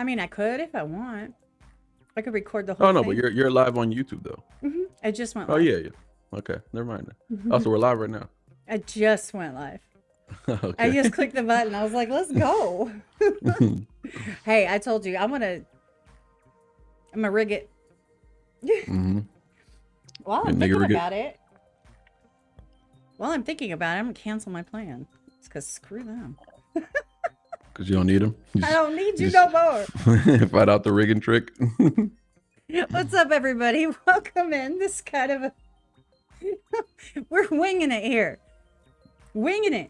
I mean, I could if I want. I could record the whole Oh no, thing. but you're live on YouTube though. I just went Oh live. yeah. Okay, never mind. Oh, so we're live right now. I just went live. Okay. I just clicked the button. I was like, let's go. Hey, I told you, I'm gonna rig it. While I'm thinking about it, I'm gonna cancel my plan. It's because screw them. Because you don't need them. I don't need you no more. Find out the rigging trick. What's up, everybody? Welcome in. This kind of we're winging it here. Winging it.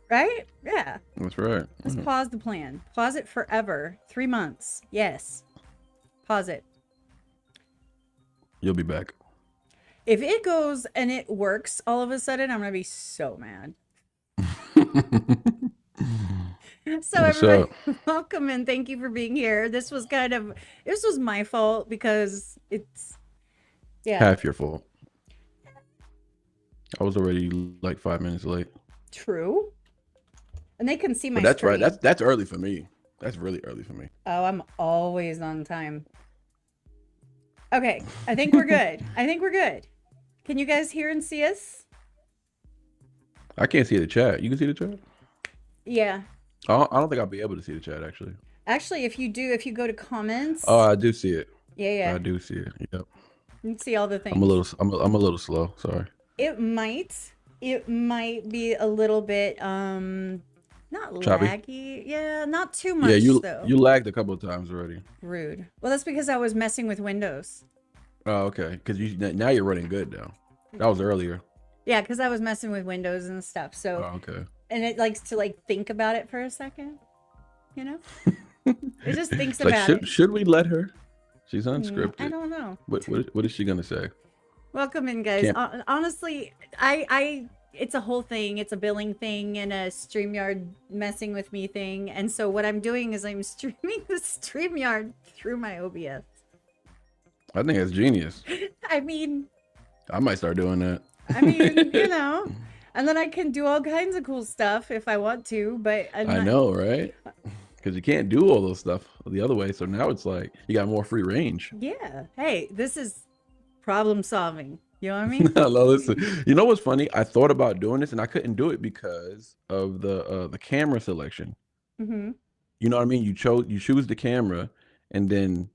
Right? Yeah. That's right. Let's pause the plan. Pause it forever. 3 months. Yes. Pause it. You'll be back. If it goes and it works all of a sudden, I'm going to be so mad. So everybody, welcome and thank you for being here. This was my fault because it's, half your fault. I was already like 5 minutes late. True. And they can see my that's screen. Right. That's early for me. That's really early for me. Oh, I'm always on time. Okay. I think we're good. Can you guys hear and see us? I can't see the chat. You can see the chat? Yeah. I don't think I'll be able to see the chat actually. Actually, if you go to comments. Oh, I do see it. Yeah. I do see it. Yep. You can see all the things. I'm a little slow. Sorry. It might be a little bit not choppy. laggy. Yeah, not too much though. You lagged a couple of times already. Rude. Well, that's because I was messing with Windows. Oh, okay. Because now you're running good now. That was earlier. Yeah, because I was messing with Windows and stuff. So. Oh, okay. And it likes to think about it for a second, you know. It just thinks about it. Should we let her? She's unscripted. I don't know. What is she gonna say? Welcome in, guys. Honestly, it's a whole thing. It's a billing thing and a StreamYard messing with me thing. And so what I'm doing is I'm streaming the StreamYard through my OBS. I think that's genius. I mean, I might start doing that. I mean, you know, and then I can do all kinds of cool stuff if I want to, but I know, right? Because you can't do all those stuff the other way. So now it's like you got more free range. Yeah. Hey, this is problem solving. You know what I mean? No, listen. You know what's funny? I thought about doing this and I couldn't do it because of the camera selection. You know what I mean? You choose the camera and then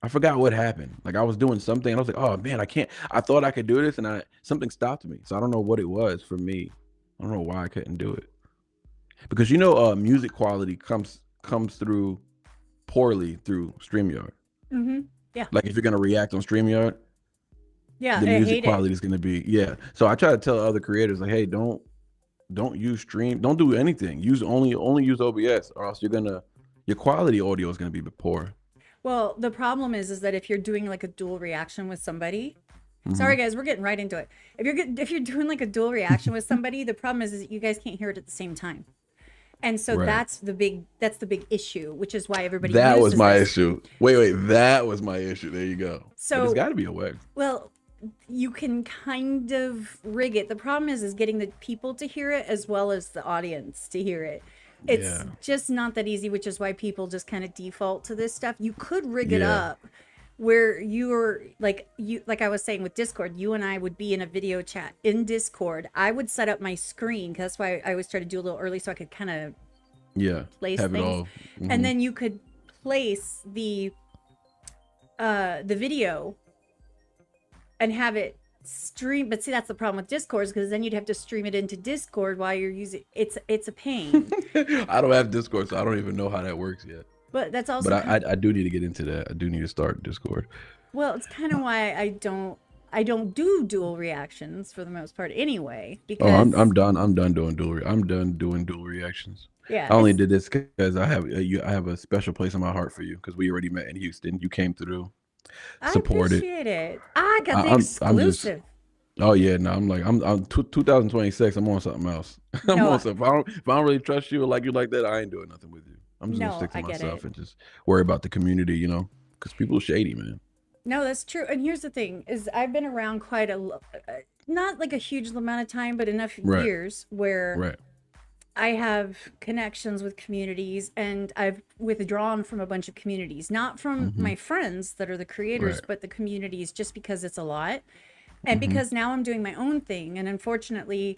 I forgot what happened. Like I was doing something and I was like, oh man, I thought I could do this and something stopped me. So I don't know what it was for me. I don't know why I couldn't do it. Because music quality comes through poorly through StreamYard. Yeah. Like if you're gonna react on StreamYard, yeah, the music quality is gonna be So I try to tell other creators like, hey, don't use don't do anything. Only use OBS, or else your quality audio is gonna be poor. Well, the problem is that if you're doing like a dual reaction with somebody, sorry guys, we're getting right into it. If you're doing like a dual reaction with somebody, the problem is that you guys can't hear it at the same time. And so that's the big issue, which is why everybody That was my issue. Wait, that was my issue. There you go. So there's got to be a way. Well, you can kind of rig it. The problem is getting the people to hear it as well as the audience to hear it. It's just not that easy, which is why people just kind of default to this stuff. You could rig it up where you're like I was saying with Discord, you and I would be in a video chat in Discord. I would set up my screen because that's why I always try to do a little early so I could kind of place have things. It all. And then you could place the video and have it stream. But see, that's the problem with Discord, because then you'd have to stream it into Discord while you're using it's a pain. I don't have Discord, so I don't even know how that works yet. But that's also I do need to get into that. I do need to start Discord. Well, it's kind of why I don't do dual reactions for the most part anyway, because I'm done doing dual reactions. Yeah, I only did this because I have a special place in my heart for you, because we already met in Houston. You came through. Supported. I appreciate it. I got the exclusive. Oh yeah, no, I'm 2026. I'm on something else. I'm on something. If I don't really trust you or like you like that, I ain't doing nothing with you. I'm just gonna stick to myself and just worry about the community, you know, because people are shady, man. No, that's true. And here's the thing: is I've been around quite not like a huge amount of time, but enough years where I have connections with communities, and I've withdrawn from a bunch of communities, not from Mm-hmm. my friends that are the creators, Right. but the communities, just because it's a lot. And Mm-hmm. because now I'm doing my own thing, and unfortunately,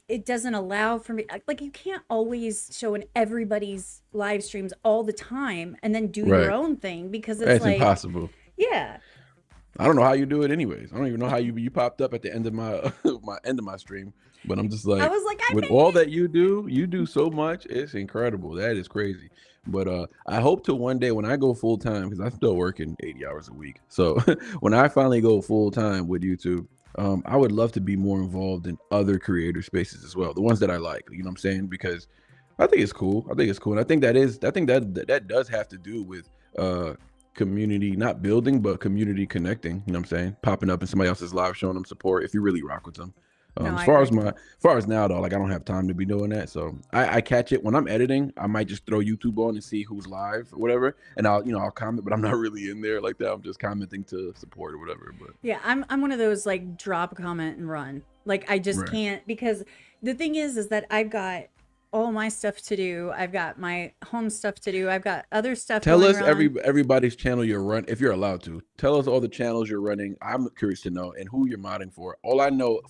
it doesn't allow for me, like, you can't always show in everybody's live streams all the time and then do your Right. own thing, because it's That's like, impossible. yeah. I don't know how you do it anyways. I don't even know how you popped up at the end of my my end of my stream. But I'm just I like, was like, I with all made it. that you do so much. It's incredible. That is crazy. But I hope to one day when I go full time, because I'm still working 80 hours a week. So when I finally go full time with YouTube, I would love to be more involved in other creator spaces as well. The ones that I like, you know what I'm saying? Because I think it's cool. I think it's cool. And I think that does have to do with uh community, not building, but community connecting. You know what I'm saying? Popping up in somebody else's live, showing them support if you really rock with them. No, As I far agree. as now though, like I don't have time to be doing that. So I catch it when I'm editing. I might just throw YouTube on and see who's live or whatever, and I'll comment, but I'm not really in there like that. I'm just commenting to support or whatever. But Yeah, I'm one of those, like, drop a comment and run. Like, I just right. can't, because the thing is that I've got all my stuff to do. I've got my home stuff to do. I've got other stuff Tell going us on. everybody's channel you're run if you're allowed to. Tell us all the channels you're running. I'm curious to know and who you're modding for. All I know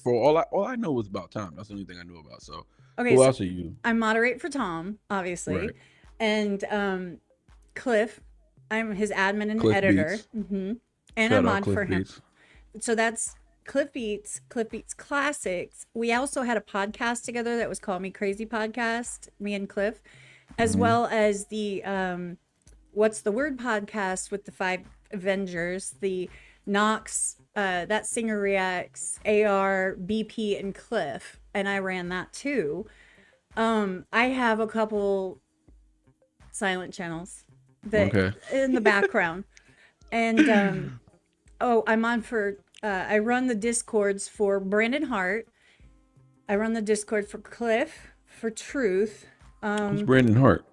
was about Tom. That's the only thing I knew about. So Okay, who so else are you? I moderate for Tom, obviously, Right. and Cliff. I'm his admin and Cliff editor. Beats. And I Shout out mod Cliff for him. Beats. So that's Cliff Beats Classics. We also had a podcast together that was called Me Crazy Podcast, me and Cliff, as Hmm. well as the What's the Word podcast with the five Avengers, the Knox, that singer reacts, AR, BP, and Cliff, and I ran that too. I have a couple silent channels that Okay. in the background, and oh, I'm on for. I run the discords for Brandon Hart. I run the discord for Cliff, for Truth. Who's Brandon Hart?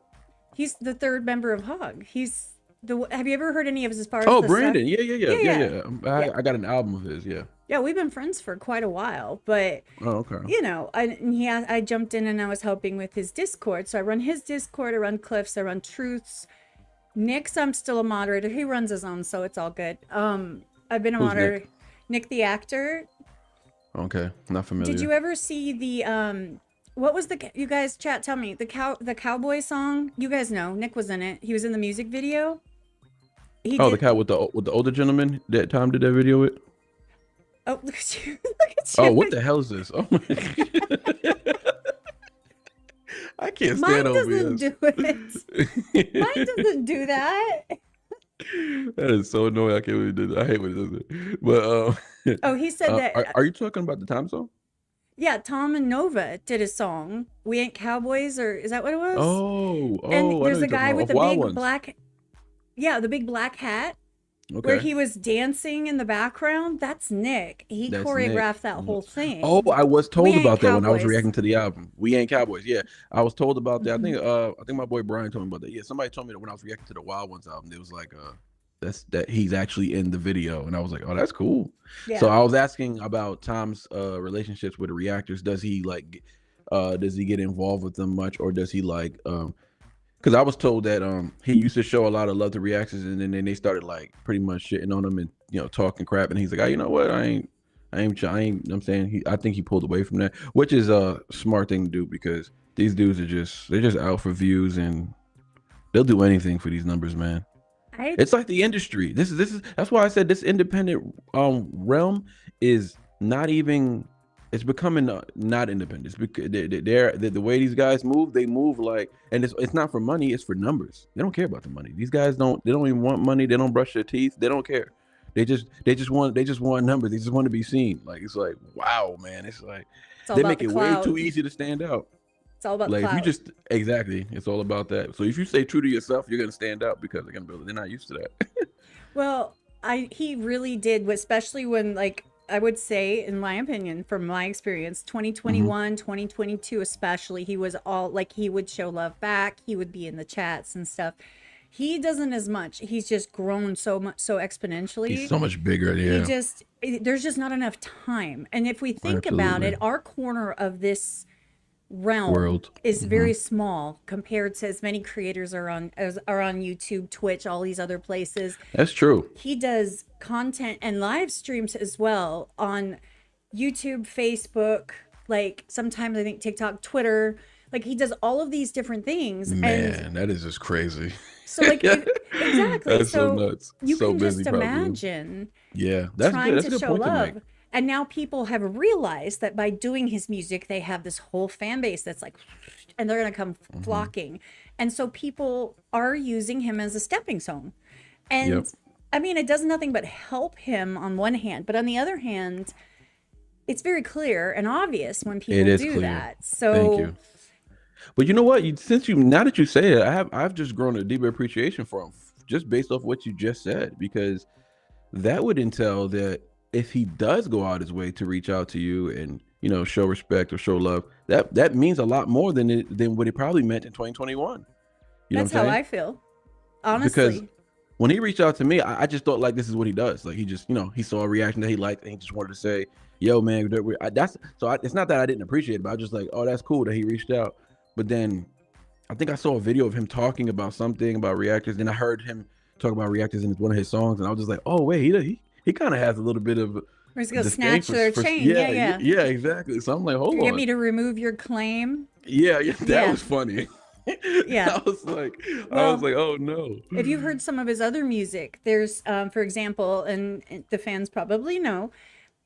He's the third member of Hog. He's the. Have you ever heard any of his, as far as Oh, the stuff? Brandon. Yeah, yeah, Yeah. yeah, I got an album of his. Yeah. yeah. We've been friends for quite a while, but Oh, okay. I jumped in and I was helping with his Discord. So I run his Discord. I run Cliff's. I run Truth's. Nick's, I'm still a moderator. He runs his own, so it's all good. I've been a Who's Nick? moderator. Nick the actor. Okay, not Did familiar. you ever see the what was the, you guys chat, tell me, the cowboy song? You guys know Nick was in it. He was in the music video. He Oh, the did. guy with the older gentleman that Tom did that video with. Oh, look at you. Look at Oh, you. what the hell is this? Oh my I can't Mine stand doesn't OBS. do it. Mine doesn't do that. That is so annoying. I can't believe it did. I hate when it does it. But Oh, he said that. are you talking about the Tom song? Yeah, Tom and Nova did a song. We Ain't Cowboys, or is that what it was? And I know there's you're a talking guy about with Off the Wild big Ones. black, yeah, the big black hat, where Okay, he was dancing in the background. That's Nick. He that's Nick. choreographed that whole Oh, thing. I was We told Ain't about that when I was Cowboys. reacting to the album. We Ain't Cowboys. Yeah, I was told about that. Hmm. I think my boy Brian told me about that. Yeah, somebody told me that when I was reacting to the Wild Ones album, it was like that he's actually in the video, and I was like, oh, that's cool. So Yeah. I was asking about Tom's relationships with the reactors. Does he get involved with them much, or does he like because I was told that he used to show a lot of love to reactors, and then they started like pretty much shitting on him and talking crap, and he's like, oh, you know what, I'm saying, I think he pulled away from that, which is a smart thing to do, because these dudes they're just out for views, and they'll do anything for these numbers, man. I It's like the industry. This is that's why I said this independent realm is not even. It's becoming not independent. It's because the way these guys move, they move like, and it's not for money. It's for numbers. They don't care about the money. These guys don't. They don't even want money. They don't brush their teeth. They don't care. They just want numbers. They just want to be seen. Like, it's like, wow, man. It's like it's all they about make the it way clout. too easy to stand out. It's all about the Like, if you clout. just exactly, it's all about that. So if you stay true to yourself, you're gonna stand out, because they're not used to that. Well, he really did, especially when, like, I would say, in my opinion, from my experience, Hmm. 2021, 2022 especially, he was all like, he would show love back, he would be in the chats and stuff. He doesn't as much. He's just grown so much, so He's exponentially. so much bigger. He Yeah, just, there's just not enough time. And if we think about it, absolutely. our corner of this realm World. is very small compared to as many creators are on YouTube, Twitch, all these other places. That's true. He does content and live streams as well on YouTube, Facebook, like sometimes I think TikTok, Twitter. Like he does all of these different things. And Man, that is just crazy. so like exactly. That's so So nuts. you So can busy, just probably. imagine Yeah, that's good. trying That's to a good show point to make. love. And now people have realized that by doing his music, they have this whole fan base that's like, and they're going to come flocking. And so people are using him as a stepping stone. And Yep. I mean, it does nothing but help him on one hand. But on the other hand, it's very clear and obvious when It people is do clear. that. Thank So you. But you know what? Now that you say it, I've just grown a deeper appreciation for him just based off what you just said, because that would entail that if he does go out his way to reach out to you and, you know, show respect or show love, that means a lot more than what it probably meant in 2021. You know that's what I'm how saying? I feel, Because honestly. when he reached out to me, I just thought like this is what he does. Like he just, you know, he saw a reaction that he liked and he just wanted to say, "Yo, man, it's not that I didn't appreciate it, but I was just like, oh, that's cool that he reached out." But then I think I saw a video of him talking about something about reactors, and I heard him talk about reactors in one of his songs, and I was just like, oh wait, he kind of has a little bit of We're just going to disdain snatch their chain. yeah, Yeah. yeah, exactly. So I'm like, hold You get on, me to remove your claim. yeah, that Yeah. was funny. Yeah. I was like, Well, oh no. if you've heard some of his other music, there's, for example, and the fans probably know,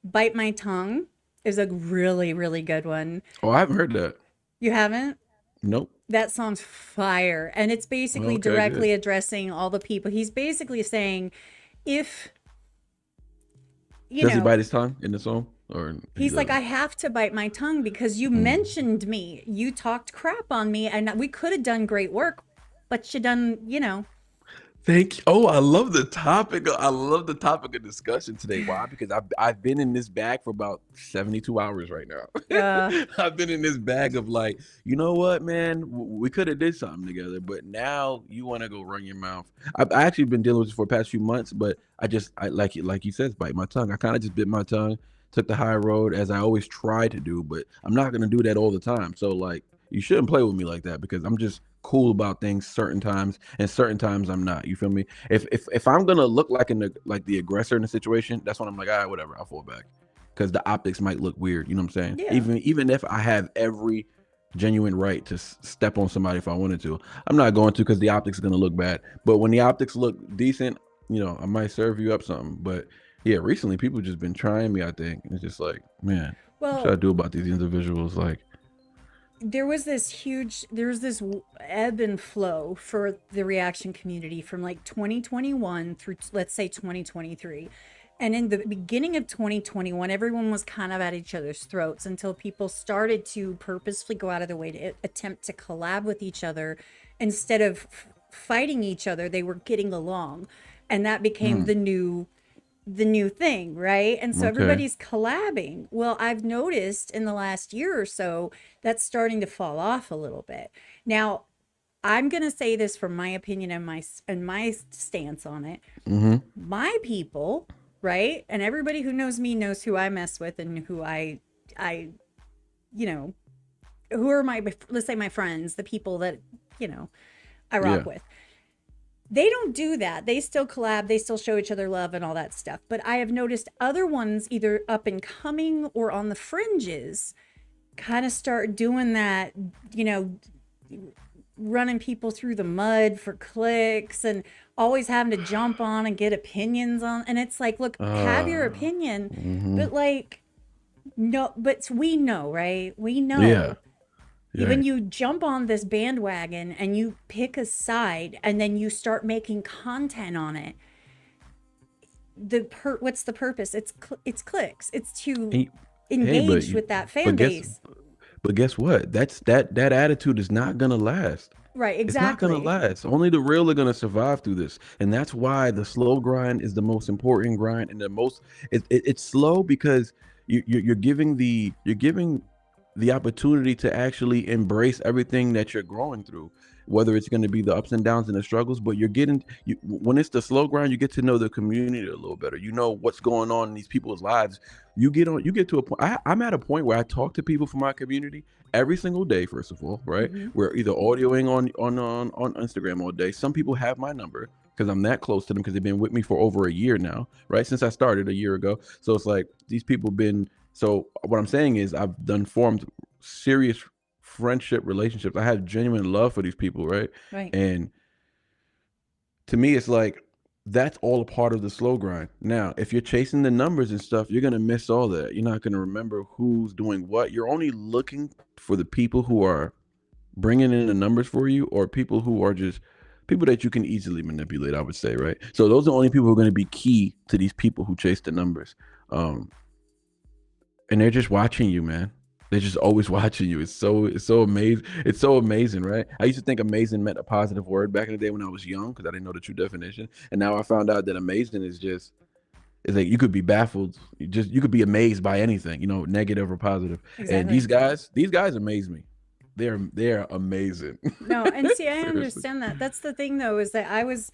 Bite My Tongue is a really, really good one. Oh, I haven't heard that. You haven't? Nope. That song's fire. And it's basically Okay, directly good. addressing all the people. He's basically saying, if, you Does he know, bite his tongue in the song, or he he's like, I doesn't? have to bite my tongue because you mentioned me. You talked crap on me, and we could have done great work, but you done, you know. Thank you. Oh, I love the topic. I love the topic of discussion today. Why? Because I've been in this bag for about 72 hours right Uh, now. I've been in this bag of like, you know what, man, we could have did something together, but now you want to go run your mouth. I actually been dealing with this for the past few months, but I like it, like you said, bite my tongue. I kind of just bit my tongue, took the high road as I always try to do, but I'm not gonna do that all the time. So like, you shouldn't play with me like that because I'm just cool about things certain times and certain times I'm not. You feel me? If I'm gonna look like the aggressor in the situation, that's when I'm like, all right, whatever, I'll fall back because the optics might look weird. You know what I'm saying? yeah. Even if I have every genuine right to step on somebody if I wanted to, I'm not going to because the optics is gonna look bad. But when the optics look decent, you know, I might serve you up something. But yeah, recently people just been trying me. I think and it's just like, man, what should I Well, do about these individuals? Like, there was this ebb and flow for the reaction community from like 2021 through, let's say, 2023. And in the beginning of 2021, everyone was kind of at each other's throats until people started to purposefully go out of their way to attempt to collab with each other. Instead of fighting each other, they were getting along. And that became the new thing, right? And so okay. everybody's collabing. Well, I've noticed in the last year or so that's starting to fall off a little bit. Now, I'm going to say this from my opinion and my stance on it. Mm-hmm. My people, right? And everybody who knows me knows who I mess with and who I you know, who are let's say my friends, the people that, you know, I rock Yeah. with. They don't do that. They still collab, they still show each other love and all that stuff. But I have noticed other ones, either up and coming or on the fringes, kind of start doing that, you know, running people through the mud for clicks and always having to jump on and get opinions on. And it's like, look, have your opinion, Mm-hmm. but like, no, but we know, right? We Yeah. know. Yeah. When you jump on this bandwagon and you pick a side and then you start making content on it, what's the purpose? It's clicks. It's to Hey, engage with that fan but base. guess what? That attitude is not gonna last. Right, It's not gonna exactly. last. Only the real are gonna survive through this, and that's why the slow grind is the most important grind, and the most. It's slow because you're giving the opportunity to actually embrace everything that you're growing through. whether it's going to be the ups and downs and the struggles, but when it's the slow grind, you get to know the community a little better. You know what's going on in these people's lives. You get to a point. I'm at a point where I talk to people from my community every single day. First of all, right? We're either audioing on Instagram all day. Some people have my number because I'm that close to them because they've been with me for over a year now, right? Since I started a year ago. So it's like these people been. So what I'm saying is I've formed serious friendship relationships. I have genuine love for these people, right? Right. And to me, it's like that's all a part of the slow grind. Now, if you're chasing the numbers and stuff, you're gonna miss all that. You're not gonna remember who's doing what. You're only looking for the people who are bringing in the numbers for you, or people who are just people that you can easily manipulate, I would say, right? So those are the only people who are going to be key to these people who chase the numbers. And they're just watching you, man. They're just always watching you. It's so amazing. It's so amazing, right? I used to think amazing meant a positive word back in the day when I was young because I didn't know the true definition. And now I found out that amazing is just, it's like you could be baffled. You could be amazed by anything, negative or positive. Exactly. And these guys amaze me. They're amazing. No, and see, I understand that. That's the thing though, is that I was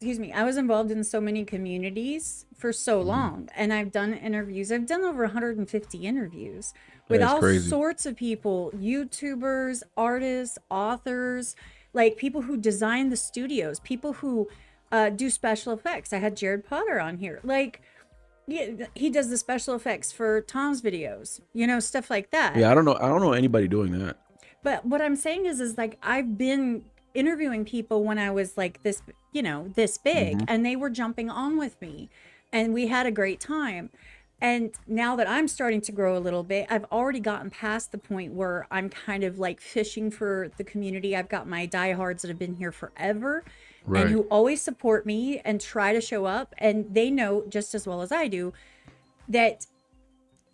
involved in so many communities for so long, and I've done interviews. I've done over 150 interviews with all sorts of people, YouTubers, artists, authors, like people who design the studios, people who do special effects. I had Jared Potter on here. Like, yeah, he does the special effects for Tom's videos, stuff like that. Yeah, I don't know anybody doing that. But what I'm saying is like I've been interviewing people when I was like this, this big, and they were jumping on with me, and we had a great time. And now that I'm starting to grow a little bit, I've already gotten past the point where I'm kind of like fishing for the community. I've got my diehards that have been here forever, right, and who always support me and try to show up. And they know just as well as I do that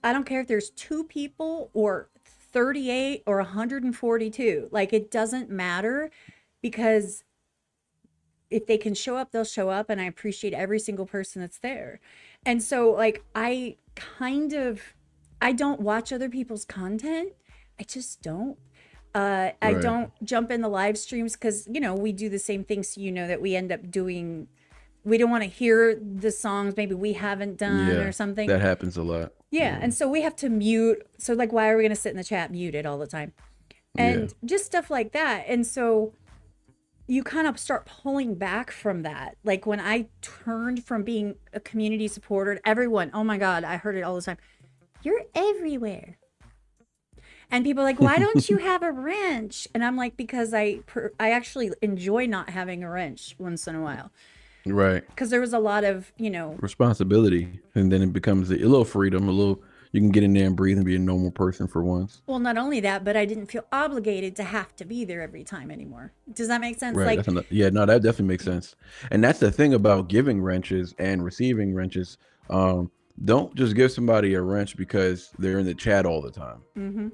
I don't care if there's 2 people or 38 or 142. Like, it doesn't matter, because if they can show up, they'll show up, and I appreciate every single person that's there. And so like I don't watch other people's content. I just don't. I don't jump in the live streams because we do the same things, that we end up doing. We don't want to hear the songs maybe we haven't done or something. That happens a lot. Yeah, and so we have to mute. So like, why are we going to sit in the chat muted all the time? And just stuff like that. And so you kind of start pulling back from that. Like when I turned from being a community supporter, everyone, oh my God, I heard it all the time. You're everywhere. And people are like, why don't you have a wrench? And I'm like, because I actually enjoy not having a wrench once in a while. Right. Because there was a lot of, responsibility. And then it becomes a little freedom, you can get in there and breathe and be a normal person for once. Well, not only that, but I didn't feel obligated to have to be there every time anymore. Does that make sense? Right. Like, that definitely makes sense. And that's the thing about giving wrenches and receiving wrenches. Don't just give somebody a wrench because they're in the chat all the time.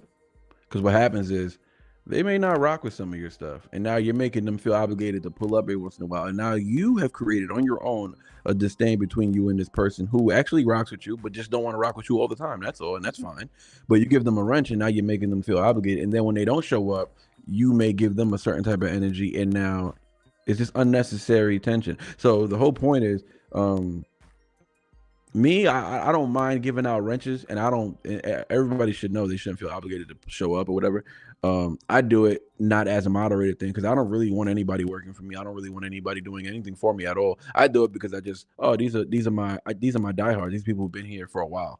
Because what happens is they may not rock with some of your stuff, and now you're making them feel obligated to pull up every once in a while. And now you have created on your own a disdain between you and this person who actually rocks with you, but just don't want to rock with you all the time. That's all, and that's fine. But you give them a wrench, and now you're making them feel obligated. And then when they don't show up, you may give them a certain type of energy, and now it's just unnecessary tension. So the whole point is, me, I don't mind giving out wrenches, and everybody should know they shouldn't feel obligated to show up or whatever. I do it not as a moderated thing because I don't really want anybody working for me. I don't really want anybody doing anything for me at all. I do it because I just, these are my diehards. These people have been here for a while.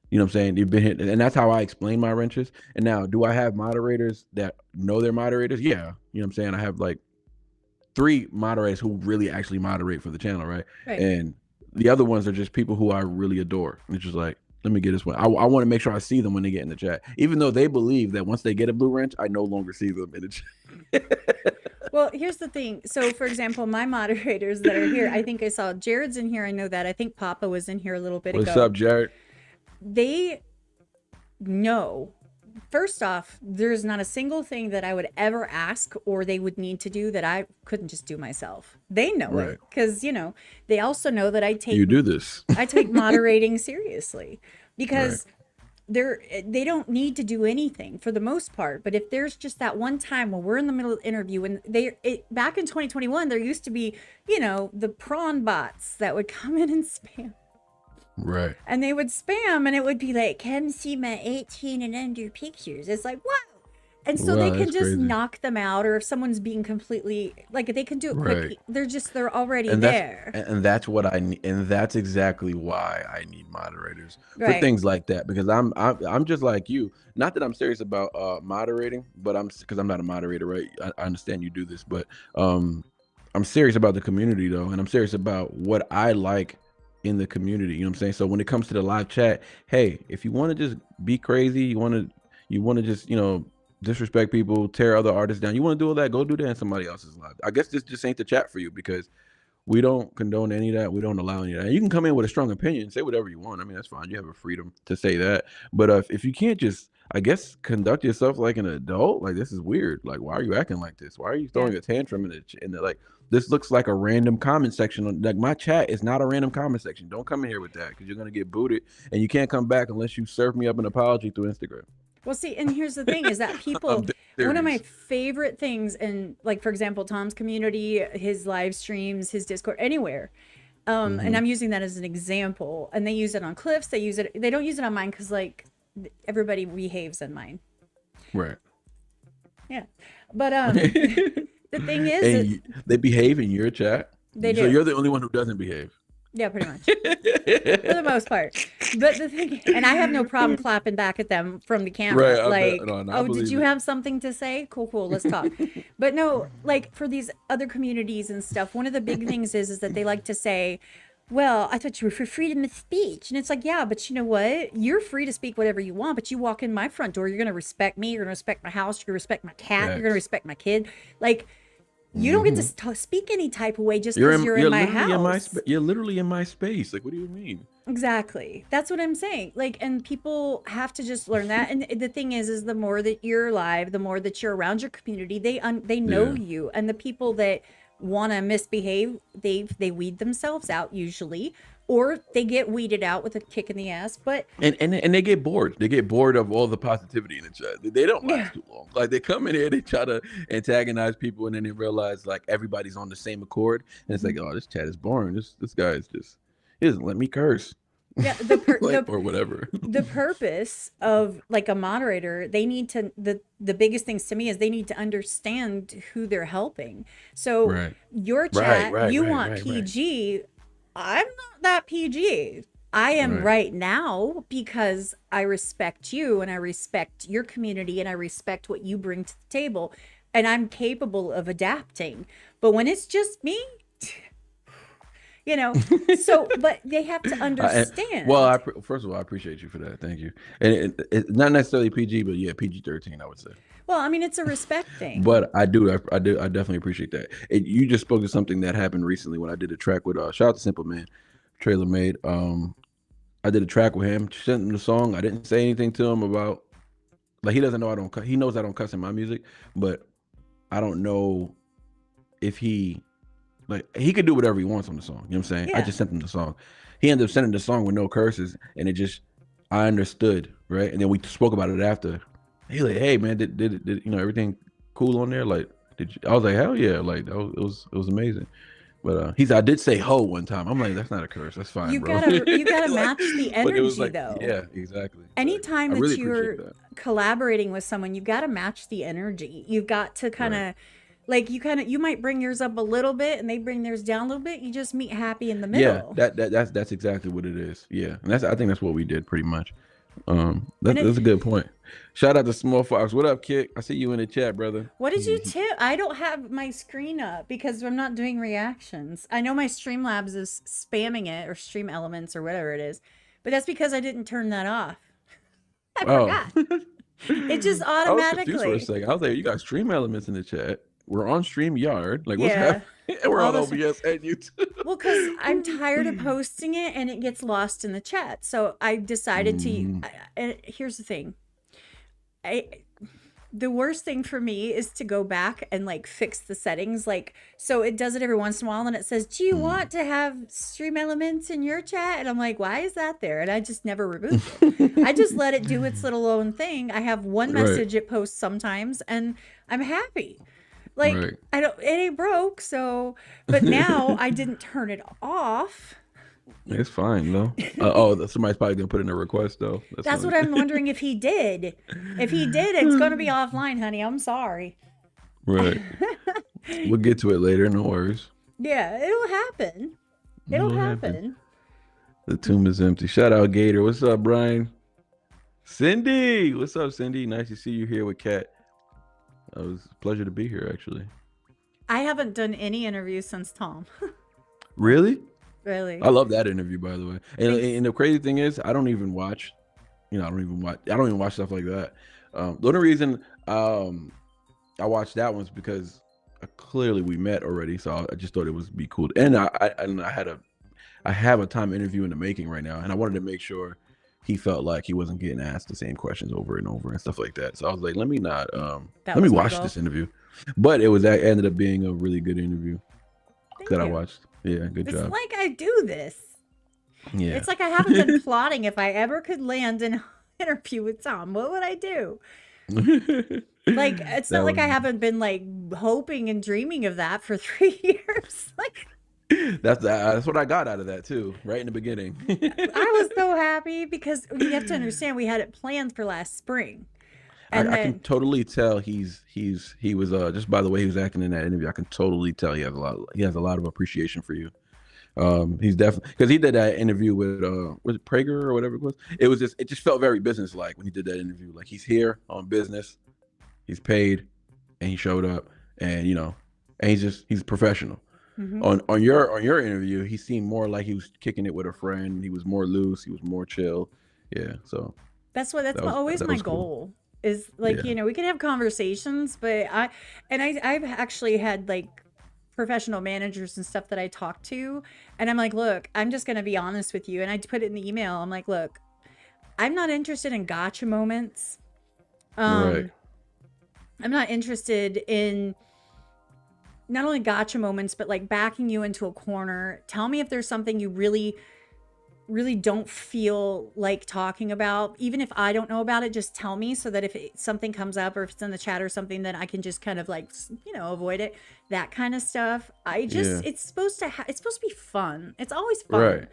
You know what I'm saying? They've been here, and that's how I explain my wrenches. And now, do I have moderators that know they're moderators? Yeah. You know what I'm saying? I have like 3 moderators who really actually moderate for the channel, right? And the other ones are just people who I really adore. It's just like, let me get this one. I want to make sure I see them when they get in the chat, even though they believe that once they get a blue wrench, I no longer see them in the chat. Well, here's the thing. So, for example, my moderators that are here, I think I saw Jared's in here. I know that. I think Papa was in here a little bit ago. What's up, Jared? They know. First off, there's not a single thing that I would ever ask or they would need to do that I couldn't just do myself. They know it because, they also know that I take you do this. I take moderating seriously because they don't need to do anything for the most part. But if there's just that one time when we're in the middle of the interview, and back in 2021, there used to be, the prawn bots that would come in and spam. Right. And they would spam, and it would be like, come see my 18 and under pictures. It's like, wow. And so they can just knock them out, or if someone's being completely, like, they can do it quick. They're already there. And that's what I need, and that's exactly why I need moderators for things like that, because I'm just like you. Not that I'm serious about moderating, but because I'm not a moderator, right? I understand you do this, but I'm serious about the community though, and I'm serious about what I like in the community. You know what I'm saying? So when it comes to the live chat, hey, if you want to just be crazy, you want to just disrespect people, tear other artists down, you want to do all that, go do that in somebody else's live. I guess this just ain't the chat for you, because we don't condone any of that. We don't allow any of that. You can come in with a strong opinion, say whatever you want. I mean, that's fine. You have a freedom to say that. But if you can't just, I guess, conduct yourself like an adult, like, this is weird. Like, why are you acting like this? Why are you throwing a tantrum in the like, this looks like a random comment section. Like, my chat is not a random comment section. Don't come in here with that, because you're going to get booted, and you can't come back unless you serve me up an apology through Instagram. Well, see, and here's the thing is that people, one of my favorite things, and like, for example, Tom's community, his live streams, his Discord, anywhere. And I'm using that as an example, and they use it on Cliff's. They don't use it on mine, because like everybody behaves in mine. Right. Yeah. But the thing is, they behave in your chat. They do. So you're the only one who doesn't behave. Yeah, pretty much. For the most part. But the thing, and I have no problem clapping back at them from the camera. Right. Like, did you have something to say? Cool, let's talk. But no, like, for these other communities and stuff, one of the big things is that they like to say, well, I thought you were for freedom of speech. And it's like, yeah, but you know what? You're free to speak whatever you want, but you walk in my front door, you're going to respect me, you're going to respect my house, you're going to respect my cat, you're going to respect my kid. Like, you don't get to speak any type of way just because you're in my house. You're literally in my space. Like, what do you mean? Exactly. That's what I'm saying. Like, and people have to just learn that. And the thing is the more that you're live, the more that you're around your community, they know you. And the people that want to misbehave, they weed themselves out usually, or they get weeded out with a kick in the ass. But and they get bored. They get bored of all the positivity in the chat. They don't last too long. Like, they come in here, they try to antagonize people, and then they realize like everybody's on the same accord, and it's like, oh, this chat is boring. This guy is just, he doesn't let me curse. Yeah, or whatever. The purpose of like a moderator, they need to, the biggest things to me is they need to understand who they're helping. So your chat, you want PG. I'm not that PG. I am right now because I respect you, and I respect your community, and I respect what you bring to the table, and I'm capable of adapting. But when it's just me, so, but they have to understand. First of all, I appreciate you for that. Thank you. And it's not necessarily PG, but yeah, PG-13, I would say. Well, I mean, it's a respect thing. But I definitely appreciate that. You just spoke to something that happened recently when I did a track with shout out to Simple Man, Trailer Made. I did a track with him, sent him the song. I didn't say anything to him about, like, he doesn't know he knows I don't cuss in my music, but I don't know if he could do whatever he wants on the song. You know what I'm saying? Yeah. I just sent him the song. He ended up sending the song with no curses, and I understood, right? And then we spoke about it after. He like, hey man, did everything cool on there? Like, I was like, hell yeah, like it was amazing. But I did say ho one time. I'm like, that's not a curse. That's fine, you bro. You gotta match the energy, though. Yeah, exactly. Anytime that you're collaborating with someone, you've got to match the energy. You've got to kind of like, you might bring yours up a little bit and they bring theirs down a little bit. You just meet happy in the middle. Yeah, that's exactly what it is. Yeah, and I think that's what we did pretty much. That's a good point. Shout out to Small Fox. What up, Kick? I see you in the chat, brother. What did you tip? I don't have my screen up because I'm not doing reactions. I know my Streamlabs is spamming it, or Stream Elements, or whatever it is, but that's because I didn't turn that off. I forgot. It just automatically. I was confused for a second. I was like, you got Stream Elements in the chat. We're on StreamYard. Like, what's happening? We're on OBS and YouTube. Well, because I'm tired of posting it and it gets lost in the chat. So I decided to. Here's the thing. the worst thing for me is to go back and like fix the settings. Like, so it does it every once in a while and it says, do you want to have stream elements in your chat? And I'm like, why is that there? And I just never remove it. I just let it do its little own thing. I have one message it posts sometimes and I'm happy. Like, it ain't broke. So, but now I didn't turn it off. It's fine though. Oh, somebody's probably gonna put in a request though. That's what I'm wondering if he did. If he did, it's gonna be offline, honey. I'm sorry. Right. We'll get to it later. No worries. Yeah, it'll happen. It'll happen. The tomb is empty. Shout out Gator. What's up, Brian? Cindy. What's up, Cindy? Nice to see you here with Kat. It was a pleasure to be here, actually. I haven't done any interviews since Tom. Really? Really? I love that interview, by the way. And the crazy thing is, I don't even watch stuff like that. The only reason I watched that one is because clearly we met already, so I just thought it would be cool. And I have a time interview in the making right now, and I wanted to make sure he felt like he wasn't getting asked the same questions over and over and stuff like that. So I was like, let me watch this interview. But it ended up being a really good interview that I watched. Yeah, good job. It's like I do this. Yeah. It's like I haven't been plotting if I ever could land an interview with Tom. What would I do? Like, it's not like I haven't been like hoping and dreaming of that for 3 years. Like, that's what I got out of that too, right in the beginning. I was so happy because you have to understand we had it planned for last spring. And I can totally tell he was just by the way he was acting in that interview. I can totally tell he has a lot of appreciation for you. He's definitely, because he did that interview with was it Prager or whatever it was. It just felt very business-like when he did that interview. Like, he's here on business, he's paid, and he showed up, and and he's professional. Mm-hmm. On your interview, he seemed more like he was kicking it with a friend. He was more loose, he was more chill. Yeah, so that's always my goal. Cool. Is like, we can have conversations, but I've actually had like professional managers and stuff that I talk to, and I'm like, look, I'm just going to be honest with you. And I put it in the email. I'm like, look, I'm not interested in gotcha moments. I'm not interested in not only gotcha moments, but like backing you into a corner. Tell me if there's something you really don't feel like talking about. Even if I don't know about it, just tell me, so that if something comes up or if it's in the chat or something, then I can just kind of like, avoid it. That kind of stuff. It's supposed to be fun. It's always fun. Right.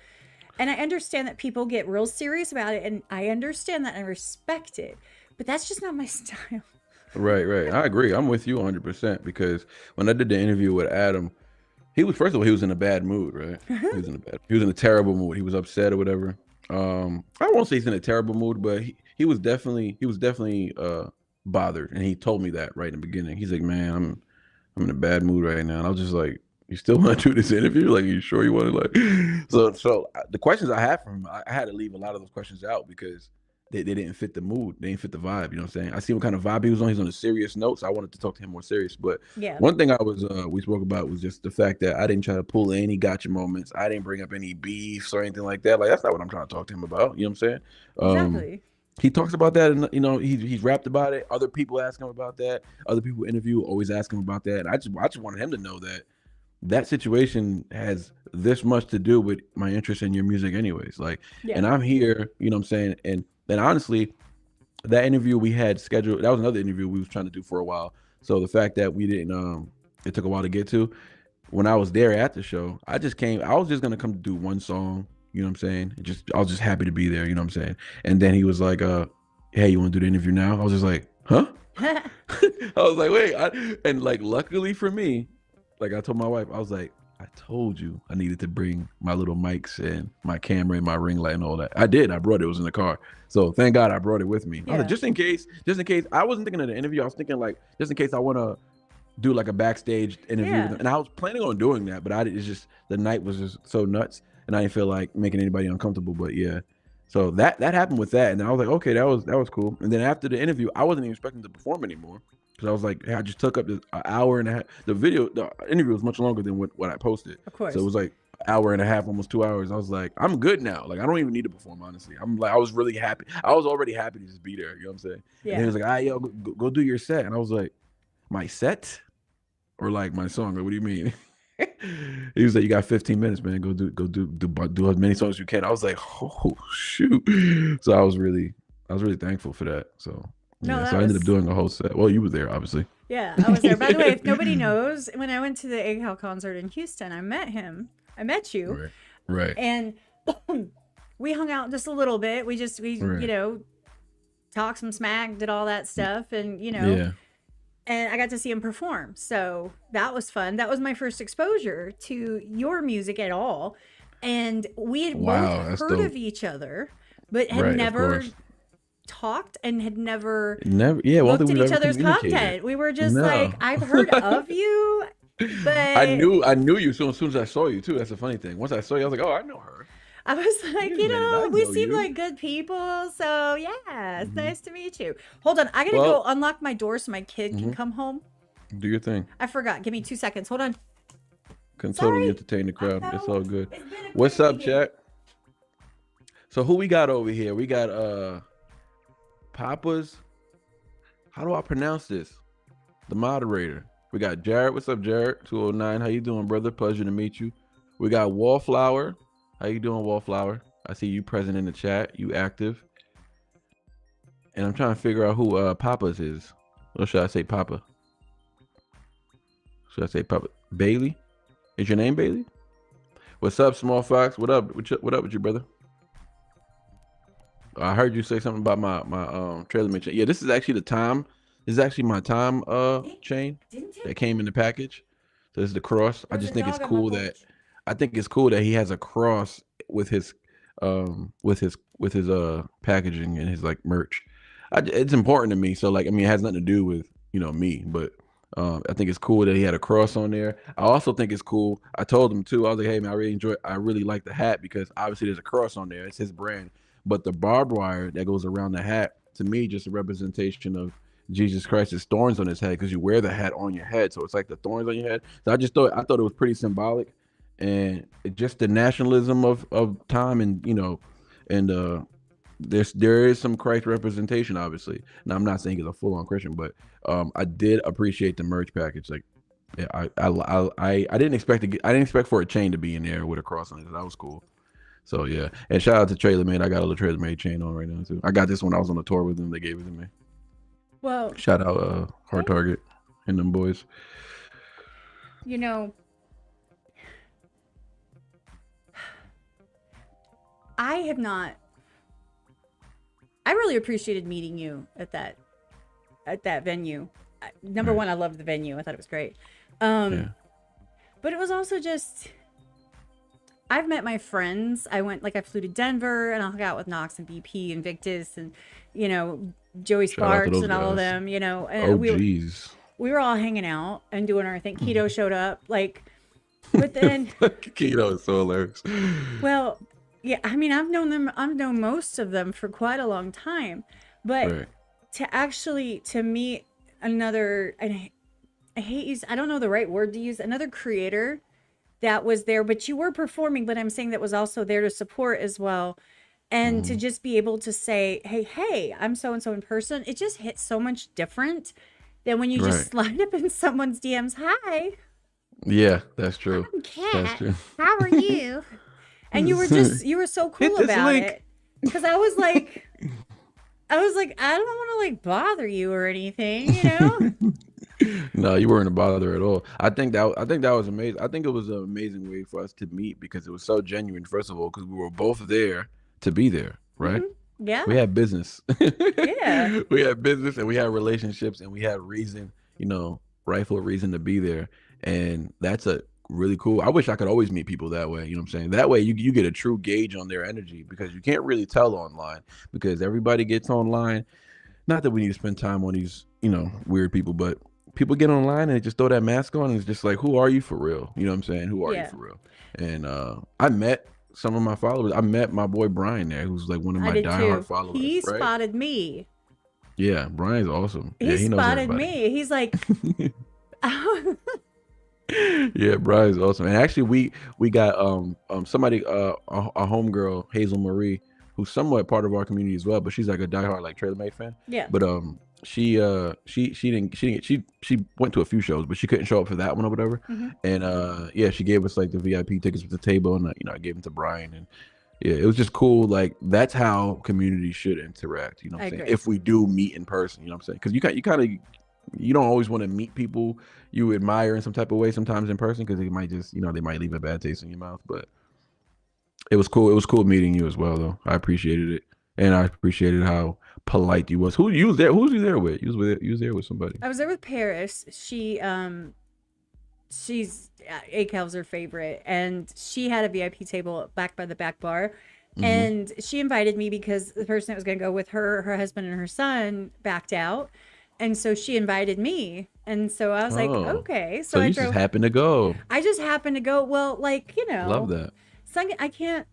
And I understand that people get real serious about it, and I understand that and I respect it, but that's just not my style. Right. I agree. I'm with you 100%, because when I did the interview with Adam, he was in a bad mood, right? He was in a terrible mood. He was upset or whatever. I won't say he's in a terrible mood, but he was definitely bothered, and he told me that right in the beginning. He's like, man, I'm in a bad mood right now. And I was just like, you still want to do this interview? Like, you sure you want to so the questions I had from him, I had to leave a lot of those questions out because they didn't fit the mood. They didn't fit the vibe. You know what I'm saying? I see what kind of vibe he was on. He's on a serious note, so I wanted to talk to him more serious. But one thing we spoke about was just the fact that I didn't try to pull any gotcha moments. I didn't bring up any beefs or anything like that. Like, that's not what I'm trying to talk to him about. You know what I'm saying? Exactly. He talks about that, and he's rapped about it. Other people ask him about that. Other people interview always ask him about that. And I just wanted him to know that situation has this much to do with my interest in your music anyways. Like, and I'm here, you know what I'm saying? And honestly, that interview we had scheduled, that was another interview we was trying to do for a while. So the fact that we didn't, it took a while to get to. When I was there at the show, I was just going to come do one song, you know what I'm saying? I was just happy to be there, you know what I'm saying? And then he was like, hey, you want to do the interview now? I was just like, huh? I was like, wait. And like, luckily for me, like I told my wife, I was like, I told you I needed to bring my little mics and my camera and my ring light and all that. I did. I brought it. It was in the car. So thank God I brought it with me. I was like, just in case. I wasn't thinking of the interview. I was thinking like, just in case I want to do like a backstage interview with them. And I was planning on doing that, but it's just, the night was just so nuts and I didn't feel like making anybody uncomfortable. But yeah. So that happened with that. And then I was like, okay, that was cool. And then after the interview, I wasn't even expecting to perform anymore. Because I was like, hey, I just took up an hour and a half. The interview was much longer than what I posted. Of course. So it was like hour and a half, almost 2 hours. I was like, I'm good now. Like, I don't even need to perform, honestly. I'm like, I was really happy. I was already happy to just be there. You know what I'm saying? And he was like, yo, go do your set. And I was like, my set? Or like my song? Like, what do you mean? He was like, you got 15 minutes, man. Go do as many songs as you can. I was like, oh shoot. So I was really thankful for that. So yeah, so I ended up doing a whole set. Well, you were there, obviously. Yeah, I was there. By the way, if nobody knows, when I went to the Egg Hell concert in Houston, I met him. I met you. Right. And we hung out just a little bit. We you know, talked some smack, did all that stuff, and you know. Yeah. And I got to see him perform. So that was fun. That was my first exposure to your music at all. And we had both heard of each other, but had never talked and had never looked at each other's content. We were just like, I've heard of you, but I knew you so as soon as I saw you too. That's the funny thing. Once I saw you, I was like, oh, I know her. I was like, you know, we seem like good people. So yeah, it's nice to meet you. Hold on. I got to go unlock my door so my kid can come home. Do your thing. I forgot. Give me 2 seconds. Hold on. Can totally entertain the crowd. It's all good. What's up, chat? So who we got over here? We got Papa's. How do I pronounce this? The moderator. We got Jared. What's up, Jared? 209. How you doing, brother? Pleasure to meet you. We got Wallflower. How you doing, Wallflower? I see you present in the chat. You active. And I'm trying to figure out who Papa's is. Or should I say Papa? Should I say Papa? Bailey? Is your name Bailey? What's up, Small Fox? What up? What up with you, brother? I heard you say something about my trailer chain. Yeah, this is actually the time. This is actually my time chain that came in the package. So this is the cross. I just think it's cool that he has a cross with his packaging and his like merch. It's important to me. So like, I mean, it has nothing to do with, you know, me, but I think it's cool that he had a cross on there. I also think it's cool. I told him too. I was like, hey man, I really like the hat because obviously there's a cross on there. It's his brand, but the barbed wire that goes around the hat, to me, just a representation of Jesus Christ's thorns on his head, because you wear the hat on your head, so it's like the thorns on your head. So I thought it was pretty symbolic. And just the nationalism of time, and you know, and there is some Christ representation, obviously. Now I'm not saying he's a full-on Christian, but I did appreciate the merch package. Like, yeah, I didn't expect for a chain to be in there with a cross on it. That was cool. So yeah, and shout out to Trailer Made. I got a little Trailer Made chain on right now too. I got this when I was on the tour with them. They gave it to me. Well, shout out Hard Target and them boys. You know, I really appreciated meeting you at that venue. Number one, I loved the venue. I thought it was great. But it was also just, I've met my friends. I flew to Denver and I hung out with Knox and BP and Victus and, you know, Joey Sparks and all of them, you know. And we were all hanging out and doing our thing. Keto showed up, like, but then Keto is so hilarious. Well, yeah, I mean, I've known most of them for quite a long time, but to meet another, and I don't know the right word to use, another creator that was there, but you were performing, but I'm saying that was also there to support as well. And to just be able to say, hey, I'm so-and-so in person, it just hits so much different than when you just slide up in someone's DMs, hi. Yeah, that's true. I'm Kat. That's true. How are you? And you were so cool about it. Because I was like, I don't want to like bother you or anything, you know? No, you weren't a bother at all. I think that was amazing. I think it was an amazing way for us to meet because it was so genuine, first of all, because we were both there to be there, right? Mm-hmm. Yeah. We had business. Yeah. We had business and we had relationships and we had reason, you know, rightful reason to be there. And that's a really cool. I wish I could always meet people that way. You know what I'm saying? That way you get a true gauge on their energy, because you can't really tell online, because everybody gets online. Not that we need to spend time on these, you know, weird people, but people get online and they just throw that mask on and it's just like, who are you for real? You know what I'm saying? Who are you for real? And I met some of my followers. I met my boy Brian there, who's like one of my diehard followers. He spotted me. Yeah, Brian's awesome. He spotted me. He's like, Yeah, Brian's awesome. And actually we got somebody a homegirl, Hazel Marie, who's somewhat part of our community as well, but she's like a diehard like Trailer Made fan. Yeah. But she went to a few shows, but she couldn't show up for that one or whatever. And yeah, she gave us like the VIP tickets with the table, and I gave them to Brian. And yeah, it was just cool. Like that's how community should interact, you know what I'm saying? agree. If we do meet in person, you know what I'm saying? Because you kind of you don't always want to meet people you admire in some type of way sometimes in person, because they might just they might leave a bad taste in your mouth. But it was cool. It was cool meeting you as well, though. I appreciated it, and I appreciated how polite you was. Who you was there? Who was you there with? You was there with somebody. I was there with Paris. She's Akel's her favorite, and she had a VIP table back by the back bar. And she invited me because the person that was going to go with her husband and her son backed out. And so she invited me. And so I was like, Oh, okay. so So I you just drove. happened to go. I just happened to go. Well, like, Love that. I can't,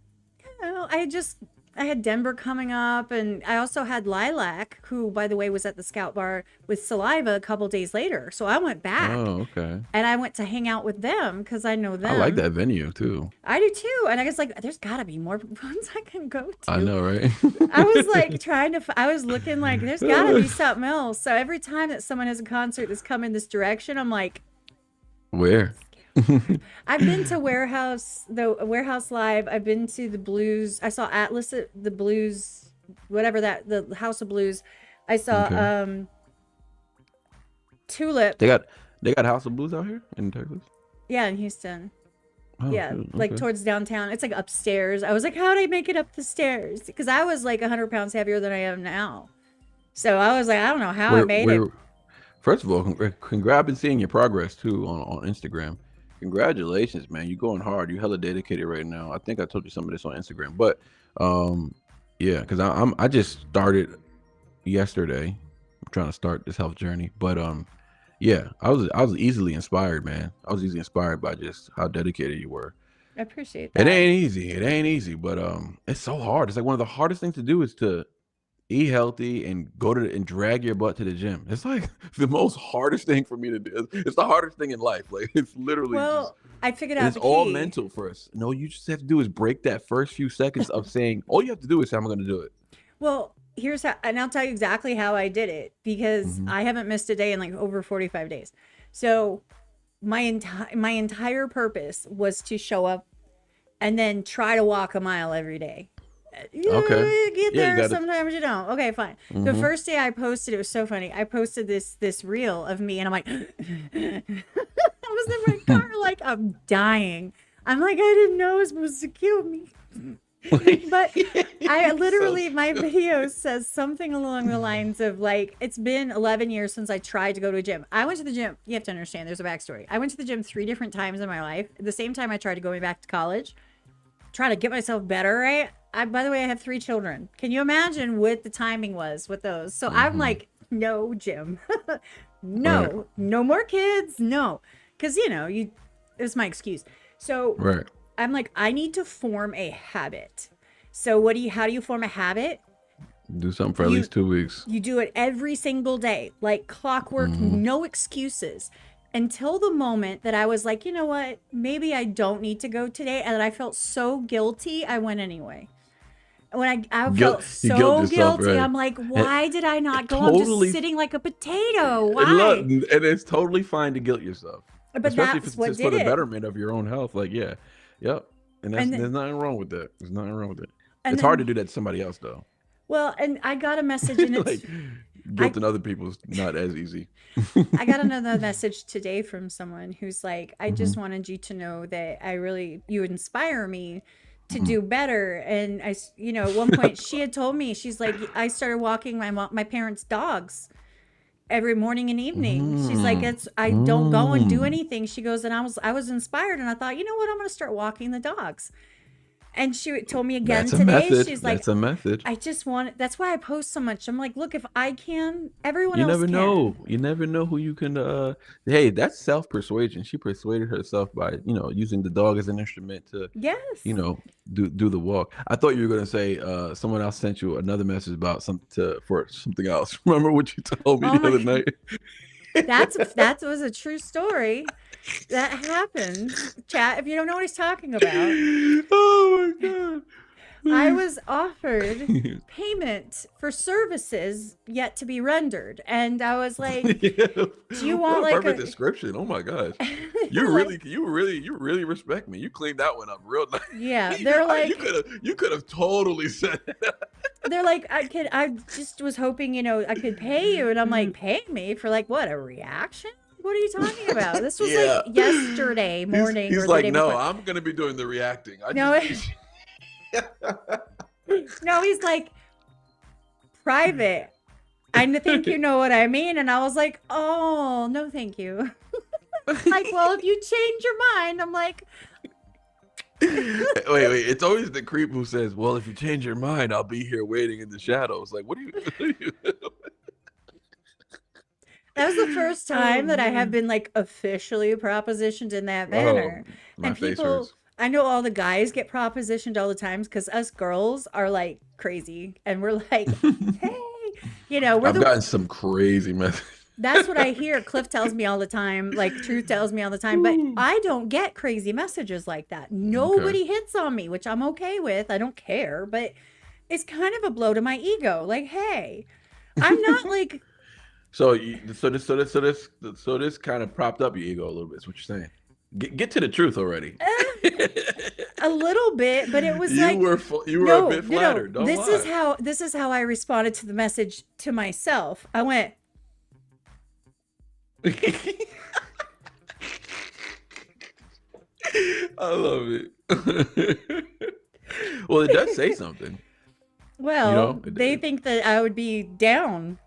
I had Denver coming up, and I also had Lilac, who, by the way, was at the Scout Bar with Saliva a couple days later. So I went back Oh, okay. and I went to hang out with them because I know I like them. that venue too. I do too. And I guess like there's got to be more ones I can go I to. know, right? I was like I was looking like there's got to be something else. So every time that someone has a concert that's coming this direction, I'm like, Where? I've been to the Warehouse Live. I've been to the Blues. I saw Atlas at the Blues, whatever the House of Blues. I saw Okay. Tulip. They got House of Blues out here in Texas. Yeah, in Houston. Oh, Yeah, shoot. like Okay. towards downtown. It's like upstairs. I was like, how did I make it up the stairs? Because I was like 100 pounds heavier than I am now. So I was like, I don't know how I made it. We're First of all, congrats on seeing your progress too on Instagram. Congratulations, man. You're going hard. You're hella dedicated right now. I think I told you some of this on Instagram, but um, yeah, because I just started yesterday. I'm trying to start this health journey, but yeah, I was easily inspired, man. I was easily inspired by just how dedicated you were. I appreciate It that. ain't easy. It ain't easy, but it's so hard. It's like one of the hardest things to do is to eat healthy and and drag your butt to the gym. It's like the most hardest thing for me to do. It's the hardest thing in life. Like it's literally just, Well, I figured and out it's the all key. mental for us. No, you just have to do is break that first few seconds of saying, all you have to do is say, I'm going to do it. Well, here's how, and I'll tell you exactly how I did it because Hmm. I haven't missed a day in like over 45 days. So my entire purpose was to show up and then try to walk a mile every day. Okay. You get Yeah, you there, got it. sometimes you don't. Okay, fine. The Hmm. first day I posted, it was so funny. I posted this reel of me, and I'm like, I was in my car, like I'm dying. I'm like, I didn't know it was supposed to kill me. But I So literally, my video says something along the lines of like, it's been 11 years since I tried to go to a gym. I went to the gym. You have to understand, there's a backstory. I went to the gym 3 different times in my life. At the same time I tried to go back to college, trying to get myself better, right? By the way, I have 3 children. Can you imagine what the timing was with those? So I'm hmm like, no gym. Right. No more kids. No. Because, it was my excuse. So Right. I'm like, I need to form a habit. So how do you form a habit? Do something for at You least 2 weeks. you do it every single day, like clockwork, Hmm. no excuses. Until the moment that I was like, you know what? Maybe I don't need to go today. And I felt so guilty, I went anyway. When I felt You guilt so yourself, guilty, right? I'm like, And why did I not it go? I'm just totally sitting like a potato. And look, Why? and it's totally fine to guilt yourself, But especially if that's it's what just for did the it. betterment of your own health. Like, yeah, yep. And And there's then, nothing wrong with that. There's nothing wrong with it. and It's hard to then, do that to somebody else though. well, and I got a message, and Like I, guilting other people is not as easy. I got another message today from someone who's like, I Hmm. just wanted you to know that you inspire me to Hmm. do better. And at one point she had told me, she's like, I started walking my parents' dogs every morning and evening. She's like, Mm. I don't go and do Mm. anything. She goes, and I was inspired, and I thought, you know what, I'm going to start walking the dogs. And she told me again That's a today, method. she's like, That's a method. I just want, that's why I post so much. I'm like, look, if I can, everyone You else never know. can. You never know who you can hey, that's self-persuasion. She persuaded herself by, using the dog as an instrument to, you Yes. know, do the walk. I thought you were gonna say someone else sent you another message about for something else. Remember what you told me Oh the my, other night? That was a true story. That happened. Chat, if you don't know what he's talking about. Oh my god. I was offered payment for services yet to be rendered. And I was like, Yeah. do you What want a like perfect a description. Oh my gosh. they're like, You really respect me. You cleaned that one up real nice. yeah, they're like You could have totally said that. they're like, I just was hoping, I could pay you. And I'm like, pay me for like what, a reaction? What are you talking about? This was like Yeah. yesterday morning He's or the like, day no, before. I'm gonna be doing the reacting. No, no, he's like, private. I think you know what I mean. And I was like, oh, no, thank you. Like, well, if you change your mind, I'm like, wait. It's always the creep who says, well, if you change your mind, I'll be here waiting in the shadows. Like, what do you that was the first time that I have been like officially propositioned in that manner. My And face people, hurts. I know all the guys get propositioned all the times because us girls are like crazy and we're like, hey, we're I've gotten some crazy messages. That's what I hear. Cliff tells me all the time, like Truth tells me all the time, but I don't get crazy messages like that. Nobody hits on me, which I'm okay with. I don't care, but it's kind of a blow to my ego. Like, hey, I'm not like. So this kind of propped up your ego a little bit. Is what you're saying? Get to the truth already. A little bit, but it was you like were a bit flattered. No. Don't lie. This is how I responded to the message to myself. I went. I love it. Well, it does say something. Well, they think that I would be down.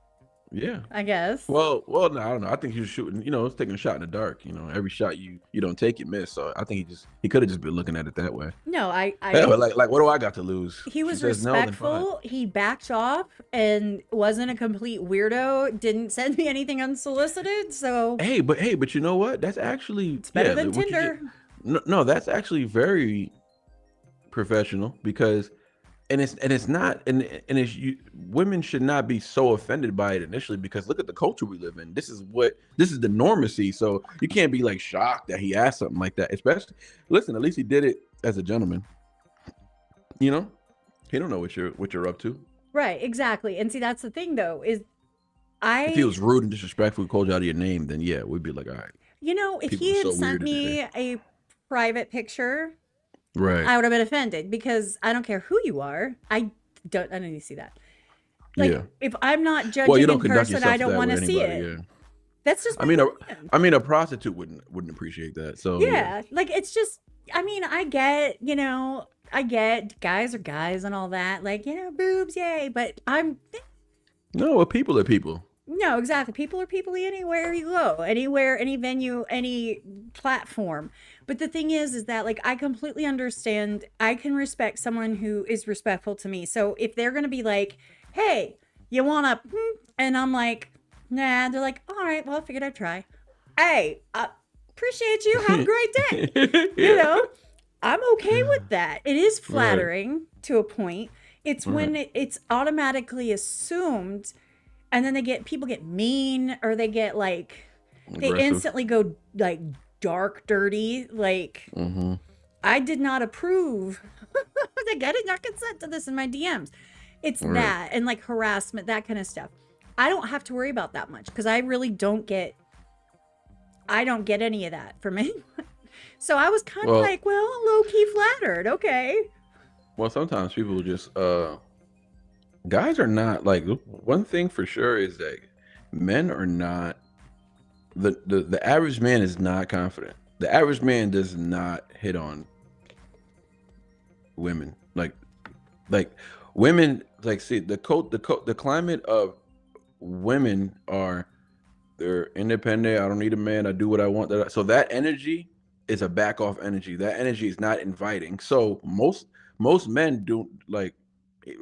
Yeah, I guess. Well, no, I don't know. I think he was shooting. It's taking a shot in the dark. Every shot you don't take, you miss. So I think he could have just been looking at it that way. No, Yeah, but like, what do I got to lose? He was respectful. He backed off and wasn't a complete weirdo. Didn't send me anything unsolicited. So hey, but you know what? That's actually it's better than Tinder. No, that's actually very professional because. And it's not, and it's women should not be so offended by it initially because look at the culture we live in. This is the normacy. So you can't be like shocked that he asked something like that. Especially, listen, at least he did it as a gentleman. He don't know what you're up to. Right, exactly. And see, that's the thing though, is if he was rude and disrespectful, called you out of your name, then yeah, we'd be like, all right. If he had sent me a private picture. Right. I would have been offended because I don't care who you are. I don't need to see that. Like, if I'm not judging in person, I don't want to see it. Yeah. That's just. I mean, a prostitute wouldn't appreciate that. So yeah, like it's just. I mean, I get guys are guys and all that. Like boobs, yay. But no, people are people. No, exactly. People are people anywhere you go, anywhere, any venue, any platform. But the thing is that like I completely understand. I can respect someone who is respectful to me. So if they're gonna be like, "Hey, you wanna?" and I'm like, "Nah," they're like, "All right, well, I figured I'd try." Hey, appreciate you. Have a great day. I'm okay with that. It is flattering to a point. It's when it's automatically assumed. And then people get mean or they get like, aggressive. They instantly go like dark, dirty. Like, I did not approve. Like, I did not consent to this in my DMs. It's that and like harassment, that kind of stuff. I don't have to worry about that much because I really don't get any of that from anyone. So I was kind of like, well, low key flattered. Okay. Well, sometimes people just, guys are not like one thing for sure is that men are not the average man is not confident. The average man does not hit on women like women like see the climate of women they're independent. I don't need a man. I do what I want. So that energy is a back off energy. That energy is not inviting. So most men do like.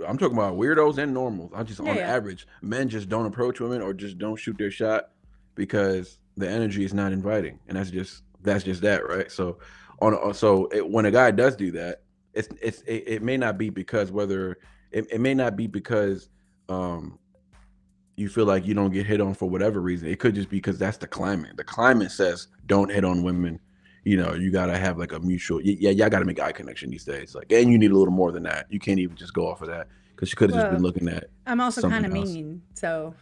I'm talking about weirdos and normals. Average, men just don't approach women or just don't shoot their shot because the energy is not inviting, and that's just that, right? So, when a guy does do that, it may not be because you feel like you don't get hit on for whatever reason. It could just be because that's the climate. The climate says don't hit on women. You gotta have like a mutual. Yeah, y'all gotta make eye connection these days. Like, and you need a little more than that. You can't even just go off of that because she could have just been Well, looking at I'm also kind something of else. mean, so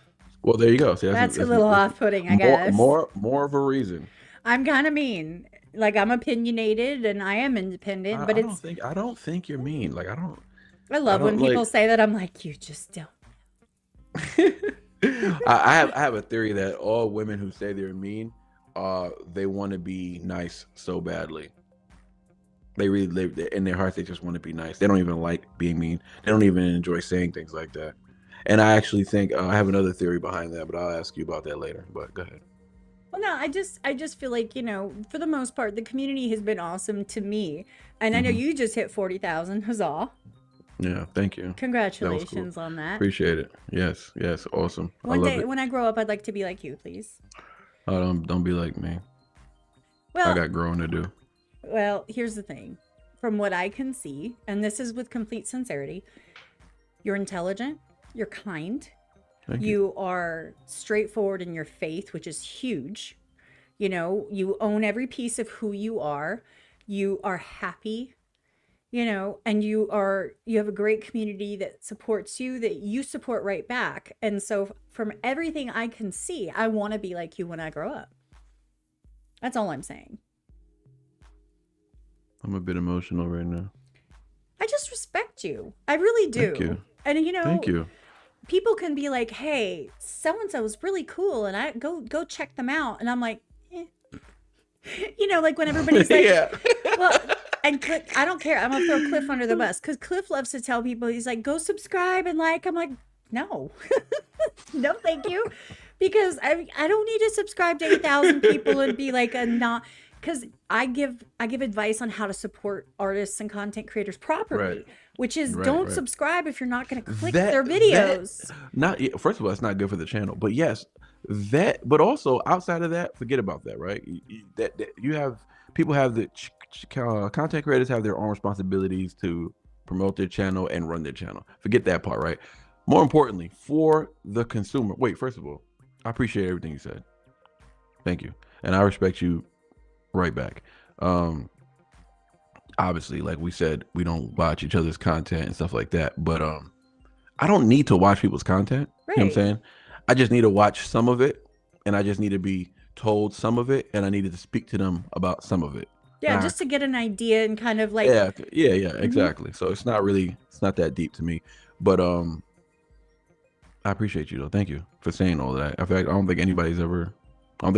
Well, there you go. See, that's a that's little that's off-putting, I more guess. of a reason. I'm kind of mean. Like I'm opinionated and I am independent, but it's I don't think you're mean. Like I I love when don't people like. say that. I'm like, you just don't. I have a theory that all women who say they're mean, they want to be nice so badly. They really live in their hearts. They just want to be nice. They don't even like being mean. They don't even enjoy saying things like that. And I actually think I have another theory behind that, but I'll ask you about that later. But go ahead. Well, no, I just feel like, for the most part, the community has been awesome to me. And I know Hmm. you just hit 40,000. Huzzah. Yeah, thank you. That was cool. Congratulations on that. Appreciate it. Yes, yes, awesome. I One love day it. when I grow up, I'd like to be like you, please. Don't be like me. I Well, got growing to do. well, here's the thing. From what I can see, and this is with complete sincerity, you're intelligent, you're kind, Thank you. you are straightforward in your faith, which is huge. You own every piece of who you are happy, and you have a great community that supports you, that you support right back. And so from everything I can see, I want to be like you when I grow up. That's all I'm saying. I'm a bit emotional right now. I just respect you. I really Thank do. you. And Thank you. people can be like, "Hey, so and so is really cool," and I go check them out, and I'm like, eh. Like when everybody's like, Yeah. well, and I don't care. I'm gonna throw Cliff under the bus because Cliff loves to tell people, he's like, go subscribe and like. I'm like, no, no, thank you, because I don't need to subscribe to 8,000 people and be like a not. Because I give advice on how to support artists and content creators Right. properly, which is Right. don't Right. subscribe if you're not going to click That their that videos. not yeah, first of all, it's not good for the channel. But yes, but also outside of that, forget about that, right? That you have people have content creators have their own responsibilities to promote their channel and run their channel. Forget that part, right? More importantly, for the consumer. Wait, first of all, I appreciate everything you said. Thank you. And I respect you right back. Um Obviously, like we said, we don't watch each other's content and stuff like that. But I don't need to watch people's content. You know what I'm Right. saying? I just need to watch some of it, and I just need to be told some of it, and I needed to speak to them about some of it. Yeah, And I, just to get an idea and kind of like, yeah, mhm. exactly. So it's not that deep to me. But I appreciate you though. Thank you for saying all that. In fact, I don't think anybody's ever, I don't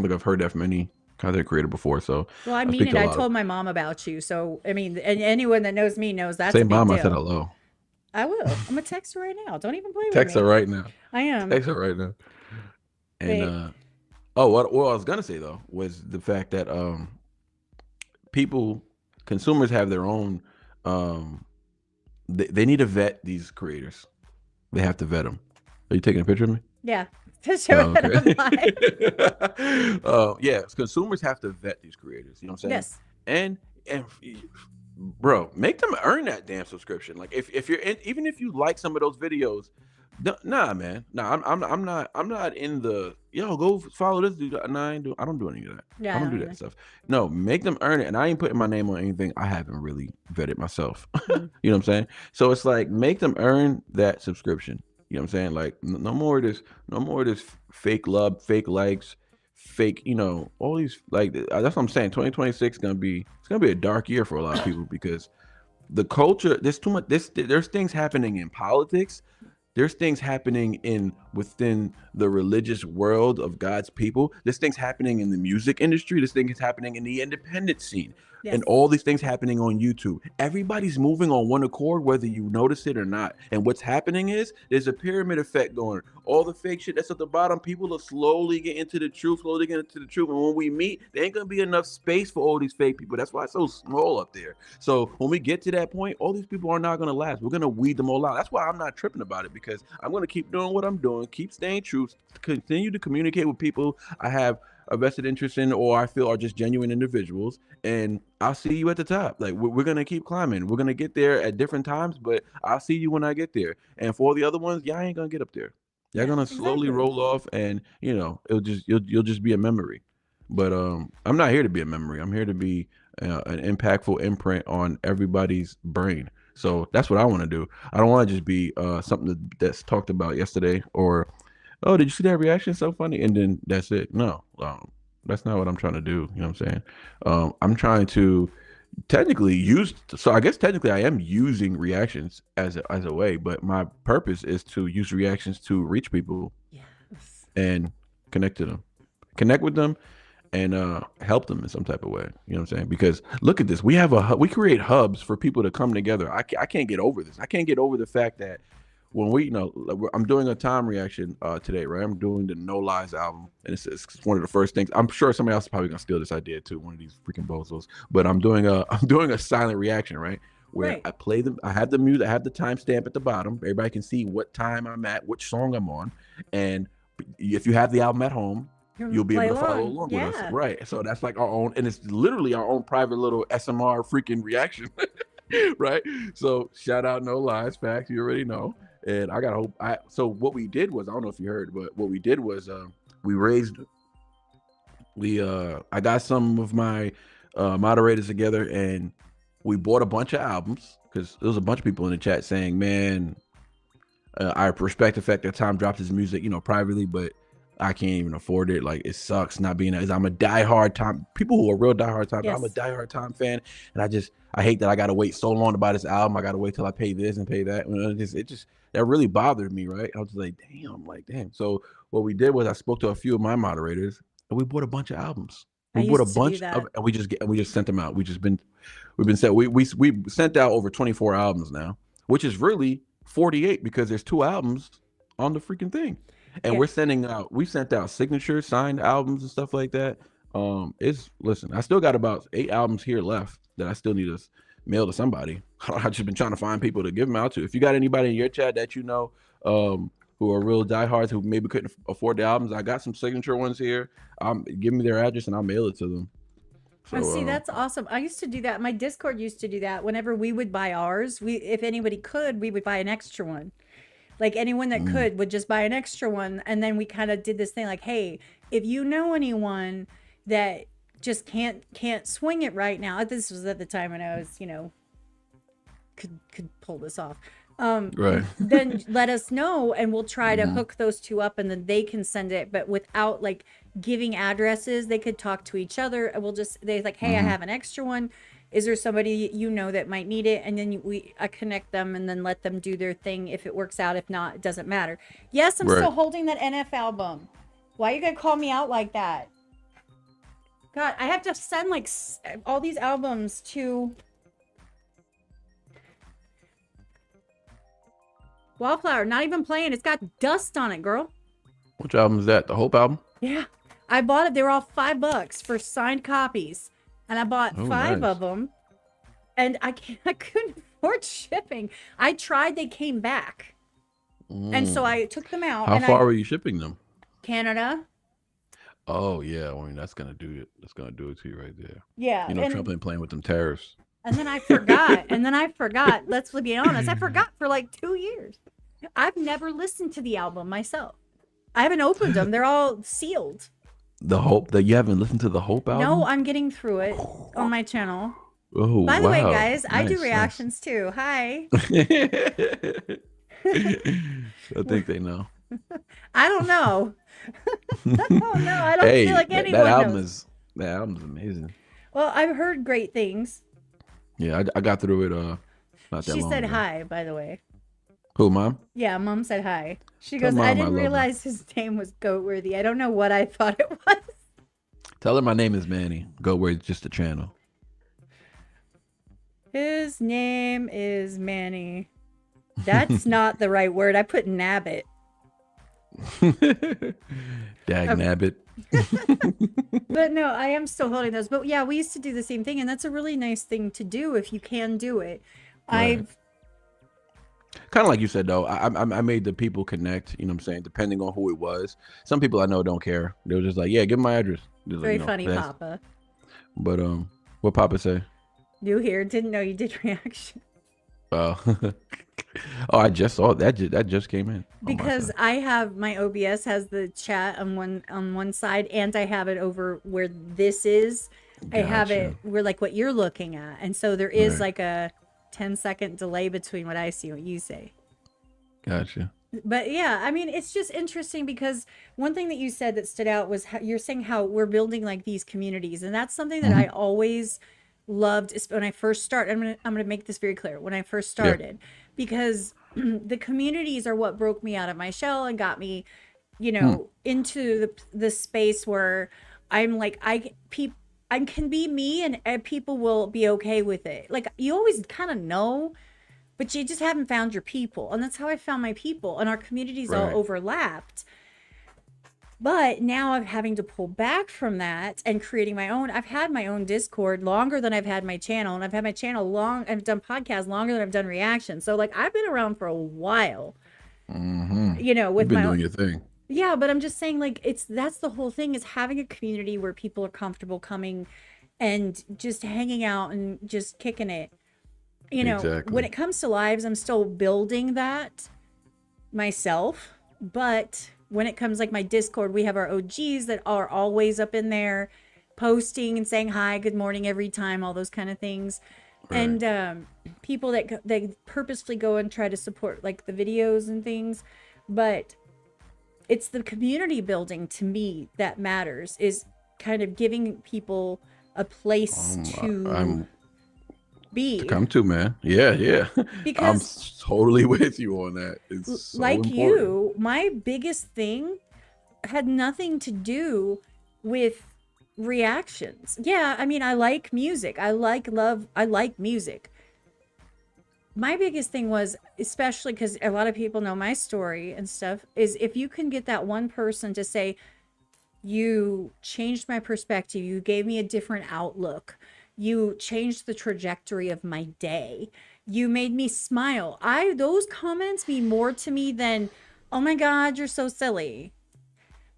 think I've heard that from any content creator before. So Well, I I mean speak it. to a I lot of. told my mom about you. So, I mean, and anyone that knows me knows that's a Same big mom, I said deal. hello. I will. I'm gonna text her right now. Don't even play with Text her me. right now. I am. Text her right now. And But oh, what I was gonna say though was the fact that people, consumers have their own. Um, they need to vet these creators. They have to vet them. Are you taking a picture of me? yeah, to show Oh, that I'm okay. live. Yeah, consumers have to vet these creators. You know what I'm saying? Yes. And and bro, make them earn that damn subscription. Like if you're in, even if you like some of those videos, nah, man, nah, I'm not in the go follow this dude. Nah, I don't do any of that. Yeah, I I don't don't do that either. stuff. No, make them earn it. And I ain't putting my name on anything I haven't really vetted myself. Mm. You know what I'm saying? So it's like make them earn that subscription. You know what I'm saying? Like no more of this, no more of this fake love, fake likes, fake, all these like that's what I'm saying. 2026 it's gonna be a dark year for a lot of people because the culture, there's too much there's things happening in politics, there's things happening in within the religious world of God's people. There's things happening in the music industry. There's things happening in the independent scene. Yes. And all these things happening on YouTube. Everybody's moving on one accord, whether you notice it or not. And what's happening is there's a pyramid effect going. All the fake shit that's at the bottom, people are slowly getting into the truth, slowly getting into the truth. And when we meet, there ain't gonna be enough space for all these fake people. That's why it's so small up there. So when we get to that point, all these people are not going to last. We're going to weed them all out. That's why I'm not tripping about it because I'm going to keep doing what I'm doing, keep staying true, continue to communicate with people I have a vested interest in or I feel are just genuine individuals. And I'll see you at the top. Like we're going to keep climbing. We're going to get there at different times, but I'll see you when I get there. And for all the other ones, y'all ain't going to get up there. They're gonna slowly roll off, and you'll just be a memory. But I'm not here to be a memory. I'm here to be an impactful imprint on everybody's brain. So that's what I want to do. I don't want to just be something that's talked about yesterday, or oh, did you see that reaction? So funny, and then that's it. No, that's not what I'm trying to do. You know what I'm saying? I'm trying to technically I guess technically I am using reactions as a way, but my purpose is to use reactions to reach people. Yes. And connect with them, and help them in some type of way. You know what I'm saying? Because look at this, we create hubs for people to come together. I can't get over this. I can't get over the fact that when I'm doing a time reaction today, right? I'm doing the No Lies album, and it's one of the first things. I'm sure somebody else is probably gonna steal this idea too, one of these freaking bozos. But I'm doing a silent reaction, right? Where I play them. I have the music. I have the timestamp at the bottom. Everybody can see what time I'm at, which song I'm on, and if you have the album at home, you'll be able to follow along with us, right? So that's like our own, and it's literally our own private little SMR freaking reaction, right? So shout out No Lies, facts, you already know. And I gotta hope. So what we did was, I don't know if you heard, but what we did was I got some of my moderators together, and we bought a bunch of albums, because there was a bunch of people in the chat saying, man, I respect the fact that Tom dropped his music, privately, but I can't even afford it. Like, it sucks not being as I'm a diehard Tom. People who are real diehard Tom. Yes. I'm a diehard Tom fan, and I hate that I got to wait so long to buy this album. I got to wait till I pay this and pay that. That really bothered me, right? I was like, damn. So what we did was I spoke to a few of my moderators, and we bought a bunch of albums. We bought a bunch of, and we just sent them out. We sent out over 24 albums now, which is really 48, because there's 2 albums on the freaking thing. And we sent out signature signed albums and stuff like that. Listen, I still got about 8 albums here left that I still need to mail to somebody. I've just been trying to find people to give them out to. If you got anybody in your chat that who are real diehards who maybe couldn't afford the albums, I got some signature ones here. Give me their address and I'll mail it to them. So, see, that's awesome. I used to do that. My Discord used to do that. Whenever we would buy ours, if anybody could, we would buy an extra one. Like, anyone that could would just buy an extra one. And then we kind of did this thing like, hey, if you know anyone that just can't swing it right now. This was at the time when I was, could pull this off. Right. Then let us know, and we'll try to hook those 2 up, and then they can send it, but without like giving addresses. They could talk to each other, and they're like, hey, I have an extra one. Is there somebody that might need it? And then I connect them, and then let them do their thing. If it works out, if not, it doesn't matter. Yes, I'm still holding that NF album. Why are you gonna call me out like that? God, I have to send like all these albums to Wildflower. Not even playing. It's got dust on it, girl. Which album is that? The Hope album? Yeah, I bought it. They were all $5 for signed copies. And I bought 5 of them, and I couldn't afford shipping. I tried, they came back. And so I took them out. How far were you shipping them? Canada. Oh yeah, I mean that's gonna do it. That's gonna do it to you right there. Yeah. Trump ain't playing with them tariffs. And then I forgot. Let's be honest. I forgot for like 2 years. I've never listened to the album myself. I haven't opened them. They're all sealed. The Hope, that you haven't listened to the Hope album? No, I'm getting through it on my channel. Oh, by the way, guys, nice, I do reactions too. Hi. I think they know. I don't know. I don't feel like anyone knows. That album is amazing. Well, I've heard great things. Yeah, I got through it not that long ago. She said ago. Hi, by the way. Who, Mom? Yeah, Mom said hi. She goes, I didn't realize his name was Goatworthy. I don't know what I thought it was. Tell her my name is Manny. Goatworthy is just a channel. His name is Manny. That's not the right word. I put Nabbit. Dag Nabbit. But no, I am still holding those. But yeah, we used to do the same thing, and that's a really nice thing to do if you can do it. Right. Kind of like you said, though, I made the people connect, you know what I'm saying, depending on who it was. Some people I know don't care. They were just like, yeah, give them my address. Very funny, Papa. But what Papa say? New here. Didn't know you did reaction. Oh, oh, I just saw that. That just came in on my because side. I have my OBS has the chat on one side, and I have it over where this is. I have Gotcha. it where like what you're looking at, and so there is Right. like a 10-second delay between what I see and what you say. Gotcha. But yeah, I mean, it's just interesting because one thing that you said that stood out was how you're saying how we're building like these communities, and that's something that I Hmm. always loved when I first started. I'm gonna make this very clear when I first Yeah. started, because the communities are what broke me out of my shell and got me, Hmm. into the space where I'm like I can be me, and people will be okay with it. Like you always kind of know, but you just haven't found your people. And that's how I found my people. And our communities all Right. overlapped. But now I'm having to pull back from that and creating my own. I've had my own Discord longer than I've had my channel. And I've had my channel I've done podcasts longer than I've done reactions. So like I've been around for a while, Hmm. You've with been my own. doing your thing. Yeah, but I'm just saying like that's the whole thing is having a community where people are comfortable coming and just hanging out and just kicking it. When Exactly. it comes to lives, I'm still building that myself. But when it comes like my Discord, we have our OGs that are always up in there posting and saying hi, good morning every time, all those kind of things. Right. And people that they purposefully go and try to support like the videos and things. But it's the community building to me that matters, is kind of giving people a place to I'm to be. come to, man. Yeah, yeah. I'm Because totally with you on that. It's so like important. you, my biggest thing had nothing to do with reactions. Yeah, I mean, I like music. I like music. My biggest thing was, especially because a lot of people know my story and stuff, is if you can get that one person to say, you changed my perspective, you gave me a different outlook, you changed the trajectory of my day, you made me smile. Those comments mean more to me than, oh my God, you're so silly.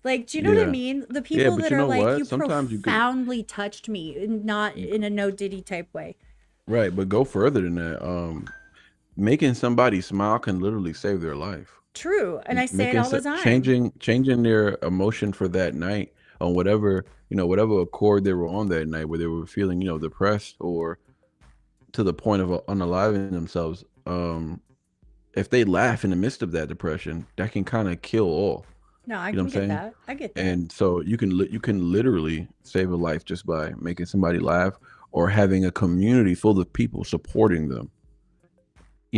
Like, do you know what I Yeah. mean? The Yeah, people but that you are know like, what? you Sometimes you could, profoundly touched me, not in a no Diddy type way. right, but go further than that. Making somebody smile can literally save their life. True. And I say it Making all the time. changing their emotion for that night on whatever, whatever accord they were on that night, where they were feeling, depressed or to the point of unaliving themselves. If they laugh in the midst of that depression, that can kind of kill all. No, I You know can what I'm get saying? that. I get that. And so you can literally save a life just by making somebody laugh or having a community full of people supporting them.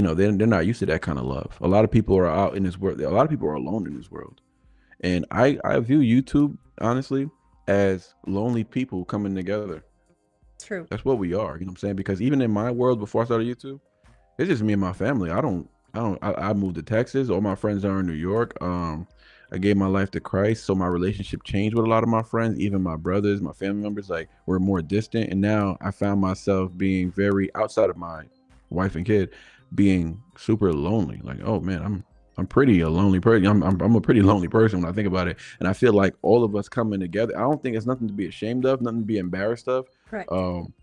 They're not used to that kind of love. A lot of people are out in this world. A lot of people are alone in this world. And I view YouTube honestly as lonely people coming together. True. That's what we are. You know what I'm saying? Because even in my world before I started YouTube, it's just me and my family. I moved to Texas. All my friends are in New York. I gave my life to Christ, so my relationship changed with a lot of my friends, even my brothers, my family members. Like we're more distant, and now I found myself being very outside of my wife and kid, being super lonely. Like, oh man, I'm pretty a lonely person. I'm a pretty lonely person when I think about it, and I feel like all of us coming together. I don't think it's nothing to be ashamed of, nothing to be embarrassed of. Correct.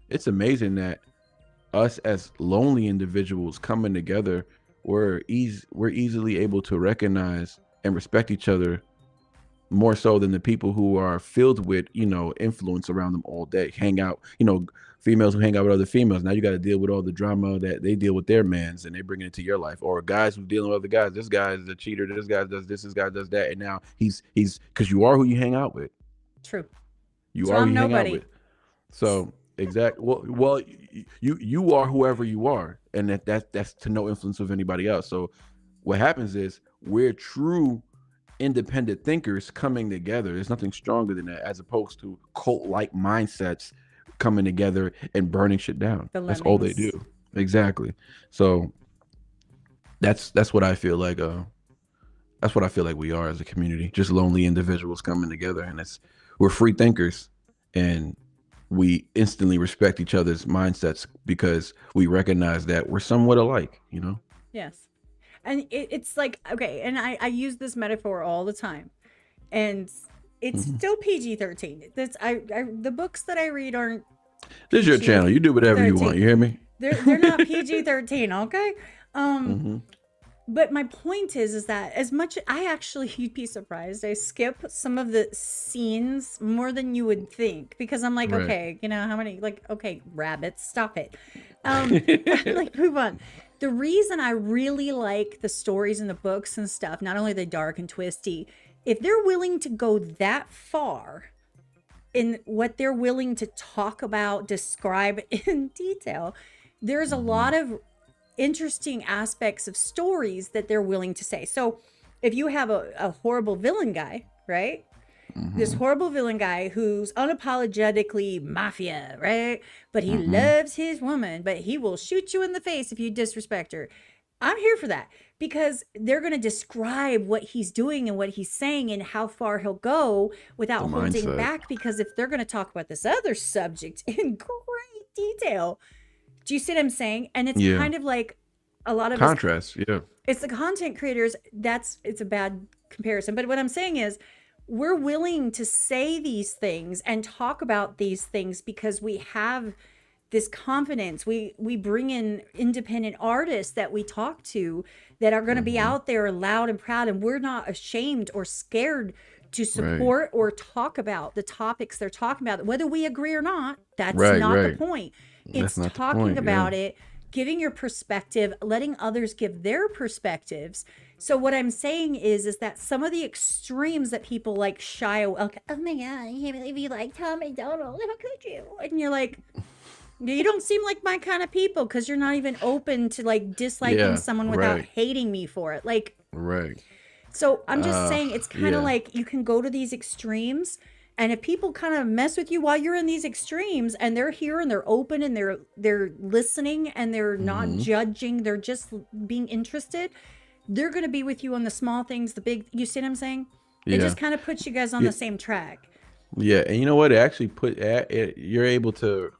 It's amazing that us as lonely individuals coming together, we're easily able to recognize and respect each other more so than the people who are filled with influence around them all day, hang out, females who hang out with other females. Now you got to deal with all the drama that they deal with their mans, and they bring it into your life, or guys who dealing with other guys. This guy is a cheater, this guy does this guy does that, and now he's because you are who you hang out with. True. You So are who I'm you hang out nobody. with. So exact. Well, you are whoever you are, and that's to no influence of anybody else. So what happens is we're true independent thinkers coming together. There's nothing stronger than that, as opposed to cult-like mindsets coming together and burning shit down. The That's all they do. lemmings. Exactly. So that's what I feel like. That's what I feel like we are as a community, just lonely individuals coming together, and we're free thinkers, and we instantly respect each other's mindsets because we recognize that we're somewhat alike. Yes. And it's like, okay, and I use this metaphor all the time. And it's Hmm. still PG-13. The books that I read aren't This is your channel. You do whatever you want. PG-13. You hear me? They're not PG-13, okay? Um, Mm-hmm. but my point is that as much I actually you'd be surprised. I skip some of the scenes more than you would think because I'm like, Right. okay, you know how many like okay, rabbits, stop it. Like move on. The reason I really like the stories in the books and stuff, not only the dark and twisty, if they're willing to go that far in what they're willing to talk about, describe in detail, there's a Mm-hmm. lot of interesting aspects of stories that they're willing to say. So if you have a horrible villain guy, right? This Mm-hmm. horrible villain guy who's unapologetically mafia, right? But he Mm-hmm. loves his woman, but he will shoot you in the face if you disrespect her. I'm here for that because they're going to describe what he's doing and what he's saying and how far he'll go The without holding mindset. back. Because if they're going to talk about this other subject in great detail, do you see what I'm saying? And it's Yeah. kind of like a lot of us, Contrast. Yeah. it's the content creators. It's a bad comparison. But what I'm saying is, we're willing to say these things and talk about these things because we have this confidence. We bring in independent artists that we talk to that are going to be Mm-hmm. out there loud and proud, and we're not ashamed or scared to Right. support or talk about the topics they're talking about, whether we agree or not. That's Right. not the Right. point. That's It's not the talking point. Yeah. about it, giving your perspective, letting others give their perspectives. So what I'm saying is that some of the extremes that people like shy away, like, oh my god, I can't believe you like Tom McDonald. How could you? And you're like, you don't seem like my kind of people because you're not even open to like disliking Yeah. someone without Right. hating me for it. Like, Right. so I'm just saying it's kind of Yeah. like you can go to these extremes, and if people kind of mess with you while you're in these extremes and they're here and they're open and they're listening and they're not Mm-hmm. judging, they're just being interested, they're going to be with you on the small things, the big, you see what I'm saying? It Yeah. just kind of puts you guys on Yeah. the same track. Yeah. And you know what? It actually you're able to.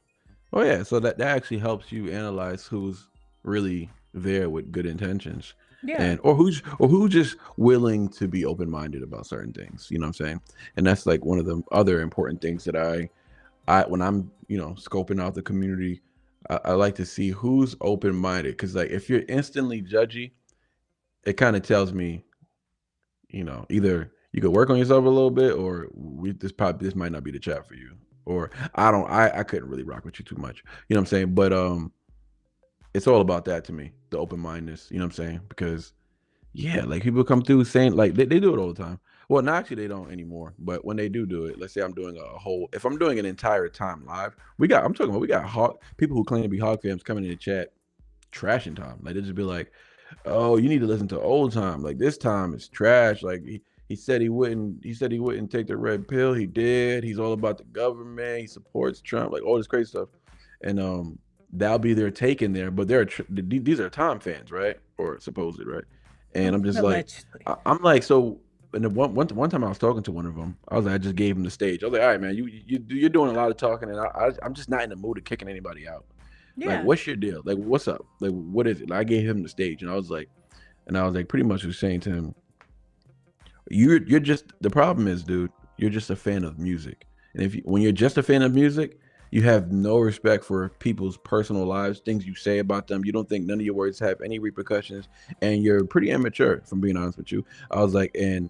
Oh yeah. So that actually helps you analyze who's really there with good intentions, Yeah. and or who's just willing to be open minded about certain things. You know what I'm saying? And that's like one of the other important things that I when I'm scoping out the community, I like to see who's open minded, because like if you're instantly judgy, it kind of tells me, either you could work on yourself a little bit, or this might not be the chat for you, or I couldn't really rock with you too much. You know what I'm saying? But it's all about that to me, the open mindedness. You know what I'm saying? Because yeah, like people come through saying like they do it all the time. Well, not actually they don't anymore, but when they do it, let's say I'm doing if I'm doing an entire time live, we got hog people who claim to be hog fans coming in the chat trashing time. Like they just be like, "Oh, you need to listen to old time. Like this time is trash. Like he said he wouldn't take the red pill. He did. He's all about the government. He supports Trump. Like all this crazy stuff." And that'll be their take in there. But these are Tom fans, right? Or supposed, right? And I'm just like, Allegedly. I'm like, so. And the one time I was talking to one of them, I was like, I just gave him the stage. I was like, all right, man, you're doing a lot of talking, and I'm just not in the mood of kicking anybody out. Like, Yeah. what's your deal? Like, what's up? Like, what is it? Like, I gave him the stage, and I was like, pretty much was saying to him, you're just the problem is, dude, you're just a fan of music, and when you're just a fan of music, you have no respect for people's personal lives, things you say about them. You don't think none of your words have any repercussions, and you're pretty immature, if I'm being honest with you. I was like, and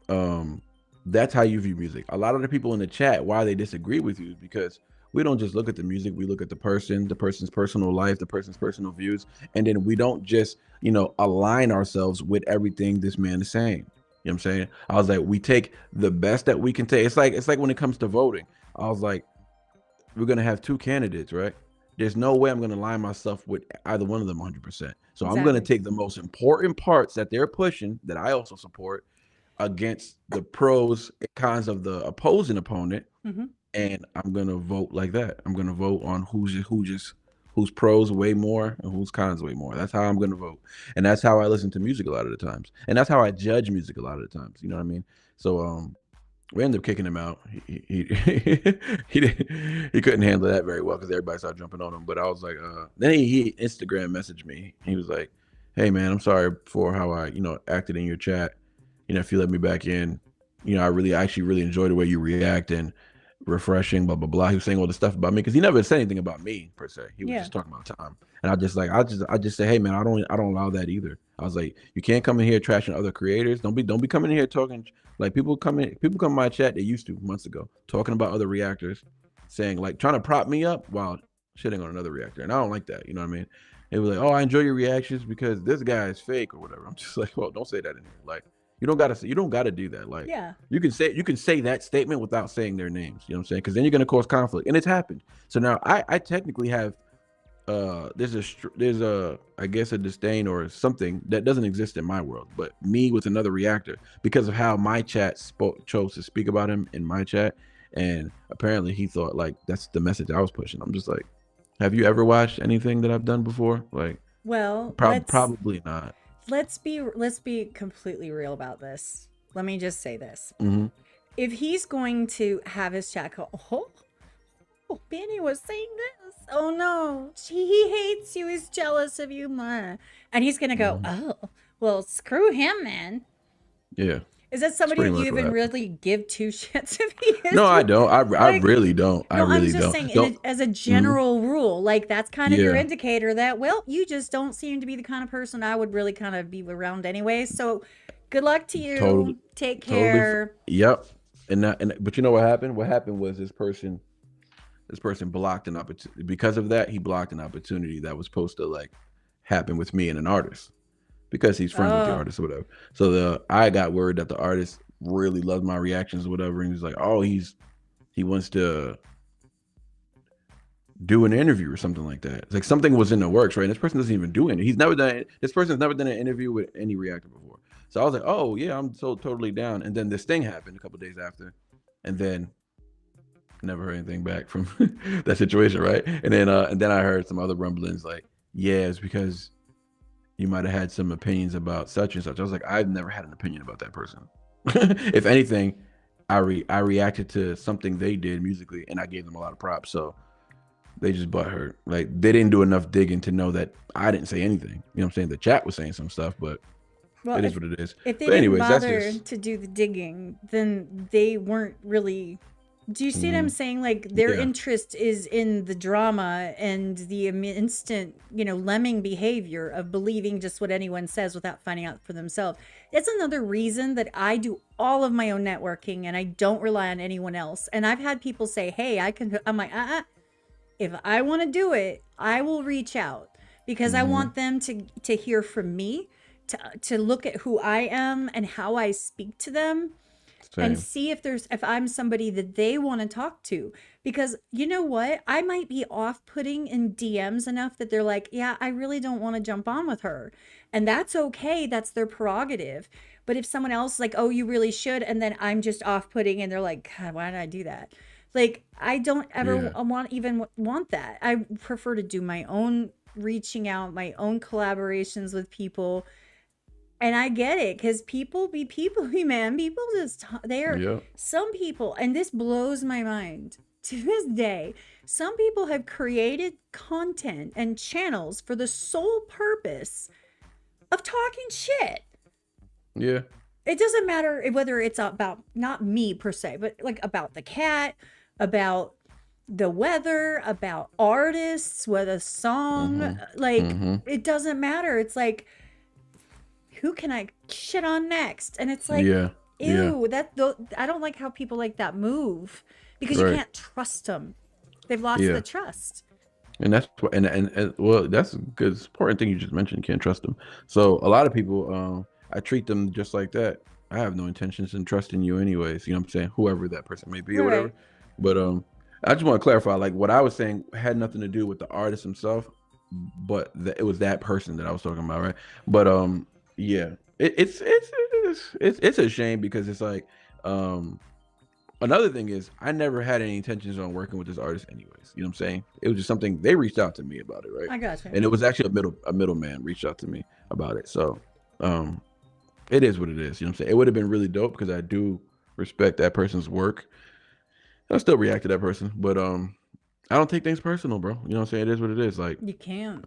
um that's how you view music. A lot of the people in the chat, why they disagree with you, is because we don't just look at the music, we look at the person's personal life, the person's personal views, and then we don't just align ourselves with everything this man is saying. You know what I'm saying? I was like, we take the best that we can take. It's like when it comes to voting, I was like, we're gonna have two candidates, right? There's no way I'm gonna align myself with either one of them 100%. So I'm gonna Exactly. take the most important parts that they're pushing, that I also support, against the pros and cons of the opposing opponent, Hmm. and I'm gonna vote like that. I'm gonna vote on whose pros way more and whose cons way more. That's how I'm gonna vote, and that's how I listen to music a lot of the times, and that's how I judge music a lot of the times. You know what I mean? So we ended up kicking him out. He couldn't handle that very well because everybody started jumping on him. But I was like, then he Instagram messaged me. He was like, "Hey man, I'm sorry for how I acted in your chat. If you let me back in, I actually really enjoy the way you react, and refreshing, blah blah blah. He was saying all this stuff about me because he never said anything about me per se. He was Yeah. just talking about time, and I just say, hey man, I don't allow that either. I was like, you can't come in here trashing other creators. Don't be coming in here talking like people come in my chat. They used to months ago talking about other reactors, saying like trying to prop me up while shitting on another reactor, and I don't like that. You know what I mean? It was like, oh, I enjoy your reactions because this guy is fake or whatever. I'm just like, well, don't say that in here. Like, you don't gotta do that. Like, Yeah. you can say that statement without saying their names. You know what I'm saying? Because then you're gonna cause conflict, and it's happened. So now I technically have there's a I guess a disdain or something that doesn't exist in my world, but me with another reactor because of how my chat chose to speak about him in my chat, and apparently he thought like that's the message I was pushing. I'm just like, have you ever watched anything that I've done before? Like, Well, probably not. let's be completely real about this. Let me just say this. Mm-hmm. If he's going to have his chat go, oh, Benny was saying this. Oh no, he hates you. He's jealous of you, and he's gonna go, Mm-hmm. oh, well, screw him, man. Yeah, Is that that's somebody pretty that you much what even happened. really give two shits if he is? No, I don't. I Like, really don't. I no, I'm really just don't. saying, Don't. as a Mm-hmm. general rule, like that's kind of your Yeah. indicator that, well, you just don't seem to be the kind of person I would really kind of be around anyway. So, good luck to Totally. you. Take Totally. care. Yep. But you know what happened? What happened was this person blocked an opportunity because of that. He blocked an opportunity that was supposed to like happen with me and an artist because he's friends with the Oh, artist or whatever. So I got word that the artist really loved my reactions or whatever, and he's like, oh, he wants to do an interview or something like that. It's like something was in the works, right? And this person doesn't even do it. He's never done. This person's never done an interview with any reactor before. So I was like, oh yeah, I'm so totally down. And then this thing happened a couple days after, and then never heard anything back from that situation, right? And then I heard some other rumblings like, yeah, it's because you might have had some opinions about such and such. I was like, I've never had an opinion about that person. If anything, I reacted to something they did musically, and I gave them a lot of props. So they just butt hurt. Like they didn't do enough digging to know that I didn't say anything. You know what I'm saying? The chat was saying some stuff, but well, it is if what it is. if they But didn't anyways, that's bother just to do the digging, then they weren't really. Do you see what I'm mm, saying? Like their yeah, interest is in the drama and the instant, lemming behavior of believing just what anyone says without finding out for themselves. That's another reason that I do all of my own networking and I don't rely on anyone else. And I've had people say, "Hey, I can." I'm like, if I want to do it, I will reach out because I mm-hmm, want them to hear from me, to look at who I am and how I speak to them and same. see if I'm somebody that they want to talk to, because you know what, I might be off-putting in DMs enough that they're like, yeah, I really don't want to jump on with her, and that's okay, that's their prerogative. But if someone else is like, oh, you really should, and then I'm just off-putting and they're like, God, why did I do that? Like, I don't ever Yeah, want that. I prefer to do my own reaching out, my own collaborations with people. And I get it because people be people, man. People just, they're yeah, some people, and this blows my mind to this day. Some people have created content and channels for the sole purpose of talking shit. yeah, It doesn't matter whether it's about, not me per se, but like about the cat, about the weather, about artists, with a song. mm-hmm, Like, mm-hmm, it doesn't matter. It's like, who can I shit on next? And it's like, yeah, yeah, ew, I don't like how people like that move because you right, can't trust them. They've lost the yeah. trust. And that's what, and well, that's a good important thing you just mentioned. You can't trust them. So a lot of people, I treat them just like that. I have no intentions in trusting you, anyways. You know what I'm saying? Whoever that person may be or Right. whatever. But I just want to clarify, like what I was saying had nothing to do with the artist himself, but it was that person that I was talking about, right? But yeah, it's a shame because it's like um another thing is I never had any intentions on working with this artist anyways. You know what I'm saying? It was just something they reached out to me about it, right? I gotcha. And it was actually a middleman reached out to me about it. So um it is what it is. You know what I'm saying? It would have been really dope because I do respect that person's work. I still react to that person, but I don't take things personal, bro. You know what I'm saying? It is what it is. Like, You can't.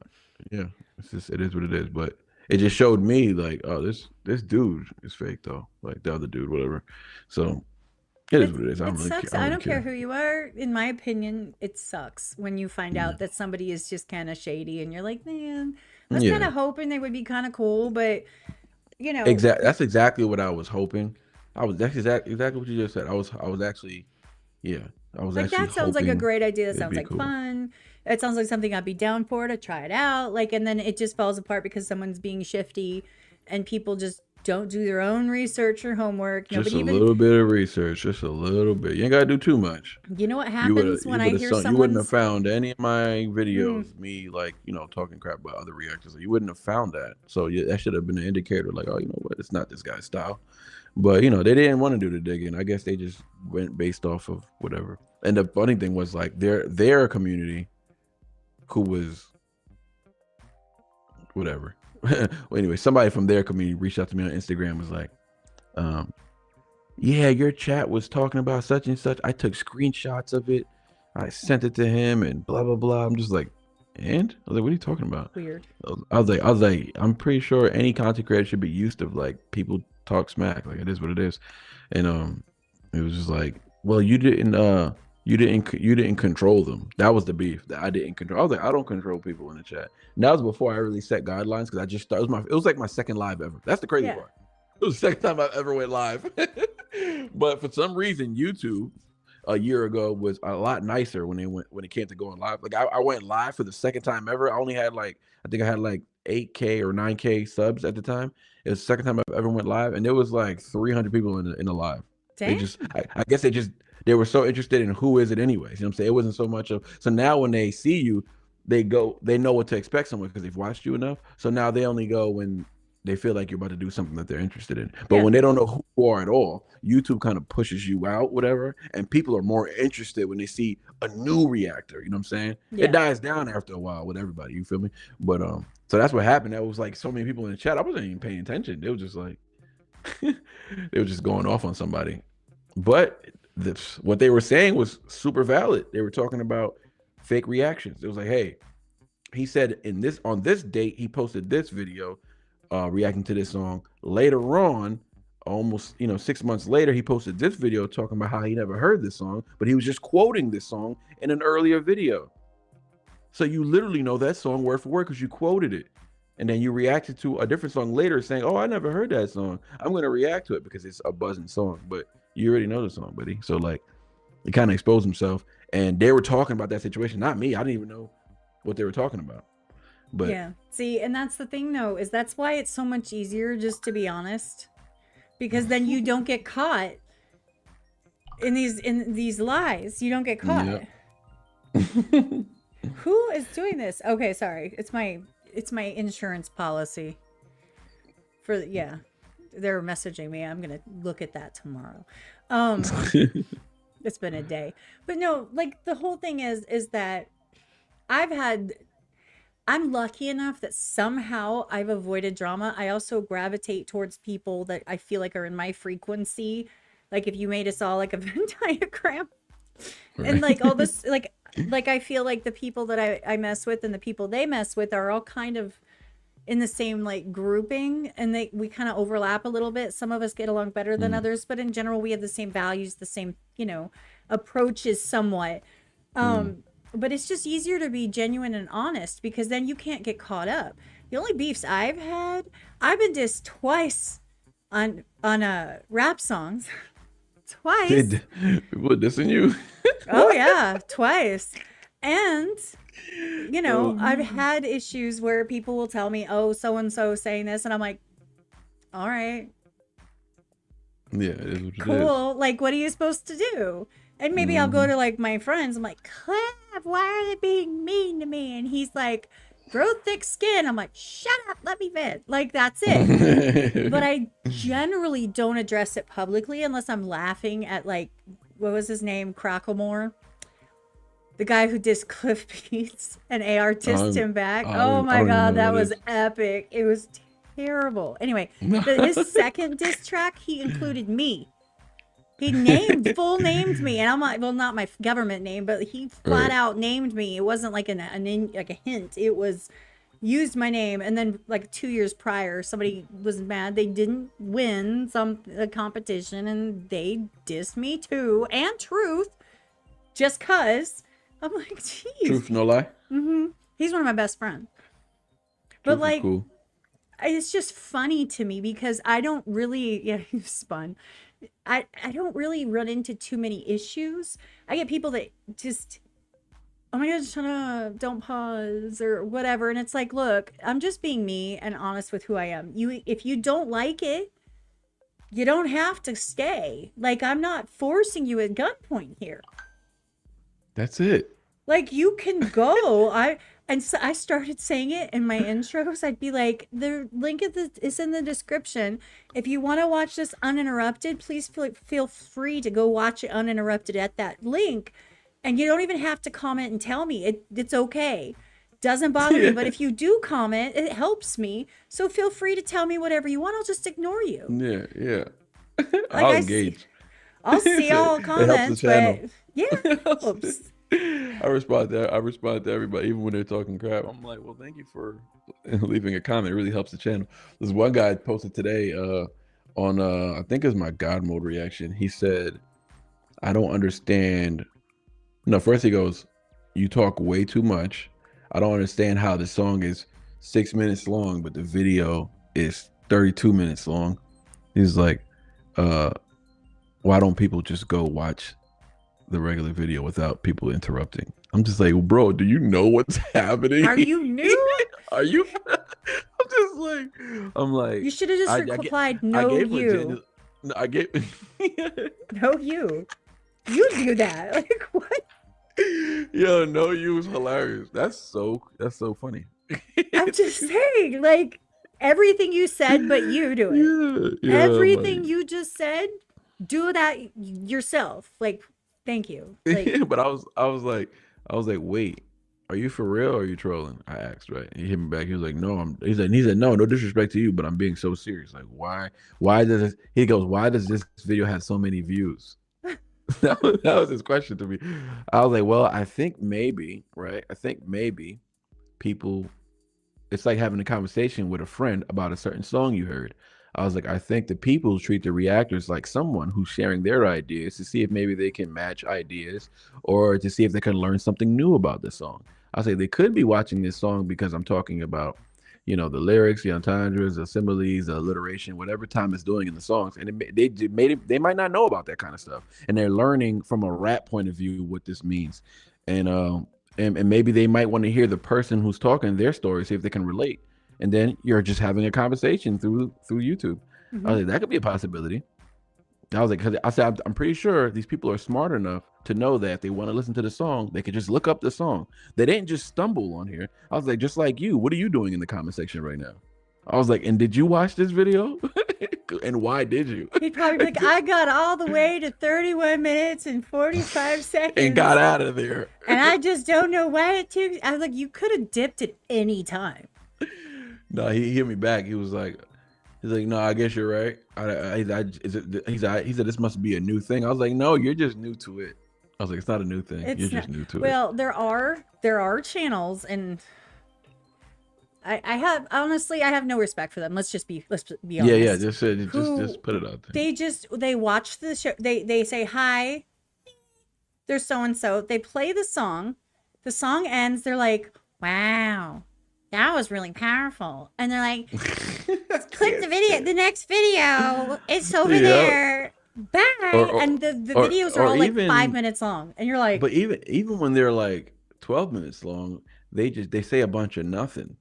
yeah, it's just it is what it is. But it just showed me like, oh, this dude is fake though. Like the other dude, whatever. So It is what it is. It sucks. I don't I really don't care care. who you are. In my opinion, it sucks when you find out that somebody is just kind of shady and you're like, man, I was kind Yeah. of hoping they would be kind of cool, but you know, That's exactly what I was hoping. That's exactly what you just said. I was actually, yeah, I was like actually that sounds like a hoping great idea. That it'd sounds be like cool. fun. It sounds like something I'd be down for to try it out. Like, and then it just falls apart because someone's being shifty and people just don't do their own research or homework. Just Nobody a even, little bit of research, just a little bit. You ain't gotta do too much. you know what happens when You I would have hear you wouldn't have someone's, found any of my mm, videos, me like, talking crap about other reactors. You wouldn't have found that. So yeah, that should have been an indicator like, oh, you know what, it's not this guy's style. But they didn't want to do the digging. I guess they just went based off of whatever. And the funny thing was like their community who was whatever. Well, anyway, somebody from their community reached out to me on Instagram, was like, um, yeah, your chat was talking about such and such. I took screenshots of it. I sent it to him and blah blah blah. I'm just like, and I was like, what are you talking about? weird. I was like, I'm pretty sure any content creator should be used to like people talk smack. Like it is what it is. And it was just like, well, you didn't control them. That was the beef that I didn't control. I was like, I don't control people in the chat. And that was before I really set guidelines because I just started. It was like my second live ever. That's the crazy Yeah. part. It was the second time I ever went live. But for some reason, YouTube a year ago was a lot nicer when it came to going live. Like I went live for the second time ever. I only had I think I had like 8K or 9K subs at the time. It was the second time I've ever went live, and there was like 300 people in the live. They Dang. just I guess they were so interested in who is it anyways. You know what I'm saying? It wasn't so much of, so now when they see you, they know what to expect somewhere because they've watched you enough. So now they only go when they feel like you're about to do something that they're interested in. But Yeah. when they don't know who you are at all, YouTube kind of pushes you out, whatever. And people are more interested when they see a new reactor. You know what I'm saying? Yeah. It dies down after a while with everybody. You feel me? But so that's what happened. That was like so many people in the chat. I wasn't even paying attention. They were just like, they were just going off on somebody. But what they were saying was super valid. They were talking about fake reactions. It was like, hey, he said on this date, he posted this video reacting to this song. Later on, almost 6 months later, he posted this video talking about how he never heard this song, but he was just quoting this song in an earlier video. So you literally know that song word for word because you quoted it. And then you reacted to a different song later saying, oh, I never heard that song. I'm going to react to it because it's a buzzing song. But you already know the song, buddy. So like, he kind of exposed himself. And they were talking about that situation, not me. I didn't even know what they were talking about. But yeah. See, and that's the thing though, is that's why it's so much easier just to be honest. Because then you don't get caught in these lies. You don't get caught. Yep. Who is doing this? Okay, sorry. It's my insurance policy. Yeah. They're messaging me. I'm gonna look at that tomorrow. It's been a day. But no, like the whole thing is that I'm lucky enough that somehow I've avoided drama. I also gravitate towards people that I feel like are in my frequency. Like if you made us all like a Venn diagram, Right. and like all this, like I feel like the people that I mess with and the people they mess with are all kind of in the same like grouping, and we kind of overlap a little bit. Some of us get along better than others, but in general we have the same values, the same approaches somewhat. But it's just easier to be genuine and honest because then you can't get caught up. The only beefs I've been dissed twice on rap songs. Twice. People are dissing you. Oh yeah, twice. And I've had issues where people will tell me, oh, so and so saying this, and I'm like, all right, Yeah, it is what it is. cool. Like, what are you supposed to do? And maybe I'll go to like my friends. I'm like, Cliff, why are they being mean to me? And he's like, grow thick skin. I'm like, shut up, let me vent. Like, that's it. But I generally don't address it publicly unless I'm laughing at like, what was his name? Cracklemore. The guy who dissed Cliff Beats and AR dissed him back. Oh my God, that was epic. It was terrible. Anyway, his second diss track, he included me. He full named me, and I'm like, well, not my government name, but he flat out named me. It wasn't like like a hint. It was used my name, and then like 2 years prior, somebody was mad they didn't win a competition, and they dissed me too, and Truth, just cause. I'm like, geez. Truth, no lie. He's one of my best friends. But Truth is like, cool. it's just funny to me because I don't really, yeah, he's spun. I don't really run into too many issues. I get people that just, oh my God, shut up, don't pause or whatever. And it's like, look, I'm just being me and honest with who I am. If you don't like it, you don't have to stay. Like, I'm not forcing you at gunpoint here. That's it. Like, you can go. So I started saying it in my intros. I'd be like, the link is in the description. If you want to watch this uninterrupted, please feel free to go watch it uninterrupted at that link. And you don't even have to comment and tell me. It's okay. Doesn't bother me. But if you do comment, it helps me. So feel free to tell me whatever you want. I'll just ignore you. Yeah. Like, I'll engage. I'll see all comments, but yeah, it helps. I respond to everybody, even when they're talking crap. I'm like, well, thank you for leaving a comment. It really helps the channel. There's one guy posted today on I think it's my God mode reaction. He said, I don't understand. No, first he goes, you talk way too much. I don't understand how the song is 6 minutes long, but the video is 32 minutes long. He's like, why don't people just go watch the regular video without people interrupting? I'm just like, bro, do you know what's happening? Are you new? Are you? I'm like, you should have just replied, no, you. I get, no, you. You do that. Like, what? Yo, no, you was hilarious. That's so funny. I'm just saying, like, everything you said, but you do it. Yeah, everything you just said, do that yourself. Like, thank you. Like, but I was like, wait, are you for real or are you trolling? I asked, right? He hit me back. He was like, no, he said, no disrespect to you, but I'm being so serious. Like, why does this video have so many views? that was his question to me. I was like, well, I think maybe, right? People, it's like having a conversation with a friend about a certain song you heard. I was like, I think the people treat the reactors like someone who's sharing their ideas to see if maybe they can match ideas or to see if they can learn something new about the song. I say they could be watching this song because I'm talking about, the lyrics, the entendres, the similes, the alliteration, whatever time is doing in the songs. And they might not know about that kind of stuff. And they're learning from a rap point of view what this means. And maybe they might want to hear the person who's talking their story, see if they can relate. And then you're just having a conversation through YouTube. I was like, that could be a possibility. I was like, cause I said, I'm pretty sure these people are smart enough to know that if they want to listen to the song, they could just look up the song. They didn't just stumble on here. I was like, just like you, what are you doing in the comment section right now? I was like, and did you watch this video? And why did you? He'd probably be like, I got all the way to 31 minutes and 45 seconds. And got out of there. And I just don't know why it took. I was like, you could have dipped at any time. No, he hit me back. He was like, no, I guess you're right. He said, this must be a new thing. I was like, no, you're just new to it. I was like, it's not a new thing. You're just new to it. Well, there are channels, and I have no respect for them. Let's be honest. Yeah. Just put it out there. They watch the show. They say, hi, there's so-and-so. They play the song. The song ends. They're like, wow, that was really powerful. And they're like, click the video. The next video, it's over there. Bye. And the videos are all like 5 minutes long. And you're like, but even when they're like 12 minutes long, they say a bunch of nothing.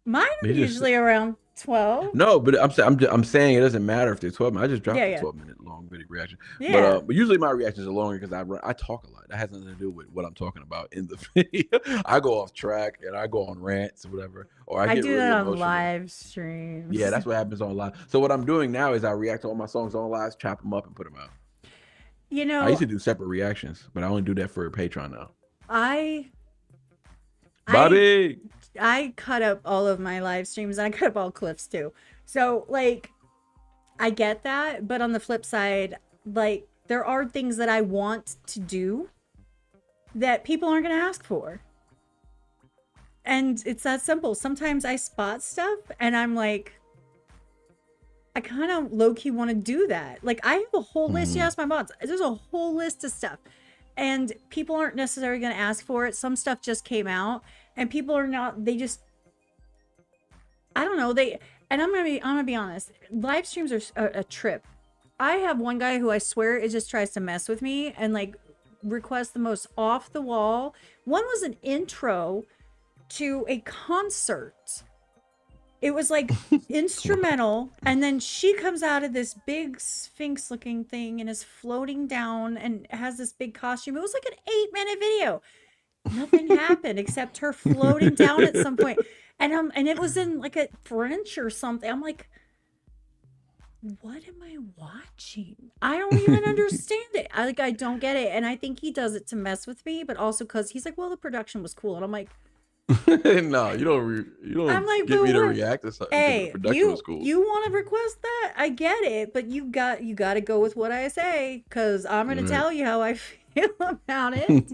Mine are usually around 12. No, but I'm saying it doesn't matter if they're 12 minutes. I just dropped a 12-minute long video reaction. Yeah. But usually my reactions are longer because I talk a lot. That has nothing to do with what I'm talking about in the video. I go off track and I go on rants or whatever. Or I get do really that emotional. on live streams. Yeah, that's what happens on live. So what I'm doing now is I react to all my songs on live, chop them up, and put them out. I used to do separate reactions, but I only do that for Patreon now. Bobby. I cut up all of my live streams, and I cut up all clips too. So like, I get that, but on the flip side, like, there are things that I want to do that people aren't going to ask for. And it's that simple. Sometimes I spot stuff and I'm like, I kind of low-key want to do that. Like, I have a whole list. You Mhm. ask my mods, there's a whole list of stuff. And people aren't necessarily going to ask for it. Some stuff just came out and people are not, they just, I don't know. And I'm gonna be honest. Live streams are a trip. I have one guy who I swear it just tries to mess with me and like request the most off the wall. One was an intro to a concert. It was like instrumental, and then she comes out of this big sphinx looking thing and is floating down and has this big costume. It was like an 8-minute video. Nothing happened except her floating down at some point. And it was in like a French or something. I'm like, what am I watching? I don't even understand it. I don't get it. And I think he does it to mess with me, but also because he's like, well, the production was cool. And I'm like, No, you I'm don't like, get but me to what? react to something because the Hey, production was cool. you want to request that? I get it, but you got to go with what I say because I'm gonna Right. tell you how I feel about it.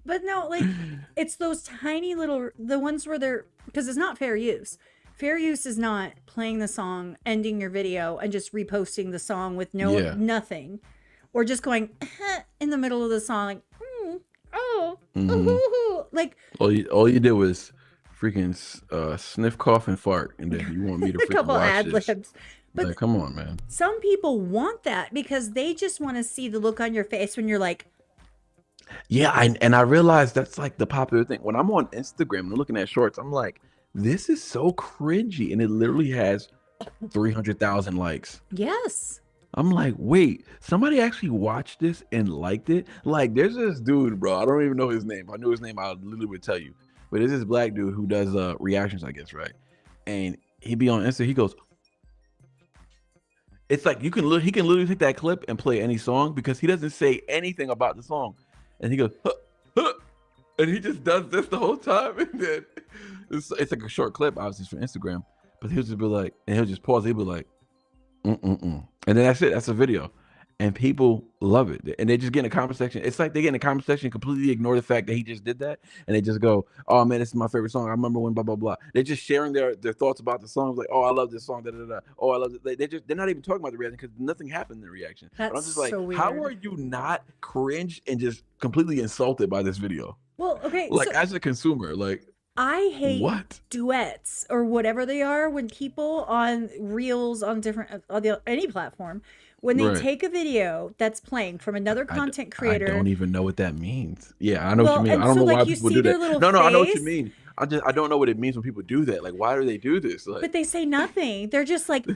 But no, like it's those tiny little the ones where they're because it's not fair use. Fair use is not playing the song, ending your video, and just reposting the song with Yeah. nothing, or just going in the middle of the song like, oh, Mhm. ooh, like All you did was freaking sniff, cough, and fart, and then you want me to a freaking couple watch ad this? libs. But Like, come on, man. some people want that because they just want to see the look on your face when you're like, Yeah, I realized that's like the popular thing. When I'm on Instagram and looking at shorts, I'm like, this is so cringy, and it literally has 300,000 likes. yes. I'm like, wait, somebody actually watched this and liked it? Like, there's this dude, bro. I don't even know his name. If I knew his name, I literally would tell you. But there's this black dude who does reactions, I guess, right? And he'd be on Insta. He goes, it's like he can literally take that clip and play any song because he doesn't say anything about the song, and he goes, huh, huh, and he just does this the whole time, and then it's like a short clip, obviously for Instagram, but he'll just be like, and he'll just pause. He'll be like, and then that's it. That's a video, and people love it, and they just get in the comment section. It's like they get in the comment section, completely ignore the fact that he just did that, and they just go, "Oh man, this is my favorite song. I remember when blah blah blah." They're just sharing their thoughts about the songs, like, "Oh, I love this song." Da, da, da. Oh, I love it. They're not even talking about the reaction because nothing happened in the reaction. But I'm That's just like, so how weird. are you not cringe and just completely insulted by this video? Well, okay, Like so as a consumer, like I hate what? duets or whatever they are when people on reels on different any platform when they Right. take a video that's playing from another content I creator. don't even know what that means. Yeah, I know what you Well, mean. I and don't so know why like you people see do their that. little No, I know what you face, mean. I don't know what it means when people do that. Like, why do they do this? Like, but they say nothing. They're just like,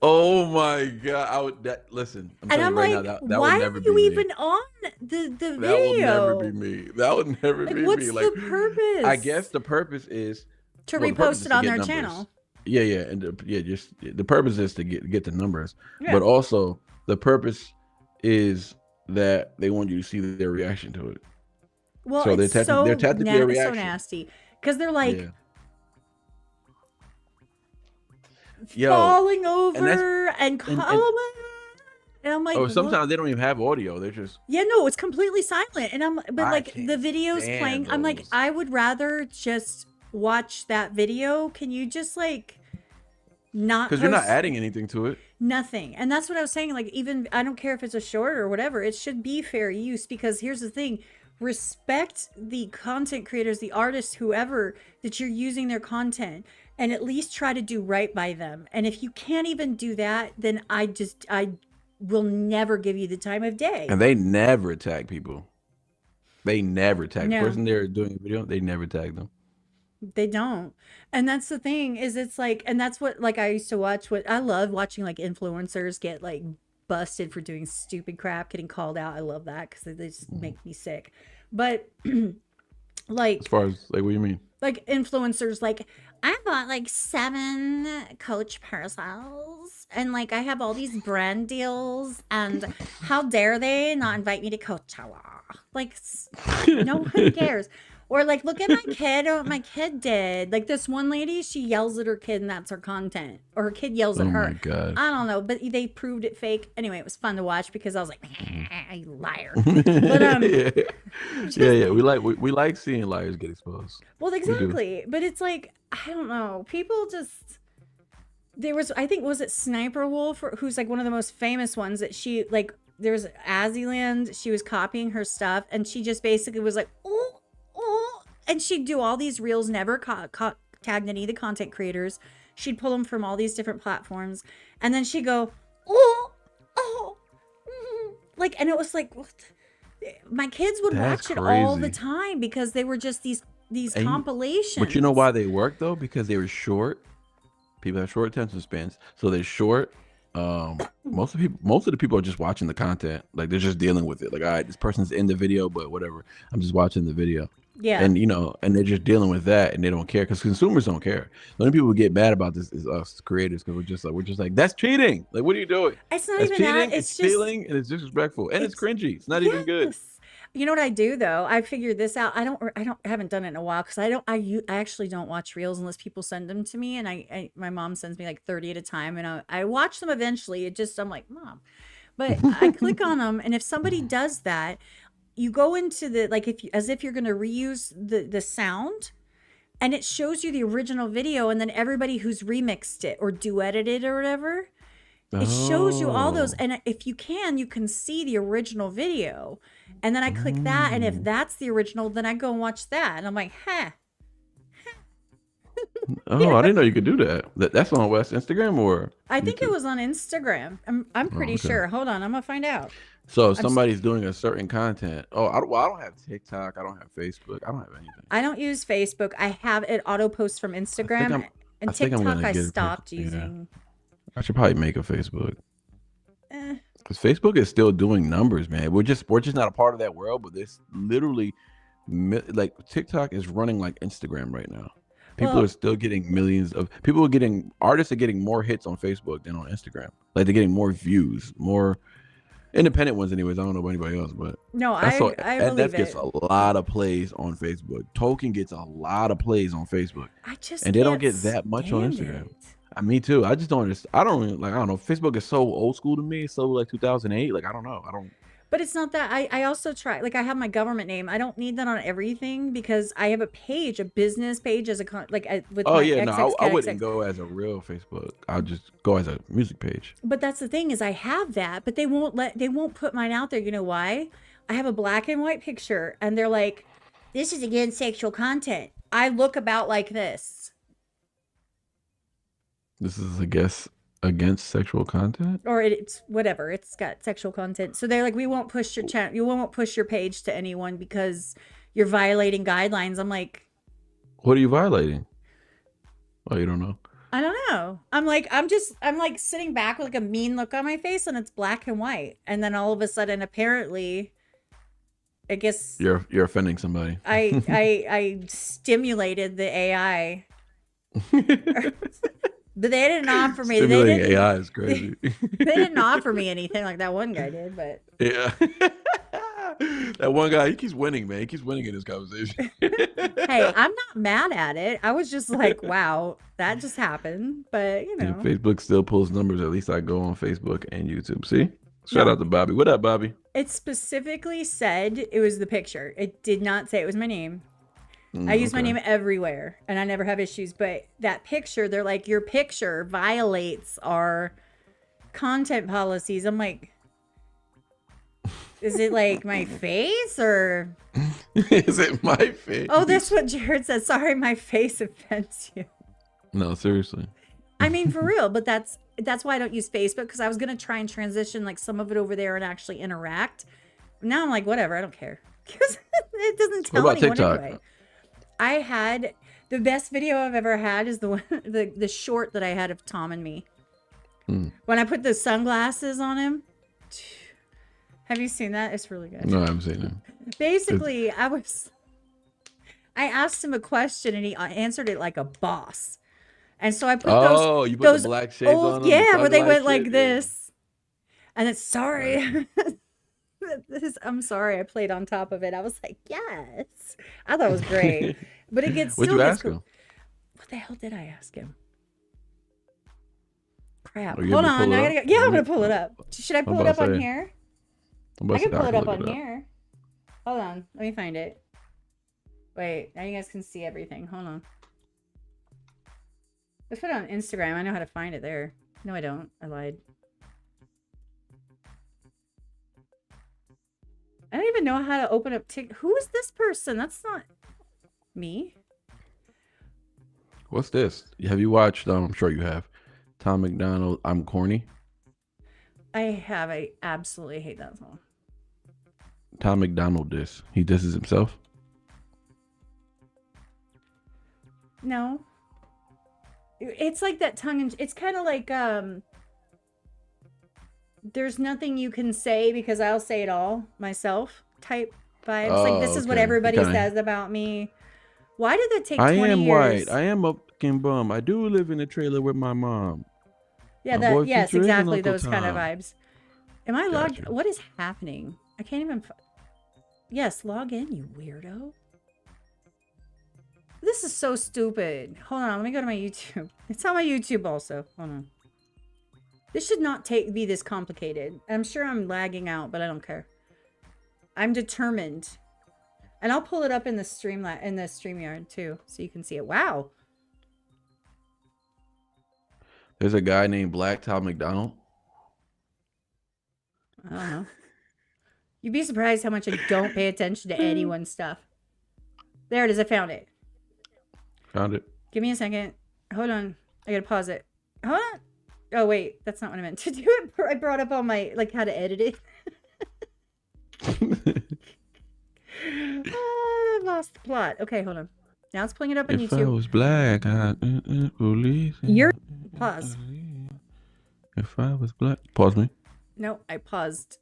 oh my god! Listen. I'm and telling I'm you right now like, that would why are never be you me. even on the That will never be video? me. That would never Like, be what's me. Like, the I guess purpose? the purpose is To well, the purpose repost is it to on get their numbers. channel. Yeah, and just the purpose is to get the numbers, Yeah. but also the purpose is that they want you to see their reaction to it. Well, So it's they're technically a so reaction. nasty because they're like Yeah. Yo, falling and that's over and and and I'm like, oh, what? sometimes they don't even have audio. They're just Yeah, no, it's completely silent. And but I like the can't video's stand playing. I'm like, those. I would rather just watch that video. Can you just like not Because you're not post adding anything to it. nothing? And that's what I was saying. Like, even I don't care if it's a short or whatever, it should be fair use because here's the thing. Respect the content creators, the artists, whoever that you're using their content, and at least try to do right by them. And if you can't even do that, then I will never give you the time of day. And they never tag people. They never tag the No. person they're doing a video. They never tag them. They don't. And that's the thing is it's like, and that's what like I used to watch. What I love watching like influencers get like busted for doing stupid crap, getting called out. I love that because they just make me sick. But like As far as like, what do you mean? like influencers, like I bought like 7 Coach parcels and like I have all these brand deals and how dare they not invite me to Coachella? Like no one cares. Or like, look at my kid, what my kid did. Like this one lady, she yells at her kid and that's her content. Or her kid yells at Oh my her. I gosh. don't know, but they proved it fake. Anyway, it was fun to watch because I was like, you liar. But Yeah. Yeah, just yeah. We like seeing liars get exposed. well, We do. exactly. But it's like, I don't know. People just there was I think was it Sniper Wolf who's like one of the most famous ones that she like there's Aziland, she was copying her stuff and she just basically was like, oh, oh, and she'd do all these reels, never tagged any of the content creators. She'd pull them from all these different platforms, and then she'd go, oh, oh, like, and it was like, what my kids would That's watch it all the crazy. time because they were just these And but you know compilations. why they work though? Because they were short. People have short attention spans, so they're short. Most of the people are just watching the content, like they're just dealing with it. Like, all right, this person's in the video, but whatever, I'm just watching the video, Yeah. and and they're just dealing with that, and they don't care because consumers don't care. The only people who get mad about this is us creators because we're just like that's cheating. Like, what are you doing? It's not That's even that. cheating. It's It's just stealing, and it's disrespectful, and it's it's cringy. It's not even good. yes. You know what I do though? I figured this out. I haven't done it in a while because I actually don't watch reels unless people send them to me, and my mom sends me like 30 at a time, and I watch them eventually. It just I'm like, mom, but I click on them, and if somebody does that, you go into the like if you, as if you're going to reuse the sound, and it shows you the original video, and then everybody who's remixed it or duetted it or whatever. It shows you all those, Oh, and if you can see the original video, and then I click that, and if mm. that's the original, then I go and watch that, and I'm like, huh. Oh, I Yeah. didn't know you could do that. That's on West Instagram or I think it YouTube. was on Instagram. I'm Oh, pretty okay. sure. Hold on, I'm gonna find out. So if I'm s- somebody's doing a certain content. Oh, I don't have TikTok. I don't have Facebook. I don't have anything. I don't use Facebook. I have it auto post from I think Instagram, I'm. I and think I'm TikTok gonna I get a Facebook. stopped Yeah, using. I should probably make a Facebook Eh. because Facebook is still doing numbers, man. We're just not a part of that world, but this literally like TikTok is running like Instagram right now. People are Well, still getting millions of people are getting artists are getting more hits on Facebook than on Instagram. Like they're getting more views, more independent ones, anyways. I don't know about anybody else, but no, that's all. I And believe that gets it. a lot of plays on Facebook. Token gets a lot of plays on Facebook, I just and they don't can't get that much on stand Instagram. it. Me too. I just don't understand. I don't really, like. I don't know. Facebook is so old school to me. It's so like 2008. Like I don't know. I don't. But it's not that I also try like I have my government name. I don't need that on everything because I have a page, a business page as a with Oh my yeah, no. I wouldn't XXX. go as a real Facebook. I'll just go as a music page. But that's the thing is I have that, but they won't put mine out there. You know why? I have a black and white picture and they're like, this is against sexual content. I look about like this. This is, I guess, against sexual content. Or it's whatever. It's got sexual content. So they're like, we won't push your channel. You won't push your page to anyone because you're violating guidelines. I'm like, What are you violating? Oh, you don't know. I don't know. I'm like sitting back with like a mean look on my face and it's black and white. And then all of a sudden, apparently, I guess You're offending somebody. I stimulated the AI. But they didn't offer me Stimulating AI is they crazy. didn't offer me anything like that one guy did, but Yeah. That one guy, he keeps winning, man. He keeps winning in this conversation. hey, I'm not mad at it. I was just like, wow, that just happened. But you Yeah, know. Facebook still pulls numbers. At least I go on Facebook and YouTube. See? Shout No, out to Bobby. What up, Bobby? it specifically said it was the picture. It did not say it was my name. I use my Okay. name everywhere and I never have issues, but that picture, they're like, your picture violates our content policies. I'm like, is it like my face or Is it my face? oh, that's what Jared said. Sorry, my face offends you. No, seriously. I mean, for real, but that's why I don't use Facebook because I was gonna try and transition like some of it over there and actually interact. Now I'm like, whatever, I don't care because it doesn't What tell about anyone TikTok? anyway. I had the best video I've ever had is the one the short that I had of Tom and me Mm. when I put the sunglasses on him. Have you seen that? It's really good. No, I haven't seen it. Basically, I asked him a question and he answered it like a boss. And so I put Oh, you put the those black shades old on them, the yeah, where they sunglass went shit? like Yeah. this. And it's Right. sorry. I'm sorry, I played on top of it. I was like, yes. I thought it was great. But it gets What'd still you gets ask cool. him? What the hell did I ask him? Crap. Are you Hold able to on. pull I it gotta up? go. Yeah, I'm Let gonna me. pull it up. Should I I'm pull it about up to on say. here? I'm about I to say can pull I it can up look on it up. here. Hold on. Let me find it. Wait, now you guys can see everything. Hold on. Let's put it on Instagram. I know how to find it there. No, I don't. I lied. I don't even know how to open up TikTok. Who is this person? That's not me. What's this? Have you watched? I'm sure you have. Tom McDonald, I'm Corny. I have. I absolutely hate that song. Tom McDonald diss. He disses himself. No. It's like that tongue and it's kind of like there's nothing you can say because I'll say it all myself type vibes. Like this is what Okay. everybody says about me. Why did that take I 20 am years? white. I am a fucking bum. I do live in a trailer with my mom. Yeah, My boy yes, Future is an exactly Uncle those kind of Tom. vibes. Am I logged? Gotcha. What is happening? I can't even. Yes, log in, you weirdo. This is so stupid. Hold on, let me go to my YouTube. It's on my YouTube also. Hold on. This should not be this complicated. I'm sure I'm lagging out, but I don't care. I'm determined. And I'll pull it up in the StreamYard too, so you can see it. Wow. There's a guy named Black Tom McDonald. I don't know. You'd be surprised how much I don't pay attention to anyone's stuff. There it is. I found it. Found it. Give me a second. Hold on. I gotta pause it. Hold on. Oh, wait. That's not what I meant to do. I brought up all my, like, how to edit it. I lost the plot. Okay, hold on. Now it's pulling it up on If YouTube. I was black, I'd believe. You're... Pause. If I was black. Pause me. No, I paused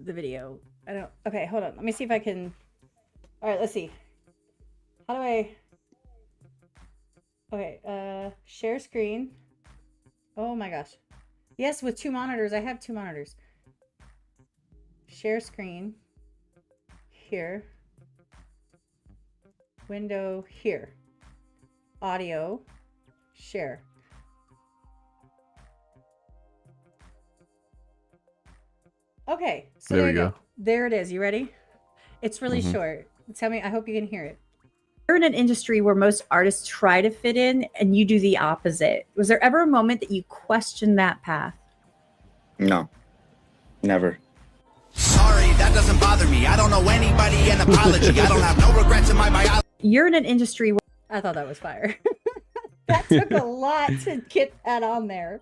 the video. I don't... Okay, hold on. Let me see if I can... All right, let's see. How do I... Okay, share screen. Oh my gosh. Yes, with 2 monitors. I have 2 monitors. Share screen. Here. Window here. Audio. Share. Okay, so there we go. There it is. You ready? It's really short. Tell me, I hope you can hear it. You're in an industry where most artists try to fit in and you do the opposite. Was there ever a moment that you questioned that path? No, never. Sorry, that doesn't bother me. I don't know anybody, an apology. I don't have no regrets in my biology. You're in an industry where... I thought that was fire. That took a lot to get that on there.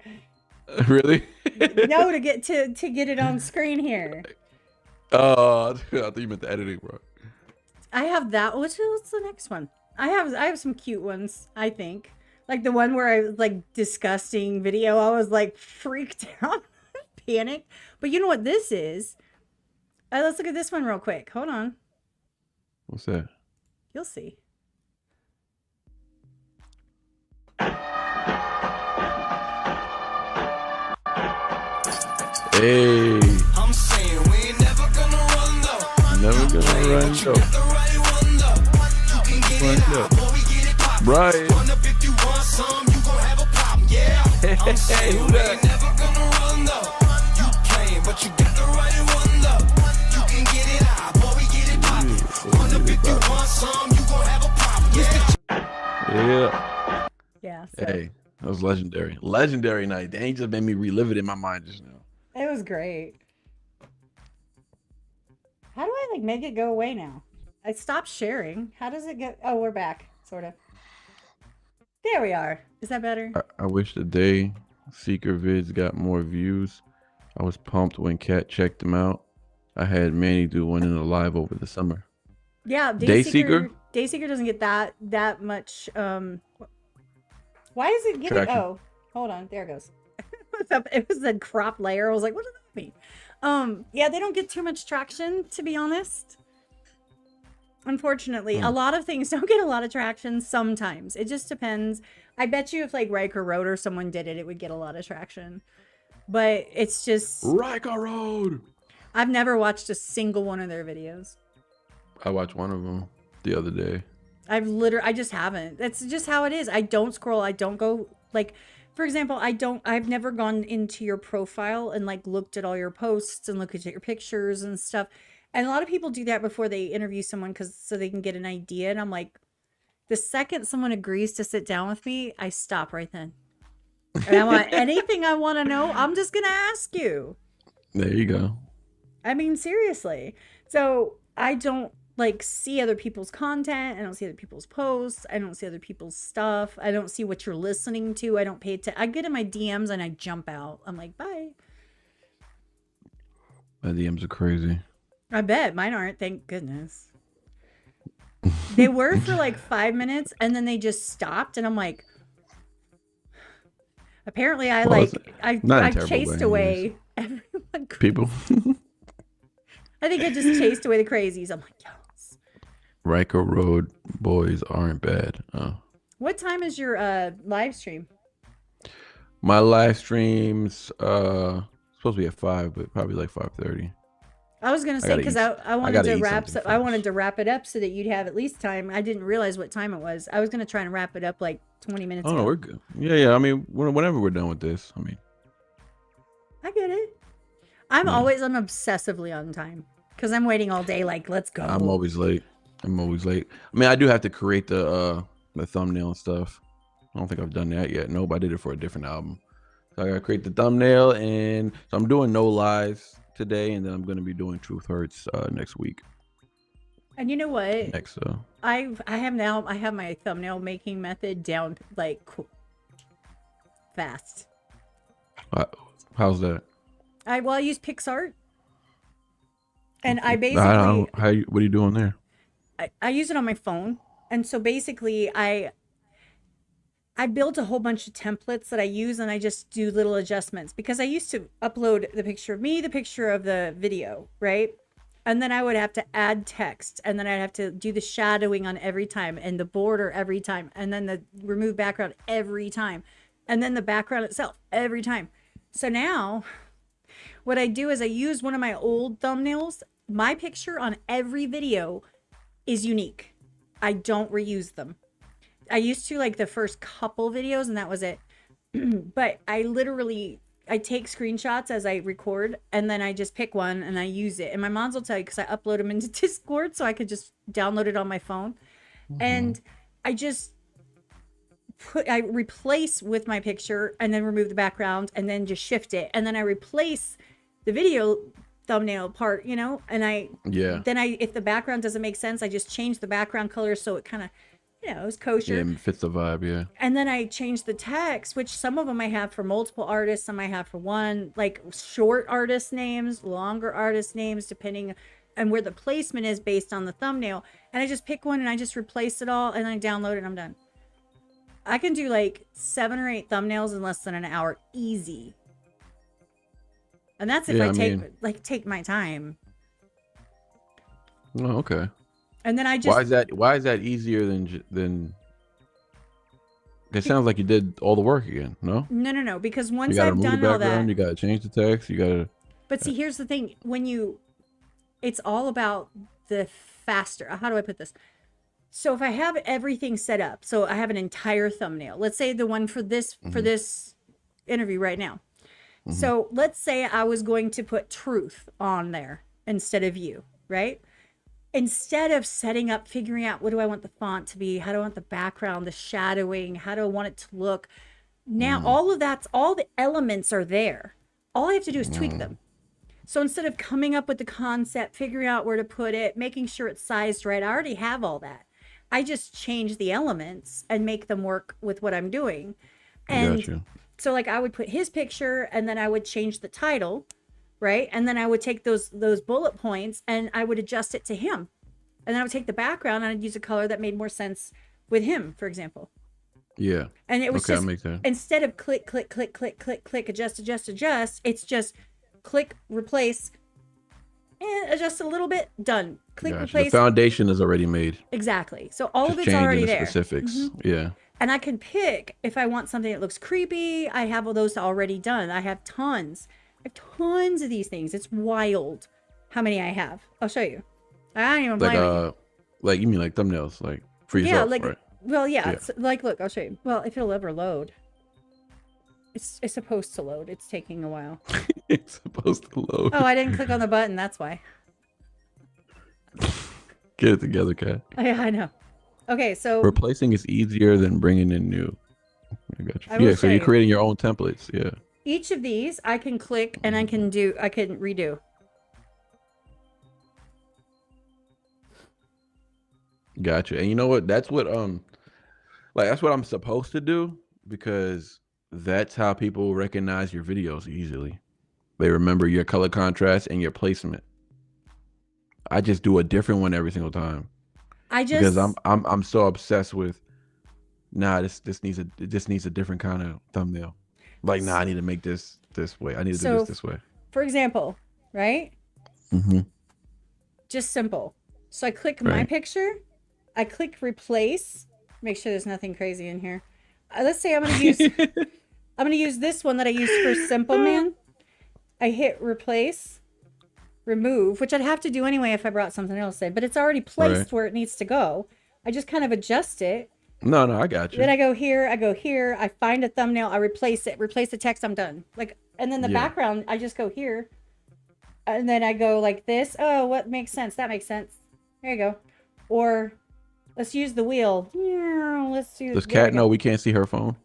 Really? No, to get it on screen here. Oh, I thought you meant the editing, bro. I have that. What's the next one? I have some cute ones, I think. Like the one where I was like disgusting video. I was like freaked out, panicked. But you know what this is? Let's look at this one real quick. Hold on. What's that? You'll see. Hey. I'm saying we ain't never gonna run though. Never gonna run though. The right one though. You can get it out, boy, we get it poppin'. Right. Run up if you want some, you gon' have a problem, yeah. I'm saying who we that? ain't never gonna run though. You playing, but you get the right one though. You can get it out, boy, we get it poppin'. Run up if you want some, you gon' have a problem, yeah. Yeah. Yeah. So Hey, that was legendary. Legendary night. Dang, just made me relive it in my mind just now. it was great. How do I like make it go away now? I stopped sharing. How does it get? Oh, we're back, sort of. There we are. Is that better? I wish the day Seeker vids got more views. I was pumped when Kat checked them out. I had Manny do one in a live over the summer. Yeah, Dayseeker? Dayseeker doesn't get that much. Why is it getting? Traction. Oh, hold on. There it goes. It was a crop layer. I was like, what does that mean? Yeah, they don't get too much traction, to be honest. Unfortunately, a lot of things don't get a lot of traction sometimes. It just depends. I bet you if like Riker Road or someone did it, it would get a lot of traction. But it's just... Riker Road! I've never watched a single one of their videos. I watched one of them the other day. I just haven't. That's just how it is. I don't scroll. I don't go, like, for example, I've never gone into your profile and like looked at all your posts and looked at your pictures and stuff. And a lot of people do that before they interview someone so they can get an idea. And I'm like, the second someone agrees to sit down with me, I stop right then. And I want anything I want to know, I'm just going to ask you. There you go. I mean, seriously. So I don't like see other people's content. I don't see other people's posts. I don't see other people's stuff. I don't see what you're listening to. I don't pay attention. I get in my DMs and I jump out. I'm like, bye. My DMs are crazy. I bet mine aren't. Thank goodness. They were for like 5 minutes and then they just stopped. And I'm like, apparently I chased away everyone. People. I think I just chased away the crazies. I'm like, yes. Riker Road boys aren't bad. Oh. What time is your live stream? My live stream's supposed to be at 5, but probably like 5:30. I was gonna say because I wanted to wrap it up so that you'd have at least time. I didn't realize what time it was. I was gonna try and wrap it up like 20 minutes ago. No, we're good. Yeah. I mean, whenever we're done with this, I mean, I get it. I'm obsessively on time because I'm waiting all day. Like, let's go. I'm always late. I mean, I do have to create the thumbnail and stuff. I don't think I've done that yet. Nope, I did it for a different album. So I gotta create the thumbnail, and so I'm doing no lies today, and then I'm gonna be doing Truth Hurts next week. And you know what? I have my thumbnail making method down like fast. How's that? I use PixArt, and I basically what are you doing there? I use it on my phone, and so basically I built a whole bunch of templates that I use, and I just do little adjustments because I used to upload the picture of me, the picture of the video, right? And then I would have to add text, and then I'd have to do the shadowing on every time, and the border every time, and then the remove background every time, and then the background itself every time. So now what I do is I use one of my old thumbnails. My picture on every video is unique. I don't reuse them. I used to like the first couple videos and that was it. But I take screenshots as I record and then I just pick one and I use it. And my moms will tell you because I upload them into Discord so I could just download it on my phone. Mm-hmm. And I just I replace with my picture and then remove the background and then just shift it. And then I replace the video thumbnail part, you know, and if the background doesn't make sense, I just change the background color so it kind of, you know, it's kosher. Yeah, it fits the vibe, yeah. And then I change the text, which some of them I have for multiple artists, some I have for one, like short artist names, longer artist names, depending on where the placement is based on the thumbnail. And I just pick one and I just replace it all and I download it and I'm done. I can do like 7 or 8 thumbnails in less than an hour, easy. And that's if I take my time. Oh, okay. And then I just why is that easier than it sounds like you did all the work again, no? No, because once I've done all that, you gotta change the text, you gotta. But see, here's the thing: it's all about the faster. How do I put this? So if I have everything set up, so I have an entire thumbnail. Let's say the one for this interview right now. Mm-hmm. So let's say I was going to put truth on there instead of you, right? Instead of figuring out what do I want the font to be, how do I want the background, the shadowing, how do I want it to look? Now all the elements are there. All I have to do is tweak them. So instead of coming up with the concept, figuring out where to put it, making sure it's sized right, I already have all that. I just change the elements and make them work with what I'm doing. And so like I would put his picture and then I would change the title, right? And then I would take those bullet points and I would adjust it to him. And then I would take the background and I'd use a color that made more sense with him, for example. Yeah. And it was just, instead of click, adjust, it's just click, replace, and adjust a little bit, done. Click, replace. The foundation is already made. Exactly. So all of it's already there. Specifics. Mm-hmm. Yeah. And I can pick if I want something that looks creepy. I have all those already done. I have tons of these things. It's wild. how many I have. I'll show you. I don't even Like blame you. like you mean like thumbnails, like for yourself, Yeah, like right? well, yeah. Yeah. Like, look, I'll show you. Well, if it'll ever load, it's supposed to load. It's taking a while. It's supposed to load. Oh, I didn't click on the button. That's why. Get it together, Kat. Yeah, I know. Okay, so Replacing is easier than bringing in new. I got you. I will Yeah, so show you're you. creating your own templates. Yeah. each of these I can click and I can redo. Gotcha. And you know what? That's what that's what I'm supposed to do, because that's how people recognize your videos easily. They remember your color contrast and your placement. I just do a different one every single time. Because I'm so obsessed with this needs a different kind of thumbnail. Like, I need to make this way. I need to do this way. For example, right? Mm-hmm. Just simple. So I click my picture. I click replace. Make sure there's nothing crazy in here. Let's say I'm gonna use this one that I use for Simple Man. I hit replace, remove, which I'd have to do anyway if I brought something else in, but it's already placed where it needs to go. I just kind of adjust it. No, I got you. Then I go here, I find a thumbnail, I replace it, replace the text, I'm done. Like, and then the background, I just go here. And then I go like this. Oh, what makes sense? That makes sense. There you go. Or let's use the wheel. Yeah, let's do. Does Kat know we can't see her phone?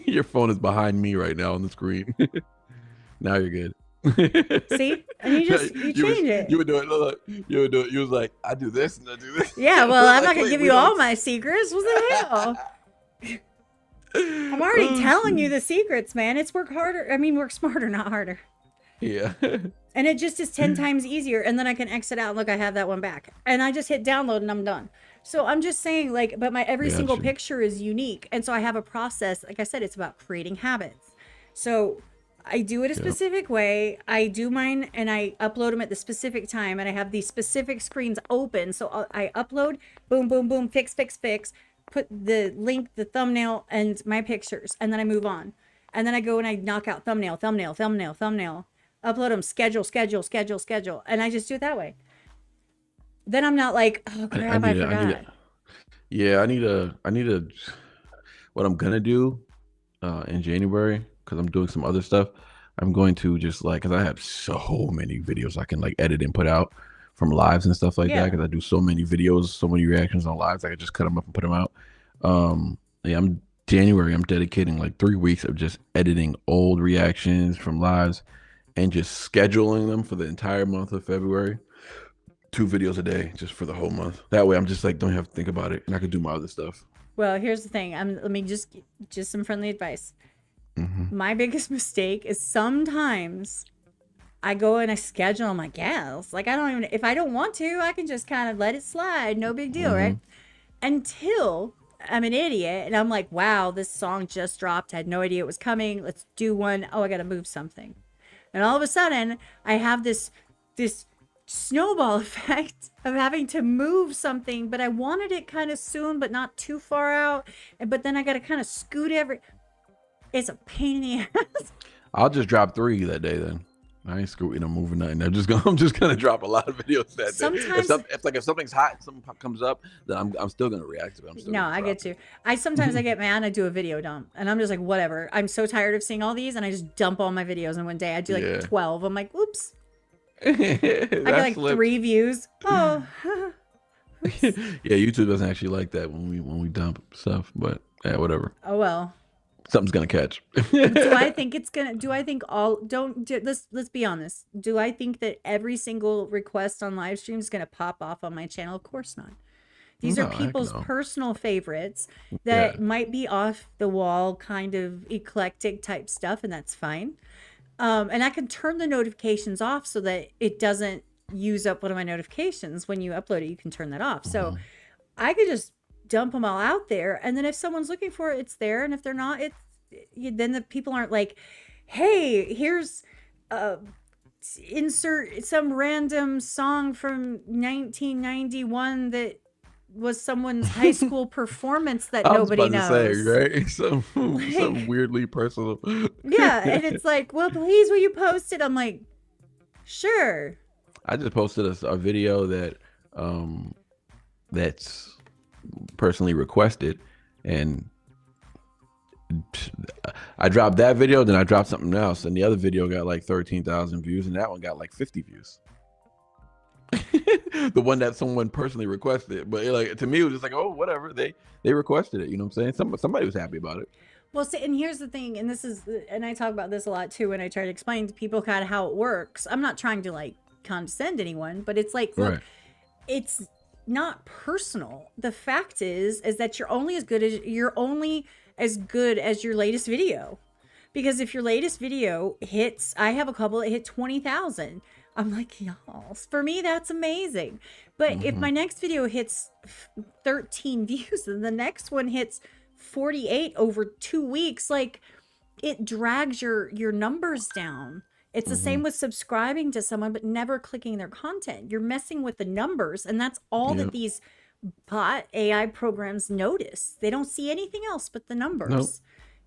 Your phone is behind me right now on the screen. Now you're good. See? And you change it. You would do it. Look, you would do it. You was like, I do this and I do this. Yeah, well, I'm not gonna give you all my secrets. What the hell? I'm already telling you the secrets, man. It's work smarter, not harder. Yeah. And it just is 10 times easier. And then I can exit out and look, I have that one back. And I just hit download and I'm done. So I'm just saying, like, but my every single picture is unique. And so I have a process. Like I said, it's about creating habits. So I do it a specific way. I do mine and I upload them at the specific time. And I have these specific screens open. So I upload, boom, boom, boom, fix, put the link, the thumbnail, and my pictures. And then I move on. And then I go and I knock out thumbnail. Upload them, schedule. And I just do it that way. Then I'm not like, oh crap, I forgot. I need a what I'm gonna do in January, because I'm doing some other stuff. I'm going to just because I have so many videos I can edit and put out from lives and stuff like that, because I do so many videos, so many reactions on lives. I could just cut them up and put them out. January, I'm dedicating 3 weeks of just editing old reactions from lives and just scheduling them for the entire month of February. 2 videos a day just for the whole month. That way I'm just don't have to think about it and I can do my other stuff. Well, here's the thing. Let me just some friendly advice. My biggest mistake is sometimes I go and I schedule my gals. I don't even, if I don't want to, I can just kind of let it slide. No big deal, right? Until I'm an idiot and I'm like, wow, this song just dropped. I had no idea it was coming. Let's do one. Oh, I got to move something. And all of a sudden I have this snowball effect of having to move something, but I wanted it kind of soon, but not too far out. But then I got to kind of scoot it's a pain in the ass. I'll just drop 3 that day then. I ain't scooting or moving nothing. I'm just gonna drop a lot of videos that Sometimes, day. If something's hot and something comes up, then I'm still gonna react to it. I get you. Sometimes I get mad and I do a video dump and I'm just like, whatever. I'm so tired of seeing all these and I just dump all my videos in one day. I do 12. I'm like, oops. I get 3 views. Oh. YouTube doesn't actually like that when we dump stuff, but yeah, whatever. Oh well. Something's gonna catch. Let's be honest. Do I think that every single request on live stream is gonna pop off on my channel? Of course not. These are people's personal favorites that might be off the wall, kind of eclectic type stuff, and that's fine. And I can turn the notifications off so that it doesn't use up one of my notifications. When you upload it, you can turn that off. So I could just dump them all out there, and then if someone's looking for it, it's there, and if they're not, then the people aren't like, hey, here's insert some random song from 1991 that was someone's high school performance that nobody knows. Right? Some weirdly personal. Yeah, and it's like, well, please, will you post it? I'm like, Sure. I just posted a video that's personally requested, and I dropped that video, then I dropped something else, and the other video got like 13,000 views, and that one got like 50 views. The one that someone personally requested, but like to me, it was just like, oh, whatever. They requested it. You know what I'm saying? Somebody was happy about it. Well, see, and here's the thing, and I talk about this a lot too when I try to explain to people kind of how it works. I'm not trying to like condescend anyone, but it's like, look, it's not personal. The fact is that you're only as good as your latest video. Because if your latest video hits, I have a couple that hit 20,000. I'm like, y'all, for me, that's amazing. But if my next video hits 13 views and the next one hits 48 over 2 weeks, like it drags your numbers down. It's the same with subscribing to someone, but never clicking their content. You're messing with the numbers. And that's all that these bot AI programs notice. They don't see anything else but the numbers. Nope.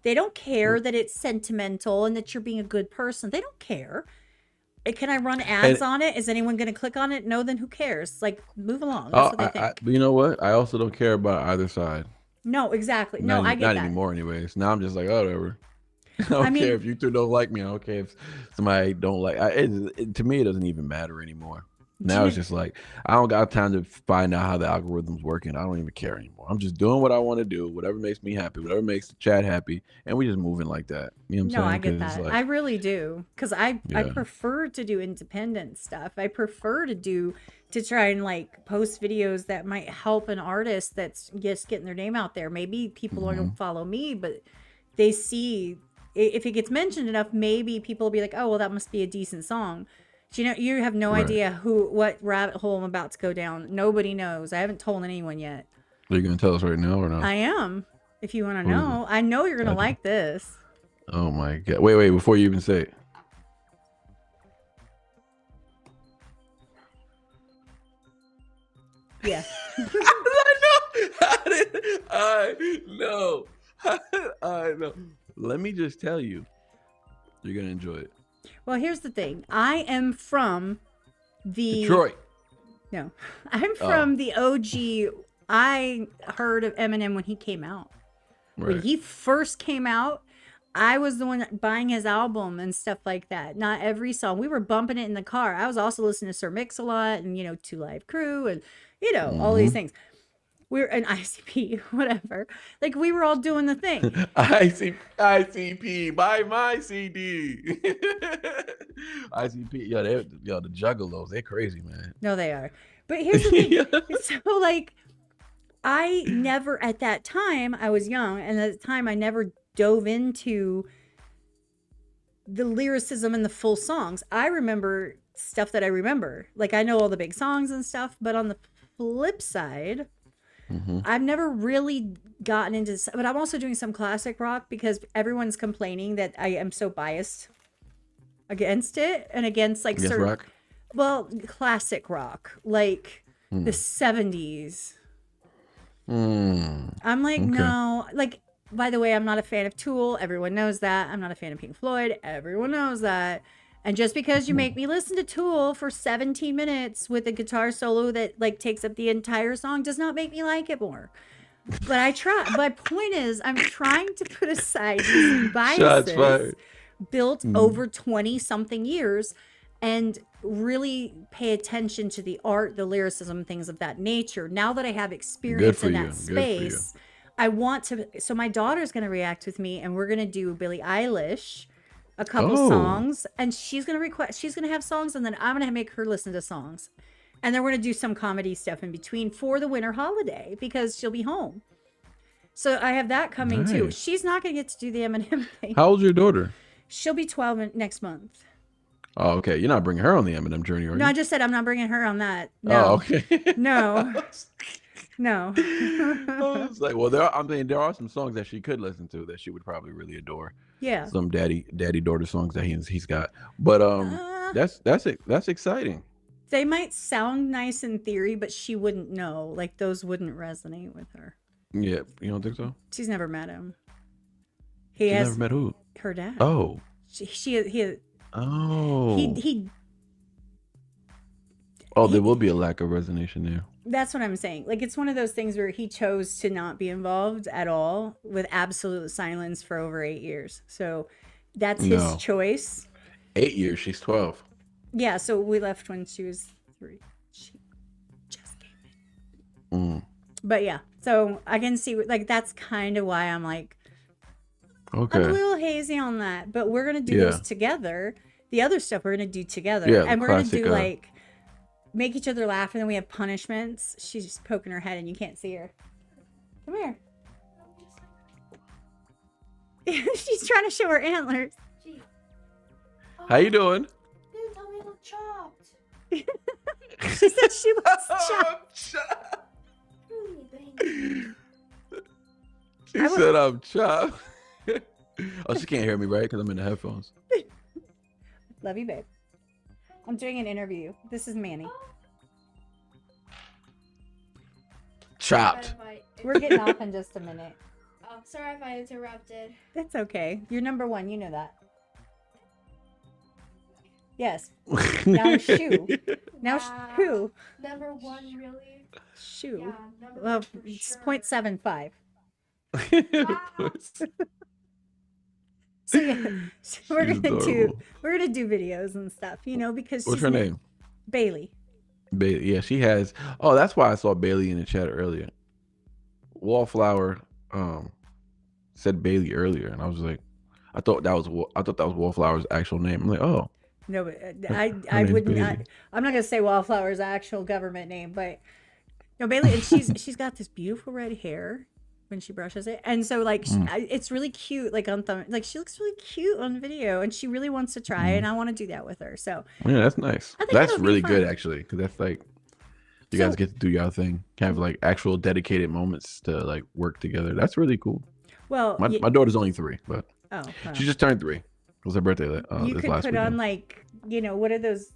They don't care that it's sentimental and that you're being a good person. They don't care. Can I run ads on it? Is anyone going to click on it? No, then who cares? Like, move along. That's what they think. But you know what? I also don't care about either side. No, exactly. Not, I get not that. anymore anyways. Now I'm just like, oh, whatever. I don't care if you two don't like me. I don't care if somebody don't like. To me, it doesn't even matter anymore. Now it's just like, I don't got time to find out how the algorithm's working. I don't even care anymore. I'm just doing what I want to do, whatever makes me happy, whatever makes the chat happy, and we just moving like that. You know what I'm saying? No, I get that. Like, I really do. Because I prefer to do independent stuff. I prefer to try and like post videos that might help an artist that's just getting their name out there. Maybe people don't follow me, but they see, if it gets mentioned enough, maybe people will be like, oh, well, that must be a decent song. You have no idea what rabbit hole I'm about to go down. Nobody knows. I haven't told anyone yet. Are you going to tell us right now or no? I am. If you want to know. I know you're going to like this. Oh my God. Wait, before you even say it. Yeah. I know. Let me just tell you, you're going to enjoy it. Well, here's the thing. I am from the Detroit. No, I'm from the OG. I heard of Eminem when he came out. Right. When he first came out, I was the one buying his album and stuff like that. Not every song. We were bumping it in the car. I was also listening to Sir Mix-a-Lot and, Two Live Crew and, all these things. We're an ICP, whatever. Like, we were all doing the thing. ICP, buy my CD. ICP, the Juggalos, they're crazy, man. No, they are. But here's the thing. So, like, I never, at that time, I was young, and at the time, I never dove into the lyricism and the full songs. I remember stuff that I remember. Like, I know all the big songs and stuff, but on the flip side, I've never really gotten into this, but I'm also doing some classic rock because everyone's complaining that I am so biased against it and against like certain rock? Well, classic rock, like the 70s. I'm like, no, like, by the way, I'm not a fan of Tool. Everyone knows that. I'm not a fan of Pink Floyd. Everyone knows that. And just because you make me listen to Tool for 17 minutes with a guitar solo that like takes up the entire song does not make me like it more. But I try. My point is, I'm trying to put aside these biases built over 20 something years and really pay attention to the art, the lyricism, things of that nature. Now that I have experience in that space, I want to. So my daughter's going to react with me, and we're going to do Billie Eilish. A couple songs, and she's gonna have songs, and then I'm gonna make her listen to songs, and then we're gonna do some comedy stuff in between for the winter holiday because she'll be home. So I have that coming too. She's not gonna get to do the Eminem thing. How old's your daughter? She'll be 12 next month. Oh, okay. You're not bringing her on the Eminem journey, are you? No, I just said I'm not bringing her on that. No. Oh, okay. No. No. I was like, well, there are some songs that she could listen to that she would probably really adore. Yeah. Some daddy daughter songs that he's got. But that's exciting. They might sound nice in theory, but she wouldn't know. Like those wouldn't resonate with her. Yeah, you don't think so? She's never met him. She's never met who? Her dad. Oh. He Oh. He Oh, there will be a lack of resonation there. That's what I'm saying. Like, it's one of those things where he chose to not be involved at all with absolute silence for over 8 years. So that's his No. choice. 8 years. She's 12. Yeah, so we left when she was 3. She just came in. But yeah, so I can see, like, that's kind of why I'm like, Okay. I'm a little hazy on that. But we're going to do this together. The other stuff we're going to do together. Yeah, and the we're going to classic, do, like, make each other laugh, and then we have punishments. She's just poking her head, and you can't see her. Come here. She's trying to show her antlers. How you doing? Dude, tell me to look chopped. She said she was chopped. She said I'm chopped. Oh, she can't hear me, right? Because I'm in the headphones. Love you, babe. I'm doing an interview. This is Manny. Chopped. We're getting off in just a minute. Oh, sorry if I interrupted. That's okay. You're number 1. You know that. Yes. Now shoe. Now Wow. shoe. Number 1, really? Shoe. Yeah, number Well, 1 for it's sure. 0.75. So yeah, so we're She's gonna adorable. do videos and stuff, you know, because What's she's her name? Bailey. Bailey. Yeah, she has. Oh, that's why I saw Bailey in the chat earlier. Wallflower said Bailey earlier, and I was like, I thought that was Wallflower's actual name. I'm like, oh, No, but her I name's would not. Bailey. I'm not gonna say Wallflower's actual government name, but no, Bailey, and she's got this beautiful red hair when she brushes it, and so like it's really cute. Like like she looks really cute on video, and she really wants to try, and I want to do that with her. So yeah, that's nice. I think That's it'll be really good fun. actually, because that's like you So- guys get to do your thing, have like actual dedicated moments to like work together. That's really cool. well, My daughter's only 3, but oh, well. she just turned 3. It was her birthday. You This could last put weekend. on like, you know, what are those?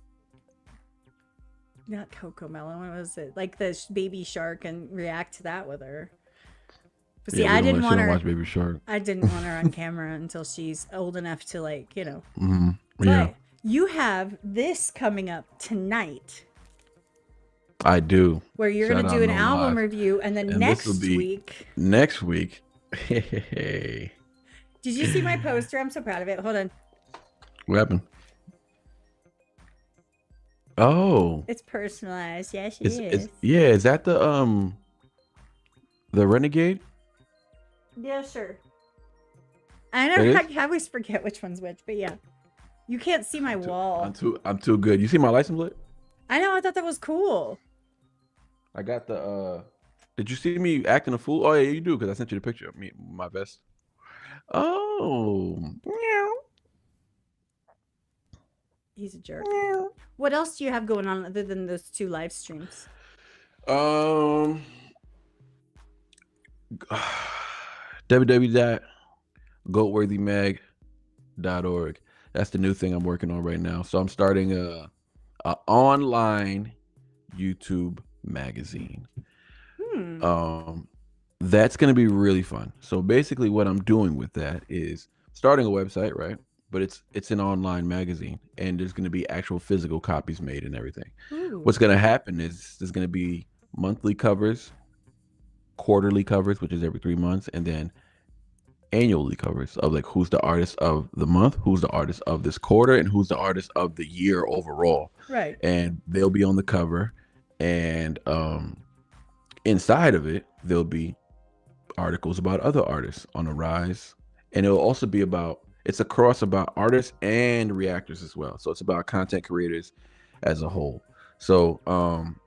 Not Coco Melon. What was it? Like the baby shark, and react to that with her. But see, Yeah, I we didn't don't want let- she her. don't watch Baby Shark. I didn't want her on camera until she's old enough to, like, you know. But Yeah, you have this coming up tonight, I do. where you're Shout going to out do an No album Live. review, and then And this next will be- week. Next week. Hey, Did you see my poster? I'm so proud of it. Hold on. what happened? Oh, It's personalized. Yes, it is. is that the Renegade? Yeah, sure. I know. It I is? always forget which one's which, but yeah. You can't see my wall. I'm too good. You see my license plate? I know. I thought that was cool. I got the Did you see me acting a fool? Oh yeah, you do, because I sent you the picture of me, my vest. Oh, meow. He's a jerk. What else do you have going on other than those 2 live streams? www.goatworthymag.org. That's the new thing I'm working on right now. So I'm starting a online YouTube magazine. That's going to be really fun. So basically what I'm doing with that is starting a website, right? But it's an online magazine, and there's going to be actual physical copies made and everything. Ooh. What's going to happen is there's going to be monthly covers, quarterly covers, which is every 3 months, and then annually covers of like who's the artist of the month, who's the artist of this quarter, and who's the artist of the year overall. Right. And they'll be on the cover, and inside of it there'll be articles about other artists on the rise, and it'll also be it's a cross about artists and reactors as well. So it's about content creators as a whole. So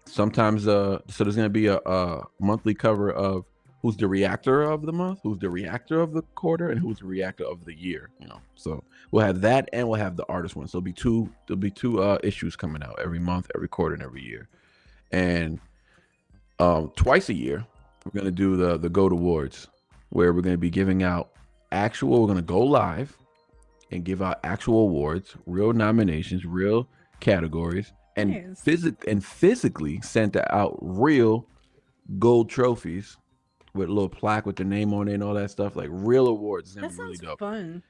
sometimes so there's going to be a monthly cover of who's the reactor of the month, who's the reactor of the quarter, and who's the reactor of the year, you know. So we'll have that, and we'll have the artist one. So there'll be two issues coming out every month, every quarter, and every year. And twice a year we're going to do the GOAT Awards, where we're going to be giving out we're going to go live and give out actual awards, real nominations, real categories, and Nice. physically sent out real gold trophies with a little plaque with their name on it and all that stuff, like real awards. It's gonna That be really sounds dope. fun.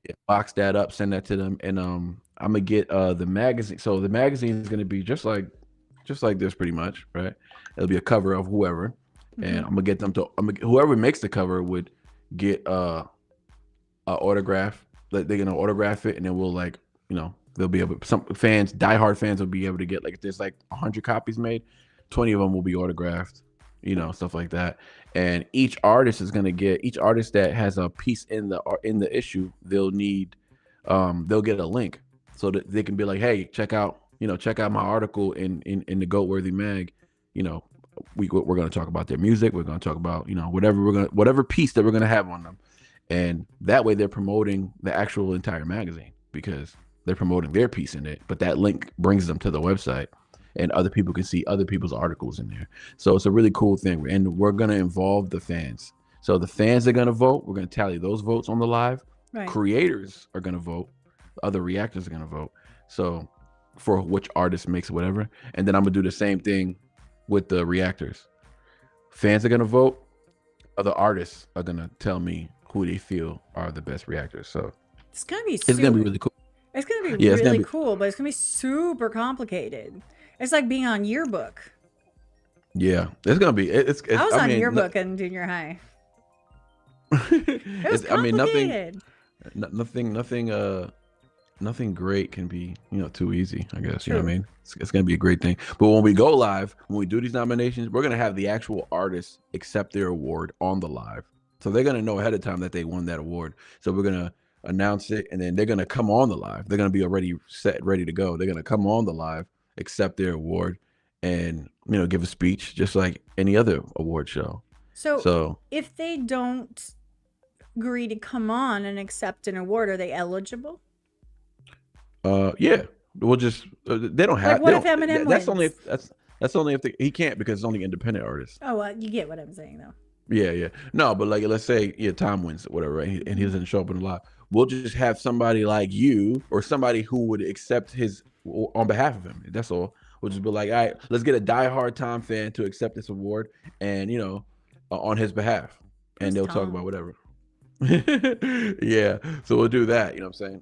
Yeah, box that up, send that to them, and I'm gonna get the magazine. So the magazine is gonna be just like just like this, pretty much, right? It'll be a cover of whoever, and I'm gonna get them to. Whoever makes the cover would get a autograph. Like they're gonna autograph it, and then we'll like, they'll be able. Some fans, diehard fans, will be able to get, like, if there's like 100 copies made, 20 of them will be autographed. Stuff like that. And each artist that has a piece in the issue, they'll get a link so that they can be like, hey, check out my article in the GOATWORTHY mag. We're going to talk about their music. We're going to talk about, whatever piece that we're going to have on them. And that way they're promoting the actual entire magazine because they're promoting their piece in it. But that link brings them to the website, and other people can see other people's articles in there. So it's a really cool thing. And we're going to involve the fans. So the fans are going to vote. We're going to tally those votes on the live. Right. Creators are going to vote. Other reactors are going to vote. So for which artist makes whatever. And then I'm going to do the same thing with the reactors. Fans are going to vote. Other artists are going to tell me who they feel are the best reactors. So it's going to be really cool. It's going to be really cool, but it's going to be super complicated. It's like being on yearbook. Yeah, it's gonna be. I was on yearbook in junior high. It was complicated. Nothing great can be too easy. I guess. True. You know what I mean. It's gonna be a great thing. But when we go live, when we do these nominations, we're gonna have the actual artists accept their award on the live, so they're gonna know ahead of time that they won that award. So we're gonna announce it, and then they're gonna come on the live. They're gonna be already set, ready to go. They're gonna come on the live, accept their award, and give a speech just like any other award show. So if they don't agree to come on and accept an award, are they eligible? Yeah, we'll just they don't have. Like, what if Eminem wins? That's only if he can't, because it's only independent artists. Oh, you get what I'm saying though. Yeah. No, but like, let's say Tom wins or whatever, right? And he doesn't show up in the live. We'll just have somebody like you or somebody who would accept his on behalf of him. That's all. We'll just be like, all right, let's get a diehard Tom fan to accept this award, and on his behalf, and they'll talk about whatever. Yeah, so we'll do that. You know what I'm saying?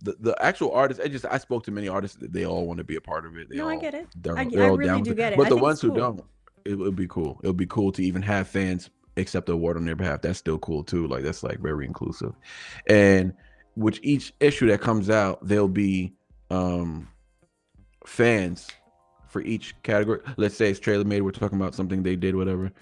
The actual artists, I spoke to many artists that they all want to be a part of it. I get it. I really do get it. But the ones who don't, it would be cool. It would be cool to even have fans accept the award on their behalf. That's still cool too. Like, that's like very inclusive. And with each issue that comes out, there'll be fans for each category. Let's say it's Trailer Made, we're talking about something they did, whatever.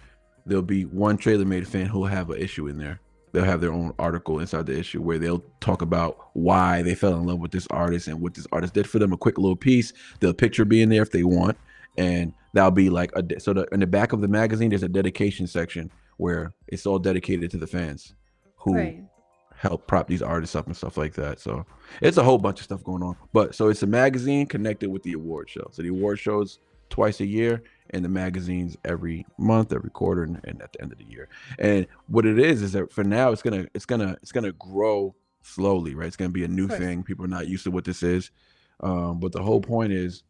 There'll be one Trailer Made fan who'll have an issue in there. They'll have their own article inside the issue where they'll talk about why they fell in love with this artist and what this artist did for them. A quick little piece. The picture be in there if they want, and that'll be like in the back of the magazine, there's a dedication section where it's all dedicated to the fans who help prop these artists up and stuff like that. So it's a whole bunch of stuff going on. But so it's a magazine connected with the award show. So the award shows twice a year, and the magazines every month, every quarter, and at the end of the year. And what it is that for now it's gonna grow slowly, right? It's gonna be a new thing. People are not used to what this is. But the whole point is,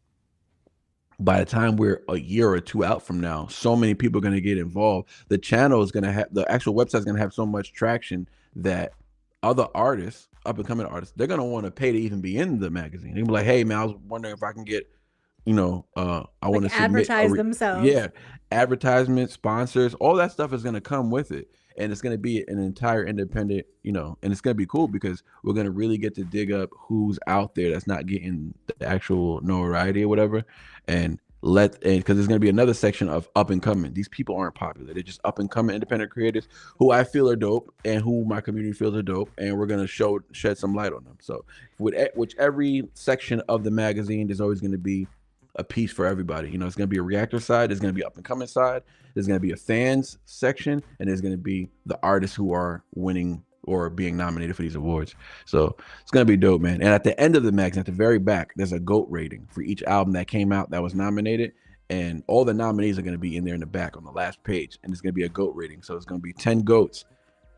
by the time we're a year or two out from now, so many people are going to get involved. The channel is going to have, the actual website is going to have so much traction that other artists, up and coming artists, they're going to want to pay to even be in the magazine. They'll be like, hey man, I was wondering if I can get, I want to advertise themselves. Yeah. Advertisements, sponsors, all that stuff is going to come with it. And it's going to be an entire independent, and it's going to be cool because we're going to really get to dig up who's out there that's not getting the actual notoriety or whatever. And because there's going to be another section of up and coming. These people aren't popular. They're just up and coming independent creators who I feel are dope and who my community feels are dope. And we're going to shed some light on them. So with every section of the magazine, there's always going to be a piece for everybody. It's going to be a reactor side, there's going to be up and coming side, there's going to be a fans section, and there's going to be the artists who are winning or being nominated for these awards. So it's going to be dope, man. And at the end of the magazine, at the very back, there's a GOAT rating for each album that came out that was nominated, and all the nominees are going to be in there in the back on the last page, and it's going to be a GOAT rating. So it's going to be 10 GOATs.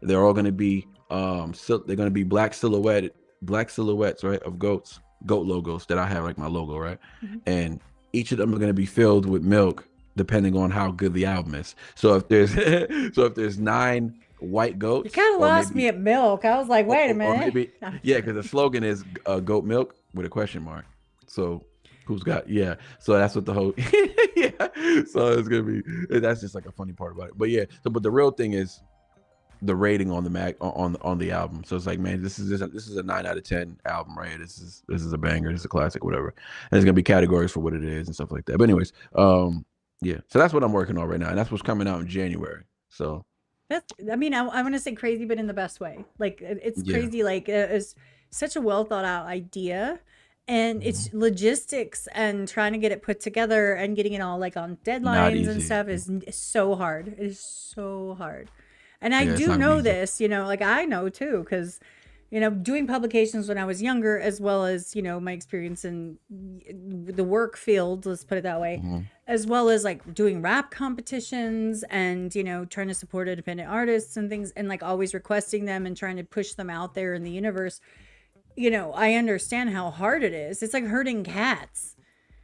They're all going to be they're going to be black silhouettes, right, of GOAT logos that I have, like my logo, right? Mm-hmm. And each of them are going to be filled with milk depending on how good the album is. So if there's 9 white goats, you kind of lost me at milk. I was like, wait a minute. Because the slogan is goat milk with a question mark. So Who's got so that's what the whole so it's gonna be, that's just like a funny part about it. But yeah, so but the real thing is the rating on the on the album. So it's like, man, this is a 9 out of 10 album, right? This is a banger, this is a classic, whatever. And there's gonna be categories for what it is and stuff like that. But anyways, yeah, so that's what I'm working on right now, and that's what's coming out in January. So that's, I mean, I want to say crazy, but in the best way. Like it's crazy, like it's such a well thought out idea. And it's logistics and trying to get it put together and getting it all like on deadlines and stuff is so hard. It is so hard. And I do know this, you know, like I know too, because, you know, doing publications when I was younger, as well as, you know, my experience in the work field, let's put it that way, as well as like doing rap competitions and, you know, trying to support independent artists and things, and like always requesting them and trying to push them out there in the universe. You know, I understand how hard it is. It's like herding cats.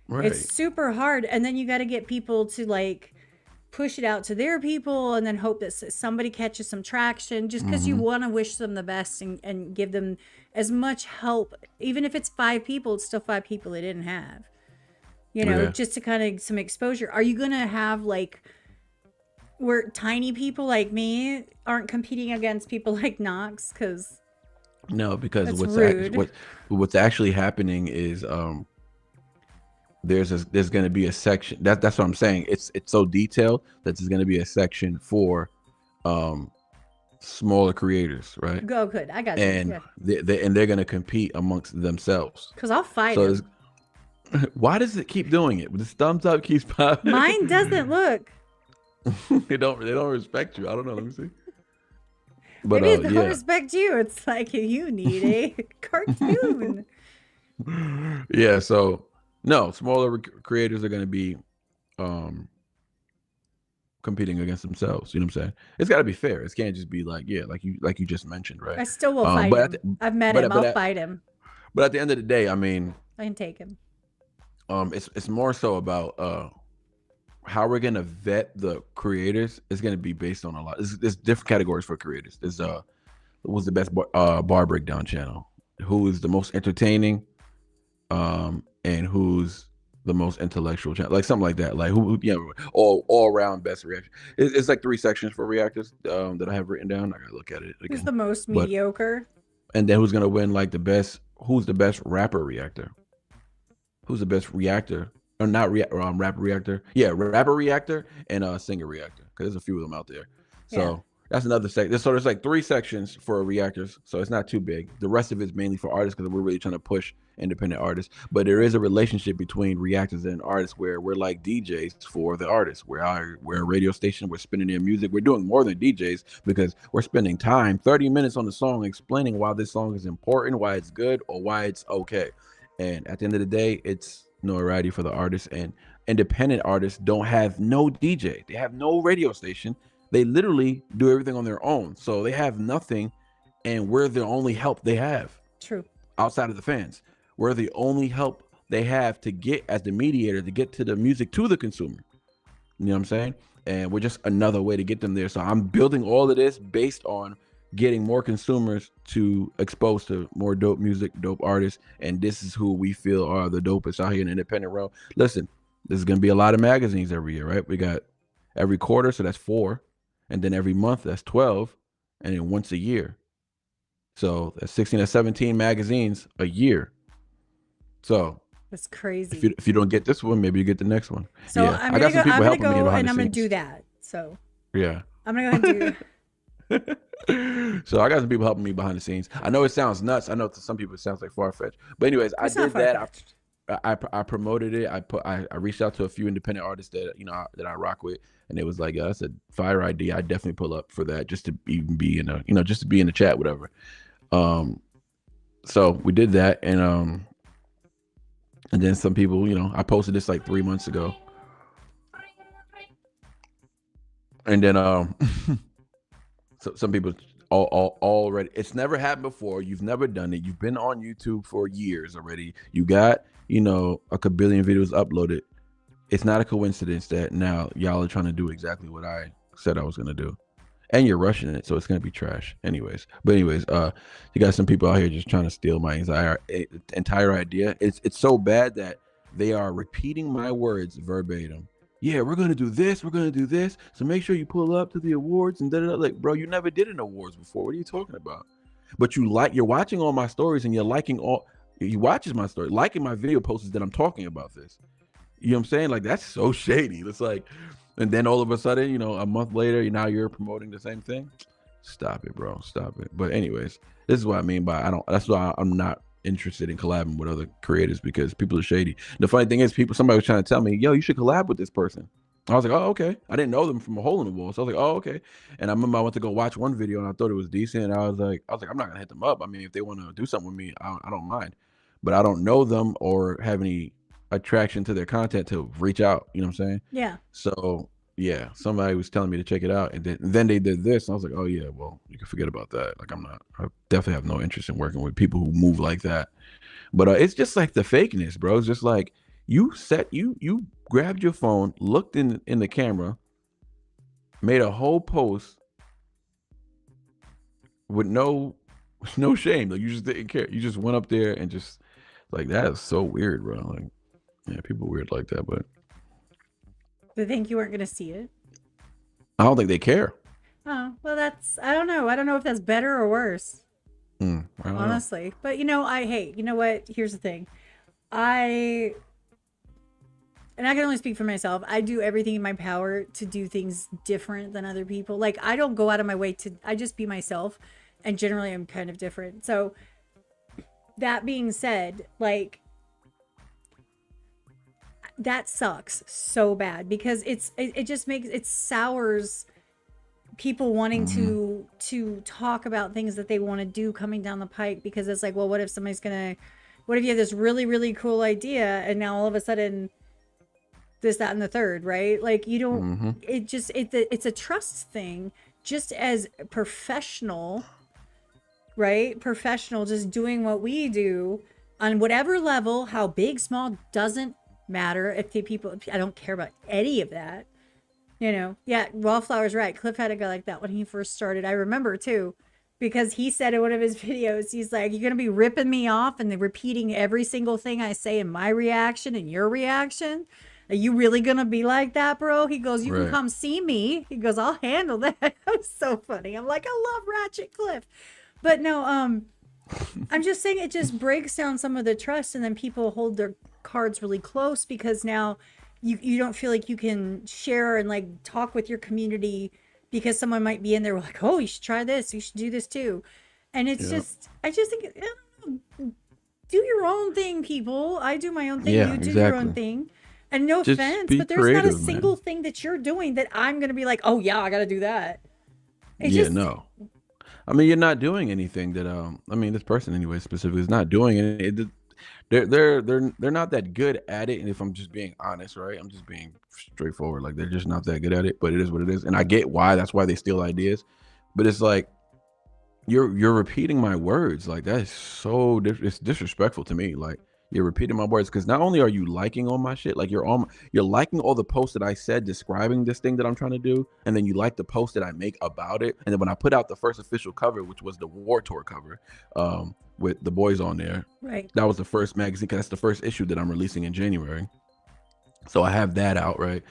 Right. It's super hard. And then you got to get people to like push it out to their people and then hope that somebody catches some traction, just because you want to wish them the best and give them as much help. Even if it's 5 people, it's still 5 people they didn't have, you know, just to kind of some exposure. Are you going to have like where tiny people like me aren't competing against people like Knox? Because no, because what's actually happening is there's going to be a section that's what I'm saying. It's so detailed that there's going to be a section for smaller creators, right? Go good. I got you. And they're going to compete amongst themselves. Because I'll fight them. Why does it keep doing it? This thumbs up keeps popping. Mine doesn't look. They don't respect you. I don't know. Let me see. But maybe they don't respect you. It's like you need a cartoon. Yeah, so no, smaller creators are going to be competing against themselves. You know what I'm saying? It's got to be fair. It can't just be like like you just mentioned, right? I still will fight him. I've met him. I'll fight him. But at the end of the day, I mean, I can take him. It's more so about how we're gonna vet the creators is gonna be based on a lot. There's different categories for creators. There's what's the best bar breakdown channel? Who is the most entertaining? And who's the most intellectual channel? Like something like that. Like who all around best reaction. It's like 3 sections for reactors that I have written down. I gotta look at it again. Who's the most mediocre? And then who's gonna win like the best? Who's the best rapper reactor? Who's the best reactor? Or not rapper reactor. Yeah, rapper reactor and singer reactor. Because there's a few of them out there. So that's another section. So there's like 3 sections for reactors. So it's not too big. The rest of it's mainly for artists because we're really trying to push independent artists. But there is a relationship between reactors and artists where we're like DJs for the artists. We're a radio station. We're spinning their music. We're doing more than DJs because we're spending time, 30 minutes on the song, explaining why this song is important, why it's good, or why it's okay. And at the end of the day, it's notoriety for the artists, and independent artists don't have no DJ. They have no radio station. They literally do everything on their own. So they have nothing, and we're the only help they have. True. Outside of the fans. We're the only help they have to get as the mediator to get to the music to the consumer. You know what I'm saying? And we're just another way to get them there. So I'm building all of this based on getting more consumers to expose to more dope music, dope artists, and this is who we feel are the dopest out here in the independent realm. Listen, there's going to be a lot of magazines every year, right? We got every quarter, so that's 4, and then every month, that's 12, and then once a year. So that's 16 or 17 magazines a year. So that's crazy. If you don't get this one, maybe you get the next one. So yeah. I'm gonna go and I'm gonna do that. So yeah, I'm gonna go and do. So I got some people helping me behind the scenes. I know it sounds nuts. I know to some people it sounds like far-fetched. But anyways, I did that. I promoted it. I reached out to a few independent artists that that I rock with, and it was like, I said, fire idea. I definitely pull up for that just to even be in a just to be in the chat, whatever. So we did that, and then some people, I posted this like 3 months ago, and then so some people already, it's never happened before. You've never done it. You've been on YouTube for years already. You got, a kabillion videos uploaded. It's not a coincidence that now y'all are trying to do exactly what I said I was going to do. And you're rushing it, so it's going to be trash. Anyways, you got some people out here just trying to steal my entire idea. It's so bad that they are repeating my words verbatim. Yeah, we're gonna do this. We're gonna do this. So make sure you pull up to the awards and da. Like, bro, you never did an awards before. What are you talking about? But you're watching all my stories and you're liking all. You watches my story, liking my video posts that I'm talking about this. You know what I'm saying? Like, that's so shady. It's like, and then all of a sudden, you know, a month later, now you're promoting the same thing. Stop it, bro. Stop it. But anyways, this is what I mean by that's why I'm not interested in collabing with other creators, because people are shady. The funny thing is, somebody was trying to tell me, yo, you should collab with this person. I was like, oh, okay. I didn't know them from a hole in the wall. So I was like, oh, okay. And I remember I went to go watch one video and I thought it was decent. And I was like, I'm not going to hit them up. I mean, if they want to do something with me, I don't mind. But I don't know them or have any attraction to their content to reach out. You know what I'm saying? Yeah. So, yeah, somebody was telling me to check it out. And then they did this. And I was like, oh, yeah, well, you can forget about that. Like, I definitely have no interest in working with people who move like that. But it's just like the fakeness, bro. It's just like you grabbed your phone, looked in the camera, made a whole post with no shame. Like, you just didn't care. You just went up there and just, like, that is so weird, bro. Like, yeah, people are weird like that. But They think you weren't going to see it. I don't think they care. Oh, well, I don't know. I don't know if that's better or worse. Honestly. But, you know, you know what? Here's the thing. And I can only speak for myself. I do everything in my power to do things different than other people. Like, I don't go out of my way I just be myself. And generally, I'm kind of different. So, that being said, like, that sucks so bad, because it just sours people wanting to talk about things that they want to do coming down the pike, because it's like, well, what if you have this really, really cool idea and now all of a sudden this, that, and the third, right? Like, you don't, it's a trust thing, just as professional, right? Professional, just doing what we do on whatever level, how big, small, doesn't matter. I don't care about any of that. You know, yeah, Wallflower's right. Cliff had a guy like that when he first started. I remember too, because he said in one of his videos, he's like, you're going to be ripping me off and then repeating every single thing I say in my reaction and your reaction. Are you really going to be like that, bro? He goes, you can come see me. He goes, I'll handle that. That was so funny. I'm like, I love Ratchet Cliff. But no, I'm just saying it just breaks down some of the trust, and then people hold their cards really close, because now you don't feel like you can share and like talk with your community, because someone might be in there like, oh, you should try this, you should do this too. And it's I just think, I don't know, do your own thing, people. I do my own thing. You do your own thing. And no just offense, but there's not a single thing that you're doing that I'm going to be like, oh yeah, I got to do that. No. I mean, you're not doing anything that, I mean, this person anyway, specifically, is not doing it. They're not that good at it. And if I'm just being honest, right, I'm just being straightforward. Like, they're just not that good at it, but it is what it is. And I get why. That's why they steal ideas. But it's like, you're repeating my words. Like, that is so it's disrespectful to me. Like, you're repeating my words, because not only are you liking all my shit, like, you're liking all the posts that I said describing this thing that I'm trying to do, and then you like the post that I make about it. And then when I put out the first official cover, which was the War Tour cover, with the boys on there, right? That was the first magazine, because that's the first issue that I'm releasing in January. So I have that out, right?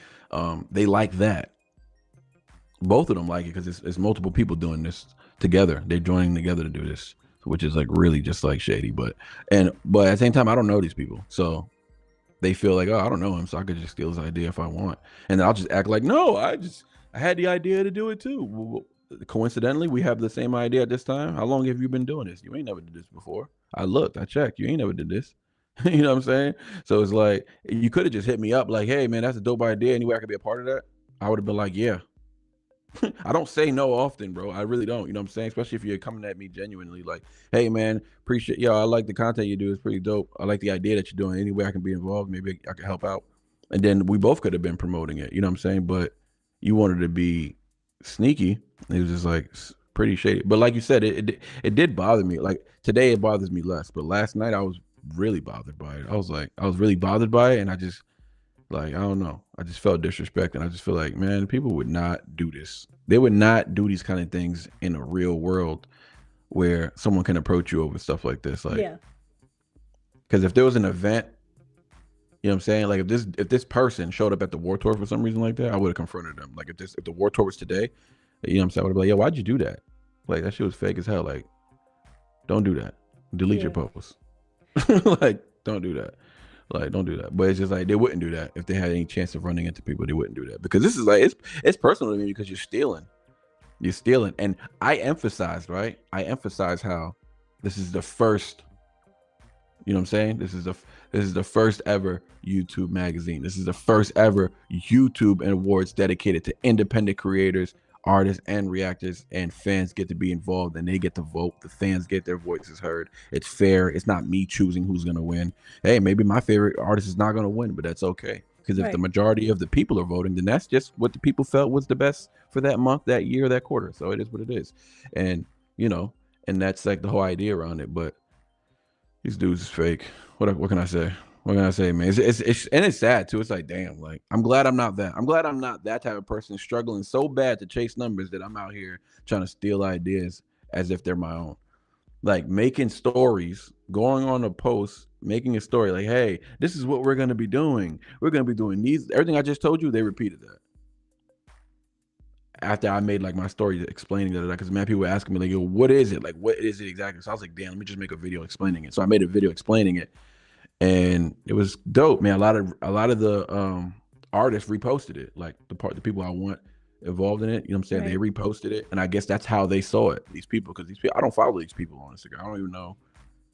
They like that. Both of them like it, because it's multiple people doing this together. They're joining together to do this, which is like really just like shady. But at the same time, I don't know these people, so they feel like, oh, I don't know him, so I could just steal his idea if I want, and then I'll just act like, no, I had the idea to do it too. Well, coincidentally, we have the same idea at this time. How long have you been doing this? You ain't never did this before. I checked. You ain't never did this. You know what I'm saying? So it's like, you could have just hit me up like, hey man, that's a dope idea. Any way I could be a part of that? I would have been like, yeah. I don't say no often, bro. I really don't. You know what I'm saying? Especially if you're coming at me genuinely like, hey man, appreciate, I like the content you do. It's pretty dope. I like the idea that you're doing. Any way I can be involved, maybe I can help out. And then we both could have been promoting it. You know what I'm saying? But you wanted to be sneaky. It was just like pretty shady. But like you said, it did bother me. Like today it bothers me less. But last night I was really bothered by it. I was really bothered by it, and I just, like, I don't know. I just felt disrespect, and I just feel like, man, people would not do this. They would not do these kind of things in a real world where someone can approach you over stuff like this. Like, yeah. Because if there was an event You know what I'm saying? Like if this person showed up at the War Tour for some reason like that, I would have confronted them. Like if the War Tour was today, you know what I'm saying? I would be like, yo, why'd you do that? Like that shit was fake as hell. Like, don't do that. Delete your posts. Like, don't do that. Like, don't do that. But it's just like they wouldn't do that if they had any chance of running into people. They wouldn't do that because this is like it's personal to me because you're stealing. You're stealing, and I emphasize how this is the first. You know what I'm saying? This is the first ever YouTube magazine. This is the first ever YouTube awards dedicated to independent creators, artists, and reactors, and fans get to be involved and they get to vote. The fans get their voices heard. It's fair. It's not me choosing who's gonna win. Hey, maybe my favorite artist is not gonna win, but that's okay. Because if the majority of the people are voting, then that's just what the people felt was the best for that month, that year, that quarter. So it is what it is. And you know, and that's like the whole idea around it. But these dudes is fake. What can I say? What can I say, man? It's sad too. It's like, damn, like I'm glad I'm not that. I'm glad I'm not that type of person struggling so bad to chase numbers that I'm out here trying to steal ideas as if they're my own. Like making stories, going on a post, making a story like, hey, this is what we're gonna be doing. We're gonna be doing these. Everything I just told you, they repeated that. After I made like my story explaining that, because man, people were asking me like, yo, what is it? Like, what is it exactly? So I was like, damn, let me just make a video explaining it. So I made a video explaining it, and it was dope, man. A lot of the artists reposted it, like the people I want involved in it. You know what I'm saying? Right. They reposted it, and I guess that's how they saw it. These people, because these people, I don't follow these people on Instagram. I don't even know.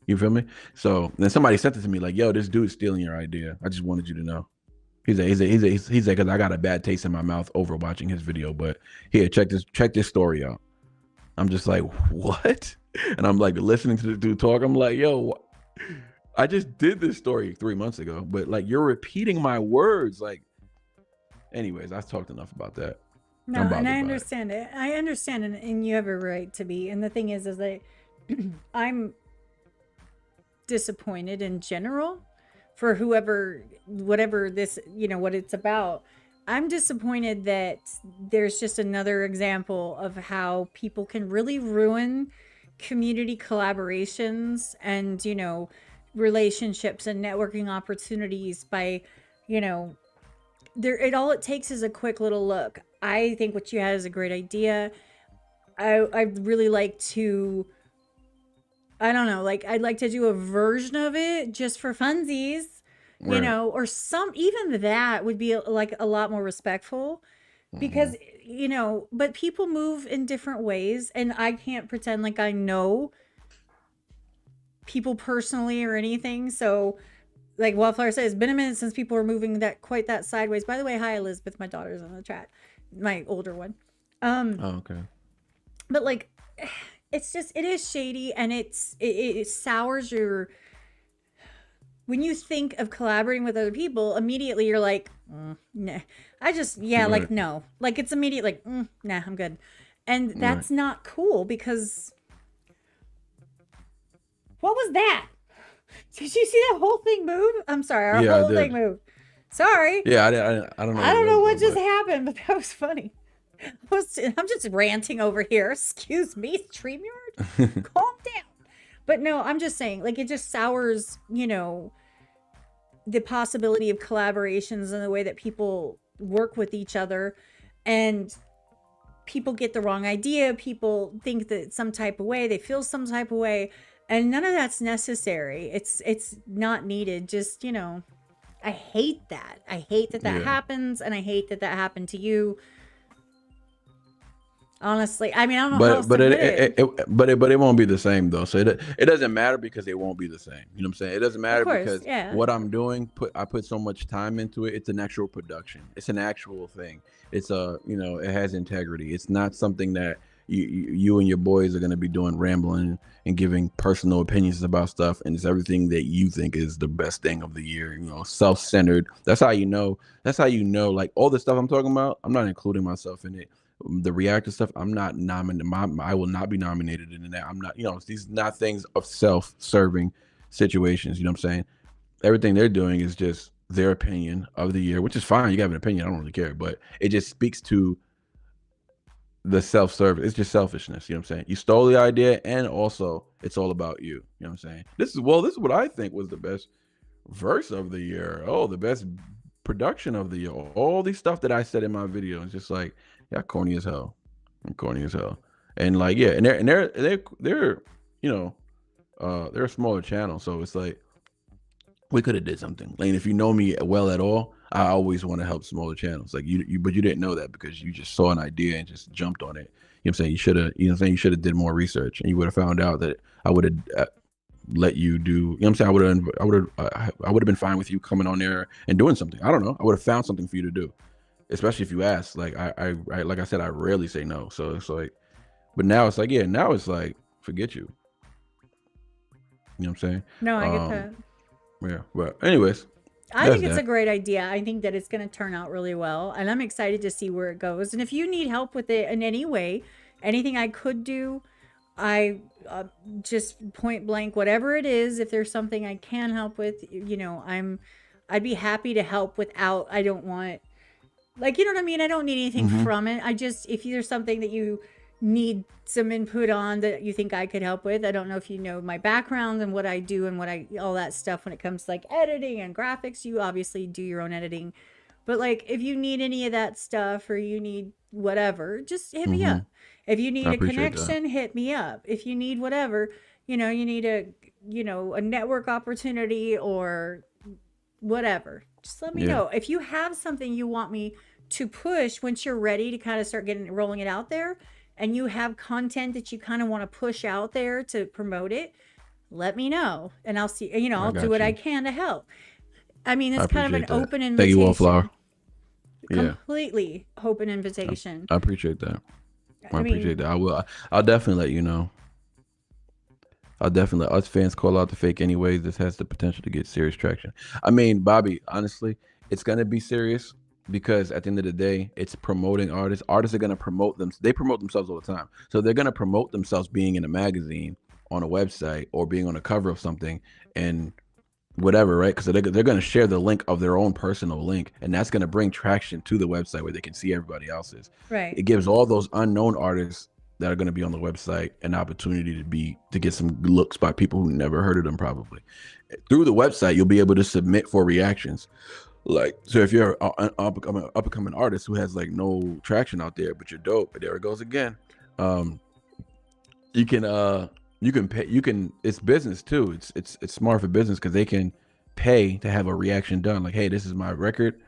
You feel me? So then somebody sent it to me like, yo, this dude's stealing your idea. I just wanted you to know. He's like, because I got a bad taste in my mouth over watching his video, but here, check this story out. I'm just like, what? And I'm like listening to the dude talk. I'm like, yo, I just did this story 3 months ago, but like you're repeating my words. Like, anyways, I've talked enough about that. No, and I understand it. I understand, and you have a right to be. And the thing is that I'm disappointed in general. For whatever this, you know, what it's about. I'm disappointed that there's just another example of how people can really ruin community collaborations and, you know, relationships and networking opportunities by, you know, all it takes is a quick little look. I think what you had is a great idea. I'd really like to, I don't know, like I'd like to do a version of it just for funsies, you know, or even that would be like a lot more respectful because, you know, but people move in different ways and I can't pretend like I know people personally or anything. So like Wildflower says, it's been a minute since people were moving quite that sideways. By the way, hi Elizabeth, my daughter's on the chat, my older one. Oh, okay. But like, it's just, it is shady and it sours your, when you think of collaborating with other people, immediately you're like, nah, like, no, like it's immediate, like, nah, I'm good. And that's not cool because what was that? Did you see that whole thing move? I'm sorry, our whole thing moved. Sorry. Yeah, I don't know. I don't know what just happened, but that was funny. I'm just ranting over here. Excuse me, StreamYard. Calm down. But no, I'm just saying, like, it just sours, you know, the possibility of collaborations and the way that people work with each other. And people get the wrong idea. People think that some type of way, they feel some type of way. And none of that's necessary. It's not needed. Just, you know, I hate that. I hate that happens. And I hate that happened to you. Honestly, I mean, I don't know how else to put it. But it won't be the same though. So it doesn't matter because it won't be the same. You know what I'm saying? It doesn't matter because what I'm doing, I put so much time into it. It's an actual production. It's an actual thing. It's you know, it has integrity. It's not something that you and your boys are going to be doing, rambling and giving personal opinions about stuff. And it's everything that you think is the best thing of the year, you know, self-centered. That's how you know, like all the stuff I'm talking about, I'm not including myself in it. The reactor stuff, I'm not nominated. I will not be nominated in that. I'm not, you know, these are not things of self-serving situations. You know what I'm saying? Everything they're doing is just their opinion of the year, which is fine. You have an opinion. I don't really care, but it just speaks to the self-service. It's just selfishness. You know what I'm saying? You stole the idea, and also it's all about you. You know what I'm saying? This is what I think was the best verse of the year. Oh, the best production of the year. All these stuff that I said in my video. It's just like, yeah, corny as hell. I'm corny as hell. And like, yeah, and they're you know, they're a smaller channel, so it's like we could have did something. Like, if you know me well at all, I always want to help smaller channels. Like you, but you didn't know that because you just saw an idea and just jumped on it. You know what I'm saying? You should have, you know what I'm saying? You should have did more research, and you would have found out that I would have let you do. You know what I'm saying? I would have been fine with you coming on there and doing something. I don't know. I would have found something for you to do, especially if you asked. Like I like I said, I rarely say no. So it's like, but now it's like, yeah, now it's like, forget you. You know what I'm saying? No, I get that. Yeah, but anyways, I think it's a great idea. I think that it's going to turn out really well, and I'm excited to see where it goes. And if you need help with it in any way, anything I could do, I just point blank, whatever it is, if there's something I can help with, you know, I'd be happy to help without, I don't want, like, you know what I mean? I don't need anything from it. I just, if there's something that you need some input on that you think I could help with. I don't know if you know my background and what I do and all that stuff when it comes to like editing and graphics. You obviously do your own editing, but like if you need any of that stuff or you need whatever, just hit me up. If you need a connection, hit me up. If you need whatever, you know, you need a network opportunity or whatever, just let me know. If you have something you want me to push once you're ready to kind of start rolling it out there, and you have content that you kind of want to push out there to promote it, let me know. And I'll see, you know, I'll do what I can to help. I mean, it's kind of an open invitation. Thank you, Wallflower. Completely open invitation. I appreciate that. I appreciate that. I'll definitely let you know. I'll definitely let us fans call out the fake anyways. This has the potential to get serious traction. I mean, Bobby, honestly, it's going to be serious. Because at the end of the day, it's promoting artists. Artists are going to promote them. They promote themselves all the time. So they're going to promote themselves being in a magazine, on a website, or being on a cover of something and whatever, right? Because they're going to share the link of their own personal link. And that's going to bring traction to the website where they can see everybody else's. Right. It gives all those unknown artists that are going to be on the website an opportunity to get some looks by people who never heard of them probably. Through the website, you'll be able to submit for reactions. Like, so if you're an up and coming artist who has like no traction out there, but you're dope, but there it goes again. You can pay. It's business too. It's smart for business because they can pay to have a reaction done. Like, hey, this is my record.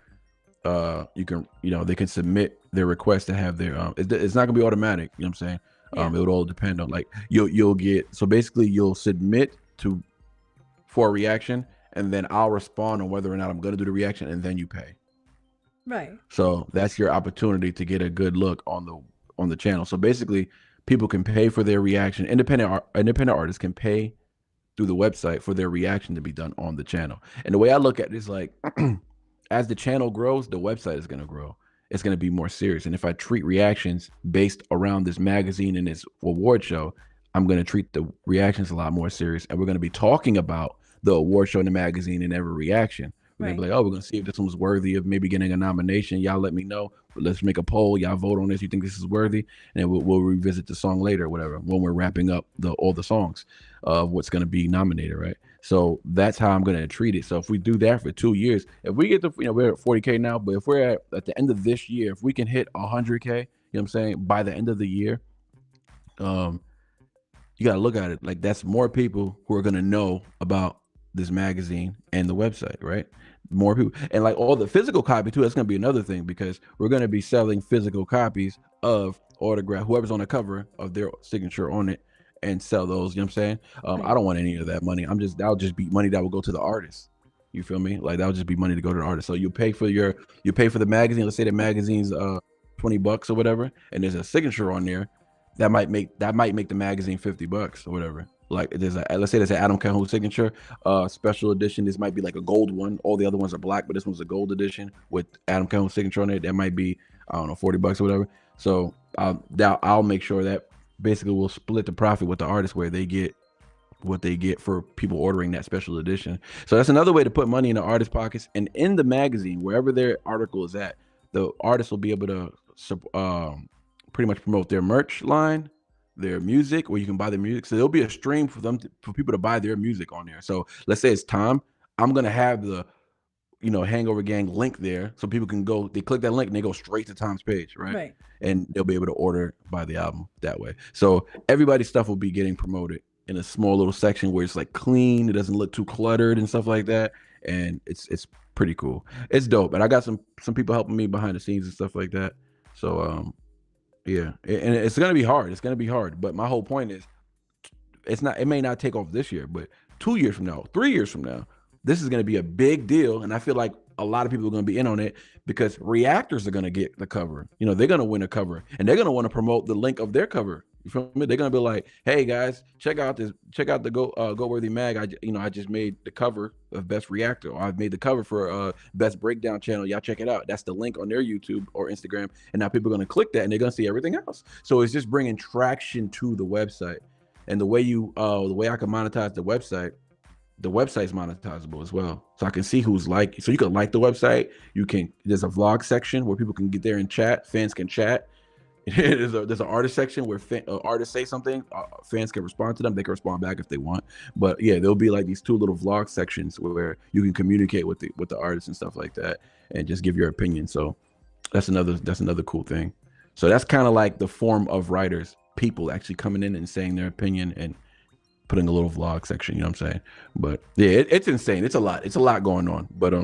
They can submit their request to have their. It's not gonna be automatic. You know what I'm saying? It would all depend on like you'll get. So basically, you'll submit for a reaction. And then I'll respond on whether or not I'm going to do the reaction, and then you pay. Right. So that's your opportunity to get a good look on the channel. So basically, people can pay for their reaction. Independent artists can pay through the website for their reaction to be done on the channel. And the way I look at it is like, as the channel grows, the website is going to grow. It's going to be more serious. And if I treat reactions based around this magazine and this award show, I'm going to treat the reactions a lot more serious. And we're going to be talking about the award show in the magazine and every reaction. We're gonna be like, oh, we're gonna see if this one was worthy of maybe getting a nomination. Y'all let me know. But let's make a poll. Y'all vote on this. You think this is worthy? And then we'll revisit the song later, or whatever, when we're wrapping up all the songs of what's gonna be nominated, right? So that's how I'm gonna treat it. So if we do that for 2 years, if we get to, we're at 40K now, but if we're at the end of this year, if we can hit 100K, you know what I'm saying, by the end of the year, you gotta look at it like that's more people who are gonna know about this magazine and the website, right? More people, and like all the physical copy too. That's gonna be another thing because we're gonna be selling physical copies of autograph, whoever's on the cover of their signature on it, and sell those. You know what I'm saying? I don't want any of that money. That'll just be money that will go to the artist. You feel me? Like that'll just be money to go to the artist. So you pay for the magazine. Let's say the magazine's $20 or whatever, and there's a signature on there. That might make the magazine $50 or whatever. Like let's say there's an Adam Calhoun signature special edition. This might be like a gold one. All the other ones are black, but this one's a gold edition with Adam Calhoun signature on it. That might be, I don't know, $40 or whatever. So I'll make sure that basically we'll split the profit with the artist where they get what they get for people ordering that special edition. So that's another way to put money in the artist pockets. And in the magazine, wherever their article is at, the artist will be able to pretty much promote their merch line, their music, where you can buy their music. So there'll be a stream for people to buy their music on there. So let's say it's Tom. I'm gonna have the Hangover Gang link there, so people can go. They click that link and they go straight to Tom's page, right? Right. And they'll be able to order buy the album that way. So everybody's stuff will be getting promoted in a small little section where it's like clean. It doesn't look too cluttered and stuff like that. And it's pretty cool. It's dope. And I got some people helping me behind the scenes and stuff like that. So yeah, and it's gonna be hard. It's gonna be hard. But my whole point is, it may not take off this year, but 2 years from now, 3 years from now, this is going to be a big deal. And I feel like a lot of people are going to be in on it because reactors are going to get the cover. They're going to win a cover and they're going to want to promote the link of their cover. You feel me? They're going to be like, hey guys, check out the GOATWORTHY mag. I just made the cover of Best Reactor, or I've made the cover for Best Breakdown channel. Y'all check it out. That's the link on their YouTube or Instagram. And now people are going to click that and they're going to see everything else. So it's just bringing traction to the website. And the way I can monetize the website's monetizable as well. So I can see who's so you can like the website. There's a vlog section where people can get there and chat. Fans can chat. There's an artist section where artists say something. Fans can respond to them. They can respond back if they want. But yeah, there'll be like these 2 little vlog sections where you can communicate with the artists and stuff like that, and just give your opinion. So that's another cool thing. So that's kind of like the form of writers, people actually coming in and saying their opinion and putting a little vlog section, you know what I'm saying? But yeah, it's insane. It's a lot going on. But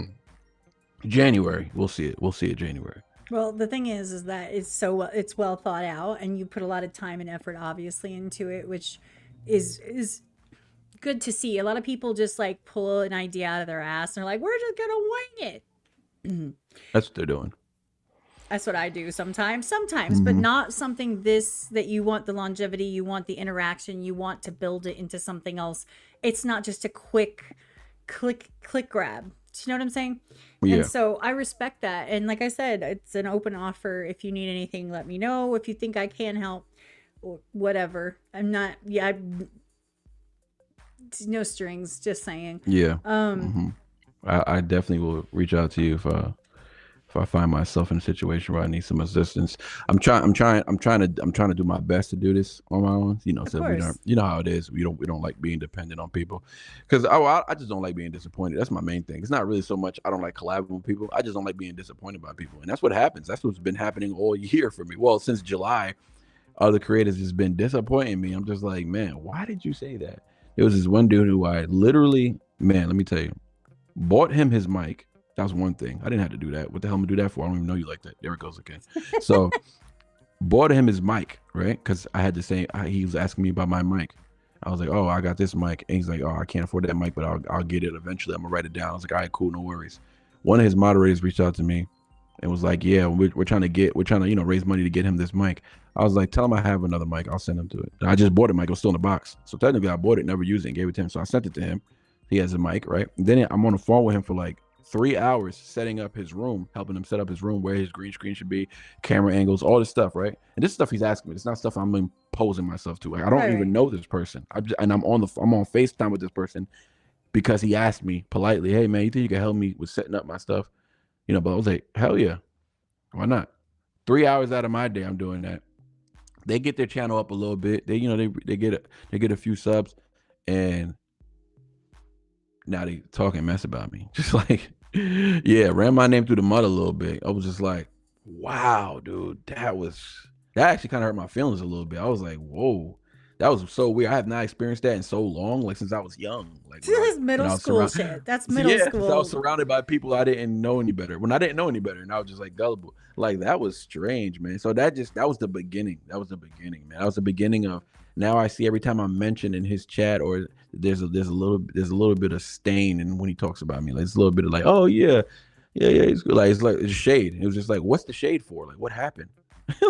January, we'll see it January. Well, the thing is that it's well thought out, and you put a lot of time and effort obviously into it, which is good to see. A lot of people just like pull an idea out of their ass and they're like, we're just gonna wing it. That's what they're doing. That's what I do sometimes, but not something that you want the longevity, you want the interaction, you want to build it into something else. It's not just a quick click grab. Do you know what I'm saying? Yeah. And so I respect that. And like I said, it's an open offer. If you need anything, let me know. If you think I can help or whatever. No strings, just saying. Yeah. I definitely will reach out to you if I find myself in a situation where I need some assistance. I'm trying to do my best to do this on my own. So we don't, how it is. We don't like being dependent on people, because I just don't like being disappointed. That's my main thing. It's not really so much I don't like collaborating with people. I just don't like being disappointed by people, and that's what happens. That's what's been happening all year for me. Well, since July, other creators has been disappointing me. I'm just like, man, why did you say that? There was this one dude who I literally, man, let me tell you, bought him his mic. That was one thing. I didn't have to do that. What the hell am I do that for? I don't even know you like that. There it goes again. So bought him his mic, right? Because I had to say, he was asking me about my mic. I was like, oh, I got this mic. And he's like, oh, I can't afford that mic, but I'll get it eventually. I'm gonna write it down. I was like, all right, cool, no worries. One of his moderators reached out to me and was like, yeah, we're trying to raise money to get him this mic. I was like, tell him I have another mic. I'll send him to it. I just bought a mic. It was still in the box. So technically I bought it, never used it, and gave it to him. So I sent it to him. He has a mic, right? And then I'm on the phone with him for like 3 hours setting up his room, helping him set up his room, where his green screen should be, camera angles, all this stuff, right? And this stuff he's asking me. It's not stuff I'm imposing myself to. Like, I don't even know this person. I'm on FaceTime with this person because he asked me politely, hey man, you think you can help me with setting up my stuff? But I was like, hell yeah, why not? 3 hours out of my day, I'm doing that. They get their channel up a little bit. They get a few subs, and now they talking mess about me. Just like, yeah, ran my name through the mud a little bit. I was just like, wow, dude, that actually kind of hurt my feelings a little bit. I was like, whoa, that was so weird. I have not experienced that in so long, like since I was young. Like this is middle school shit. That's middle school. I was surrounded by people I didn't know any better. When I didn't know any better, and I was just like gullible. Like that was strange, man. So that was the beginning. That was the beginning, man. That was the beginning of. Now I see every time I'm mentioned in his chat, or there's a little bit of stain, and when he talks about me, like it's a little bit of like, oh yeah, he's good. Like it's shade. It was just like, what's the shade for? Like what happened?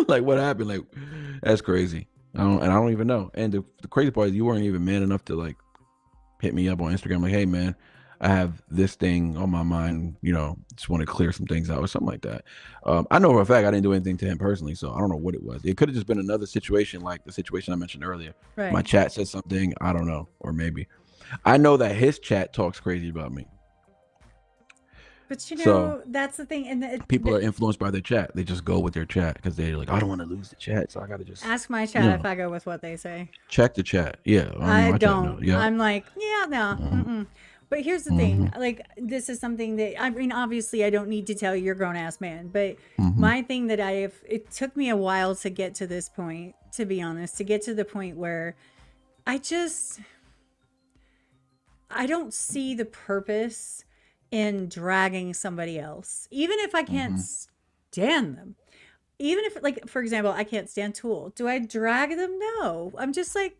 Like what happened? Like that's crazy. I don't even know. And the crazy part is you weren't even man enough to like hit me up on Instagram, like, hey man, I have this thing on my mind, just want to clear some things out or something like that. I know for a fact I didn't do anything to him personally, so I don't know what it was. It could have just been another situation like the situation I mentioned earlier. Right. My chat said something, I don't know, or maybe. I know that his chat talks crazy about me. But that's the thing. And people are influenced by their chat. They just go with their chat because they're like, I don't want to lose the chat, so I got to just ask my chat if I go with what they say. Check the chat. Yeah. I don't. Yeah. I'm like, yeah, no. But here's the thing, like, this is something that, I mean, obviously I don't need to tell you, you're a grown ass man, but my thing that it took me a while to get to this point, to be honest, to get to the point where I don't see the purpose in dragging somebody else, even if I can't stand them. Even if, like, for example, I can't stand Tool. Do I drag them? No. I'm just like,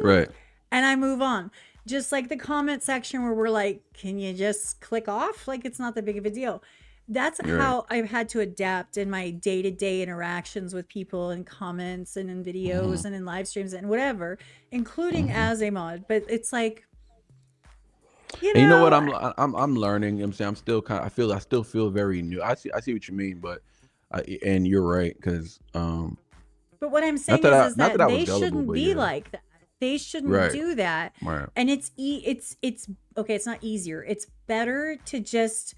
Right. and I move on. Just like the comment section where we're like, can you just click off? Like, it's not that big of a deal. That's how I've had to adapt in my day-to-day interactions with people and comments and in videos and in live streams and whatever, including as a mod. But it's like, and you know what I'm learning. You know what I'm saying, I'm still I still feel very new. I see what you mean, but and you're right, because but what I'm saying is that they shouldn't be like that. They shouldn't do that. Right. And it's okay, it's not easier. It's better to just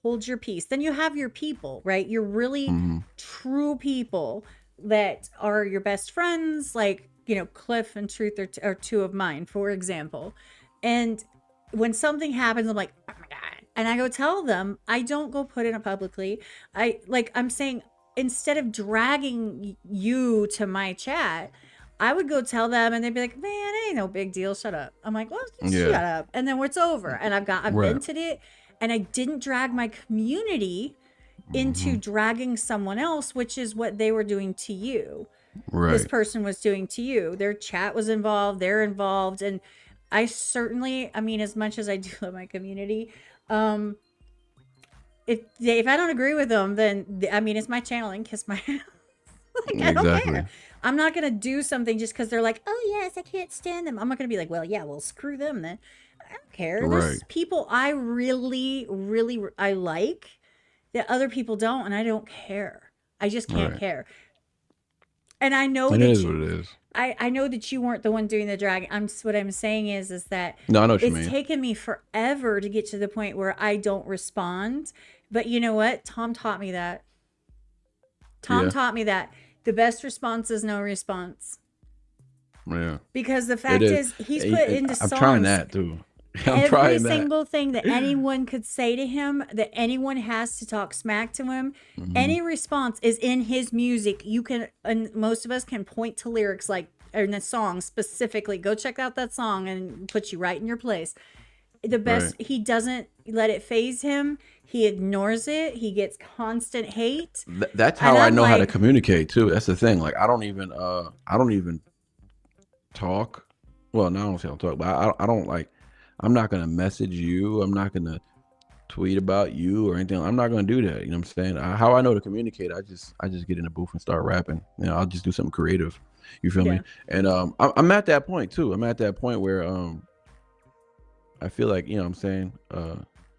hold your peace. Then you have your people, right? You're really true people that are your best friends, like, you know, Cliff and Truth are two of mine, for example. And when something happens, I'm like, oh my God. And I go tell them. I don't go put it up publicly. I'm saying, instead of dragging you to my chat, I would go tell them and they'd be like, man, it ain't no big deal. Shut up. I'm like, well, shut up. And then it's over. And I've vented it. And I didn't drag my community into dragging someone else, which is what they were doing to you. Right. This person was doing to you. Their chat was involved. They're involved. And I certainly, I mean, as much as I do love my community, if I don't agree with them, then, I mean, it's my channel and kiss my like, I don't care. I'm not going to do something just because they're like, oh, yes, I can't stand them. I'm not going to be like, well, screw them then. I don't care. There's people I really, really, I like that other people don't, and I don't care. I just can't care. And I know it is what it is. I know that you weren't the one doing the dragging. What I'm saying is that no, I know what you it's mean. taken me forever to get to the point where I don't respond. But you know what? Tom taught me that. Tom taught me that the best response is no response. Yeah. Because the fact is, he's put into songs. I'm trying that too. Every single thing that anyone could say to him, that anyone has to talk smack to him, any response is in his music. You can, and most of us can point to lyrics like in the song specifically. Go check out that song and put you right in your place. The best, he doesn't let it phase him. He ignores it. He gets constant hate. That's how I know how to communicate too. That's the thing. Like I don't even talk. Well, no, I don't say I don't talk, but I don't like. I'm not gonna message you. I'm not gonna tweet about you or anything. I'm not gonna do that. You know what I'm saying? How I know to communicate, I just get in the booth and start rapping. You know, I'll just do something creative. You feel me? And I'm at that point too. I'm at that point where I feel like, you know what I'm saying,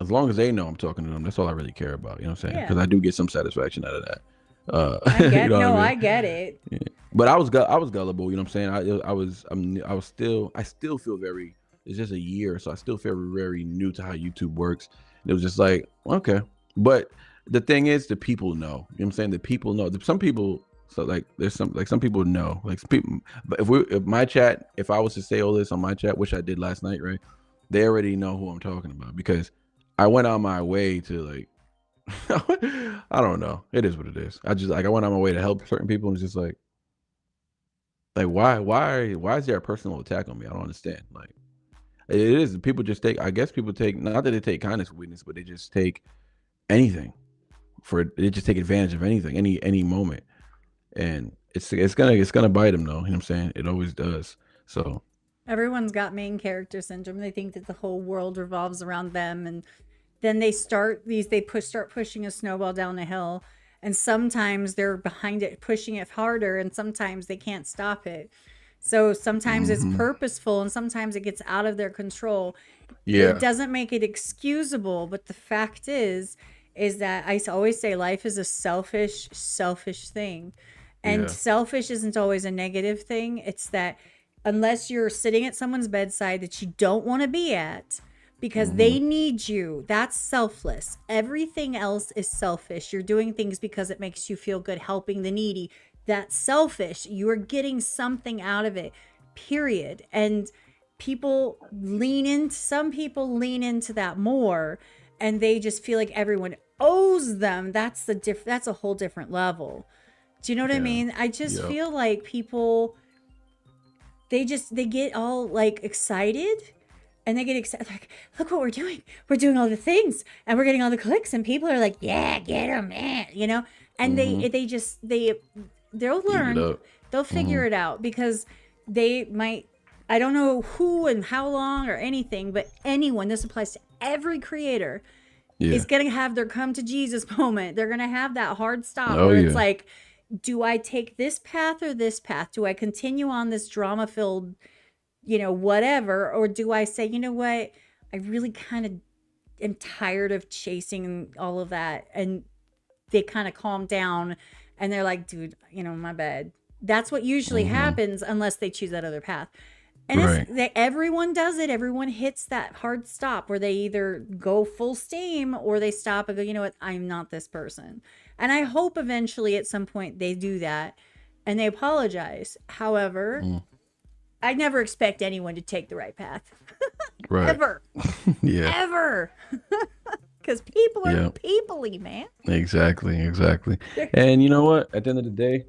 as long as they know I'm talking to them, that's all I really care about. You know what I'm saying? Because I do get some satisfaction out of that. I get it. Yeah. But I was gullible. You know what I'm saying? I still feel very. It's just a year, so I still feel very new to how YouTube works. And it was just like, okay. But the thing is, the people know. You know what I'm saying? The people know. Some people, so like there's some people know. Like some people, but if I was to say all this on my chat, which I did last night, right? They already know who I'm talking about because I went on my way to like, I don't know. It is what it is. I went on my way to help certain people, and it's just like why is there a personal attack on me? I don't understand. Like. It is. People just take. I guess people take. Not that they take kindness for weakness, but they just take anything. They just take advantage of anything, any moment, and it's gonna bite them though. You know what I'm saying? It always does. So everyone's got main character syndrome. They think that the whole world revolves around them, and then they start pushing a snowball down the hill, and sometimes they're behind it, pushing it harder, and sometimes they can't stop it. So sometimes it's purposeful and sometimes it gets out of their control. Yeah. It doesn't make it excusable. But the fact is that I always say life is a selfish thing. And selfish isn't always a negative thing. It's that unless you're sitting at someone's bedside that you don't want to be at because they need you, that's selfless. Everything else is selfish. You're doing things because it makes you feel good, helping the needy. That's selfish. You are getting something out of it, period. And some people lean into that more, and they just feel like everyone owes them. That's a whole different level. Do you know what I mean? I just feel like people, they get all like excited, and they get excited like, look what we're doing. We're doing all the things, and we're getting all the clicks, and people are like, yeah, get them, man, you know? And they'll learn, they'll figure it out, because they might, I don't know who and how long or anything, but anyone, this applies to every creator, is going to have their come to Jesus moment. They're going to have that hard stop where it's like, do I take this path or this path? Do I continue on this drama filled, you know, whatever? Or do I say, you know what? I really kind of am tired of chasing all of that. And they kind of calm down, and they're like, dude, you know, my bad. That's what usually happens, unless they choose that other path. And everyone does it. Everyone hits that hard stop where they either go full steam or they stop and go, you know what? I'm not this person. And I hope eventually at some point they do that and they apologize. However, I never expect anyone to take the right path. Ever. Ever. Because people are people-y, man. Exactly. And you know what? At the end of the day,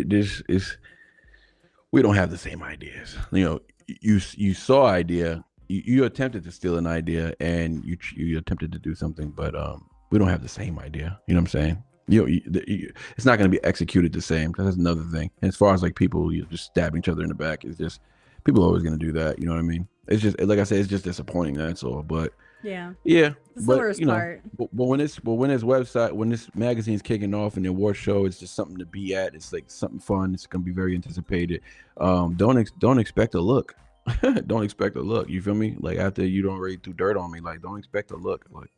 this is, we don't have the same ideas. You know, you saw idea, you attempted to steal an idea, and you attempted to do something, but we don't have the same idea. You know what I'm saying? It's not going to be executed the same. That's another thing. And as far as like people just stabbing each other in the back, it's just, people are always going to do that. You know what I mean? It's just, like I said, it's just disappointing. That's all. But yeah, it's the worst part. But when this website, when this magazine's kicking off and the award show, it's just something to be at. It's like something fun. It's gonna be very anticipated. Don't expect a look. Don't expect a look. You feel me? Like after you don't already do dirt on me, like don't expect a look. Like,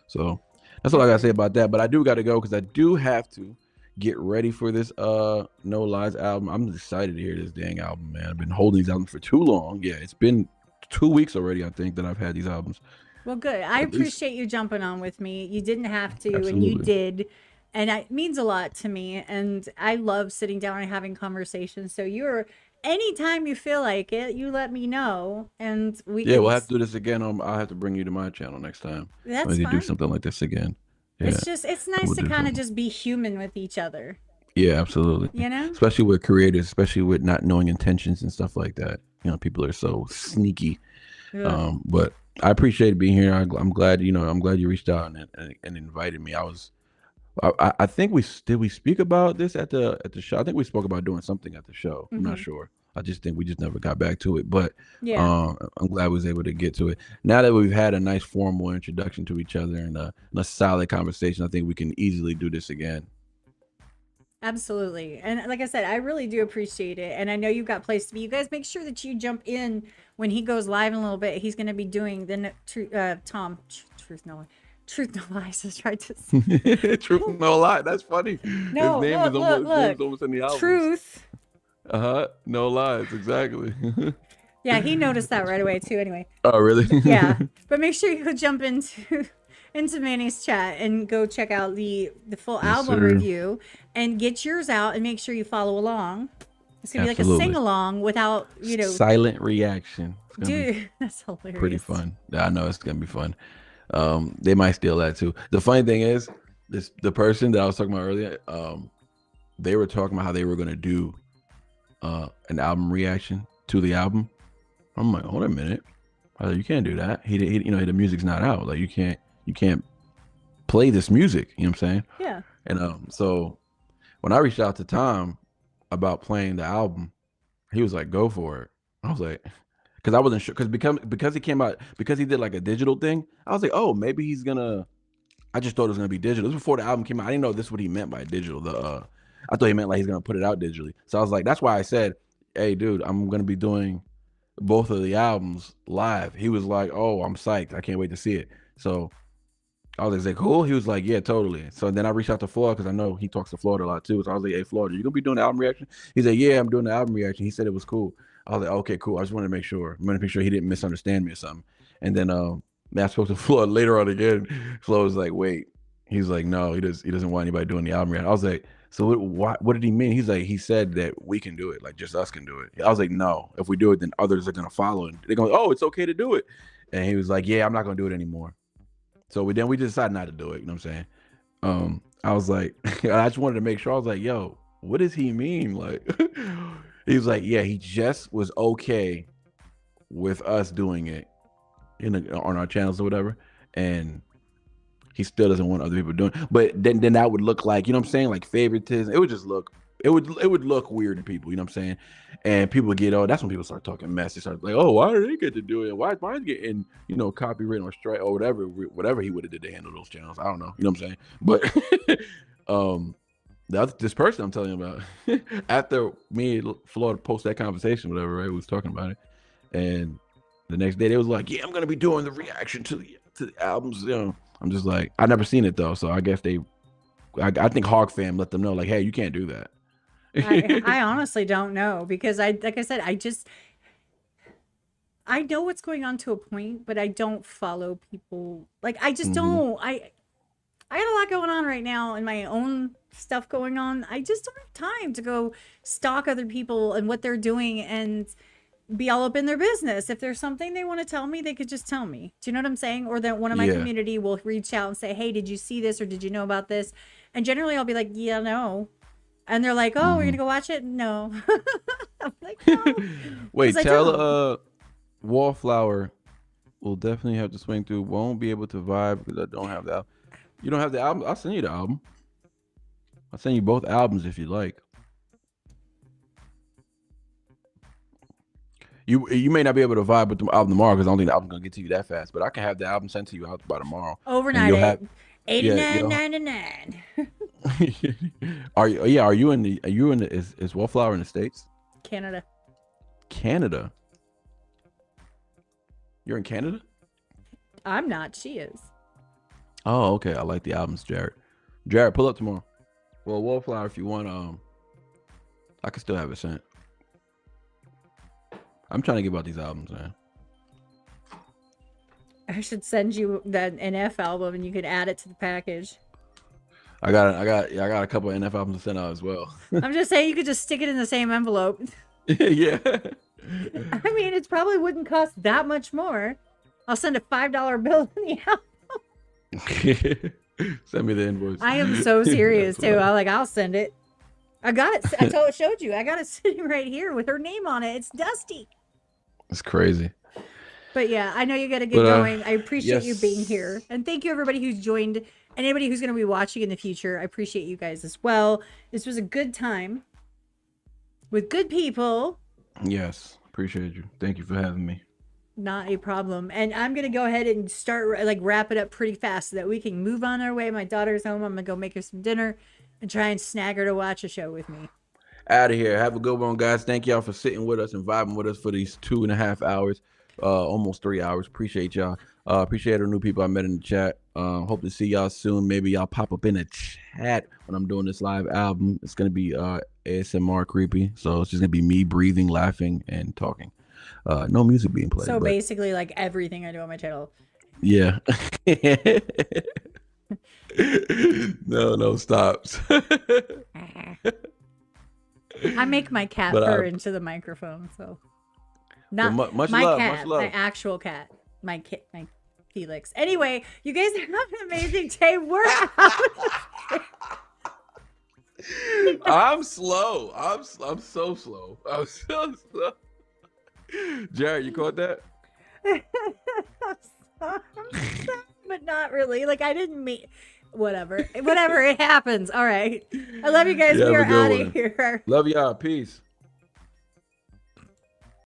so that's all I gotta say about that. But I do gotta go because I do have to get ready for this No Lies album. I'm excited to hear this dang album, man. I've been holding these albums for too long. Yeah, it's been 2 weeks already, I think, that I've had these albums. Well, good. I appreciate you jumping on with me. You didn't have to, and you did. And it means a lot to me. And I love sitting down and having conversations. So anytime you feel like it, you let me know. And we'll have to do this again. I'll have to bring you to my channel next time. That's fine. Do something like this again. Yeah. It's nice to kind of just be human with each other. Yeah, absolutely. You know? Especially with creators, especially with not knowing intentions and stuff like that. You know, people are so sneaky. Yeah. But I appreciate being here. I'm glad, I'm glad you reached out and invited me. I think we speak about this at the show. I think we spoke about doing something at the show. I'm not sure. I just think we just never got back to it. But I'm glad we was able to get to it. Now that we've had a nice formal introduction to each other and a solid conversation, I think we can easily do this again. Absolutely. And like I said, I really do appreciate it. And I know you've got place to be. You guys make sure that you jump in when he goes live in a little bit. He's going to be doing the Truth No Lies. I tried to say. Truth No Lie. That's funny. No, his name is almost in the album. Truth. No Lies. Exactly. Yeah, he noticed that right away too. Anyway. Oh, really? Yeah. But make sure you go jump into Manny's chat and go check out the full album review and get yours out and make sure you follow along. It's gonna be like a sing along without silent reaction. Dude, that's hilarious. Pretty fun. I know it's gonna be fun. They might steal that too. The funny thing is, the person that I was talking about earlier, they were talking about how they were gonna do an album reaction to the album. I'm like, hold a minute, you can't do that. He the music's not out. Like you can't play this music. You know what I'm saying? Yeah. And so when I reached out to Tom about playing the album, he was like, go for it. I was like, because I wasn't sure, because he came out, because he did like a digital thing. I was like, oh, maybe he's gonna, I just thought it was gonna be digital. This was before the album came out. I didn't know this is what he meant by digital. I thought he meant like he's gonna put it out digitally. So I was like, that's why I said, hey dude, I'm gonna be doing both of the albums live. He was like, oh, I'm psyched. I can't wait to see it. So I was like, cool. He was like, yeah, totally. So then I reached out to Florida because I know he talks to Florida a lot too. So I was like, hey, Florida, you gonna be doing the album reaction? He said, yeah, I'm doing the album reaction. He said it was cool. I was like, okay, cool. I just wanted to make sure. I'm gonna make sure he didn't misunderstand me or something. And then I spoke to Florida later on again. Flo was like, wait. He's like, no, he doesn't want anybody doing the album reaction. I was like, So what did he mean? He's like, he said that we can do it, like just us can do it. I was like, no, if we do it, then others are gonna follow, and they're going, oh, it's okay to do it. And he was like, yeah, I'm not gonna do it anymore. So we decided not to do it. You know what I'm saying? I was like, I just wanted to make sure. I was like, yo, what does he mean? Like, he was like, yeah, he just was okay with us doing it on our channels or whatever, and he still doesn't want other people doing it. But then that would look like, you know what I'm saying, like favoritism. It would just look, it would look weird to people, you know what I'm saying? And people would get, oh, that's when people start talking mess. They start like, oh, why do they get to do it? Why is mine getting, you know, copyright or strike or whatever he would have did to handle those channels. I don't know, you know what I'm saying? But this person I'm telling you about, after me and Florida post that conversation, whatever, right? We was talking about it, and the next day they was like, yeah, I'm gonna be doing the reaction to the albums, you know. I'm just like, I never seen it though, so I guess I think Hog Fam let them know, like, hey, you can't do that. I honestly don't know, because like I said, I know what's going on to a point, but I don't follow people. Like, I just don't. I got a lot going on right now and my own stuff going on. I just don't have time to go stalk other people and what they're doing and be all up in their business. If there's something they want to tell me, they could just tell me. Do you know what I'm saying? Or that one of my community will reach out and say, hey, did you see this, or did you know about this? And generally I'll be like, yeah, no. And they're like, oh, we're gonna go watch it? No. I'm like, no. Wait, tell Wallflower will definitely have to swing through. Won't be able to vibe because I don't have the album. You don't have the album? I'll send you the album. I'll send you both albums if you like. You may not be able to vibe with the album tomorrow because I don't think the album's gonna get to you that fast. But I can have the album sent to you out by tomorrow. Overnight at $89.99. Are you in the is Wallflower in the States? Canada. Canada. You're in Canada? I'm not. She is. Oh, okay. I like the albums, Jared. Jared, pull up tomorrow. Well, Wallflower, if you want, I can still have it sent. I'm trying to get about these albums, man. I should send you that NF album and you can add it to the package. I got a couple of NF albums to send out as well. I'm just saying you could just stick it in the same envelope. Yeah. I mean, it probably wouldn't cost that much more. I'll send a $5 bill in the album. Send me the invoice. I am so serious too. I'll send it. I got it. I showed you. I got it sitting right here with her name on it. It's Dusty. It's crazy. But yeah, I know you got to get going. I appreciate you being here. And thank you everybody who's joined. And anybody who's going to be watching in the future. I appreciate you guys as well. This was a good time with good people. Yes. Appreciate you. Thank you for having me. Not a problem. And I'm going to go ahead and start wrap it up pretty fast so that we can move on our way. My daughter's home. I'm going to go make her some dinner and try and snag her to watch a show with me. Out of here. Have a good one, guys. Thank y'all for sitting with us and vibing with us for these 2.5 hours, almost 3 hours. Appreciate y'all. Appreciate the new people I met in the chat. Hope to see y'all soon. Maybe y'all pop up in the chat when I'm doing this live album. It's gonna be ASMR creepy, so it's just gonna be me breathing, laughing, and talking. No music being played. So basically, like everything I do on my channel. Yeah. No stops. I make my cat purr into the microphone, so not much my love, cat, much love. my actual cat, my Felix. Anyway, you guys have an amazing day. We're out. I'm slow. I'm so slow. I'm so slow. Jared, you caught that? I'm sorry, but not really. Like, I didn't mean. Whatever, it happens. All right. I love you guys. We are out of here. Love y'all. Peace.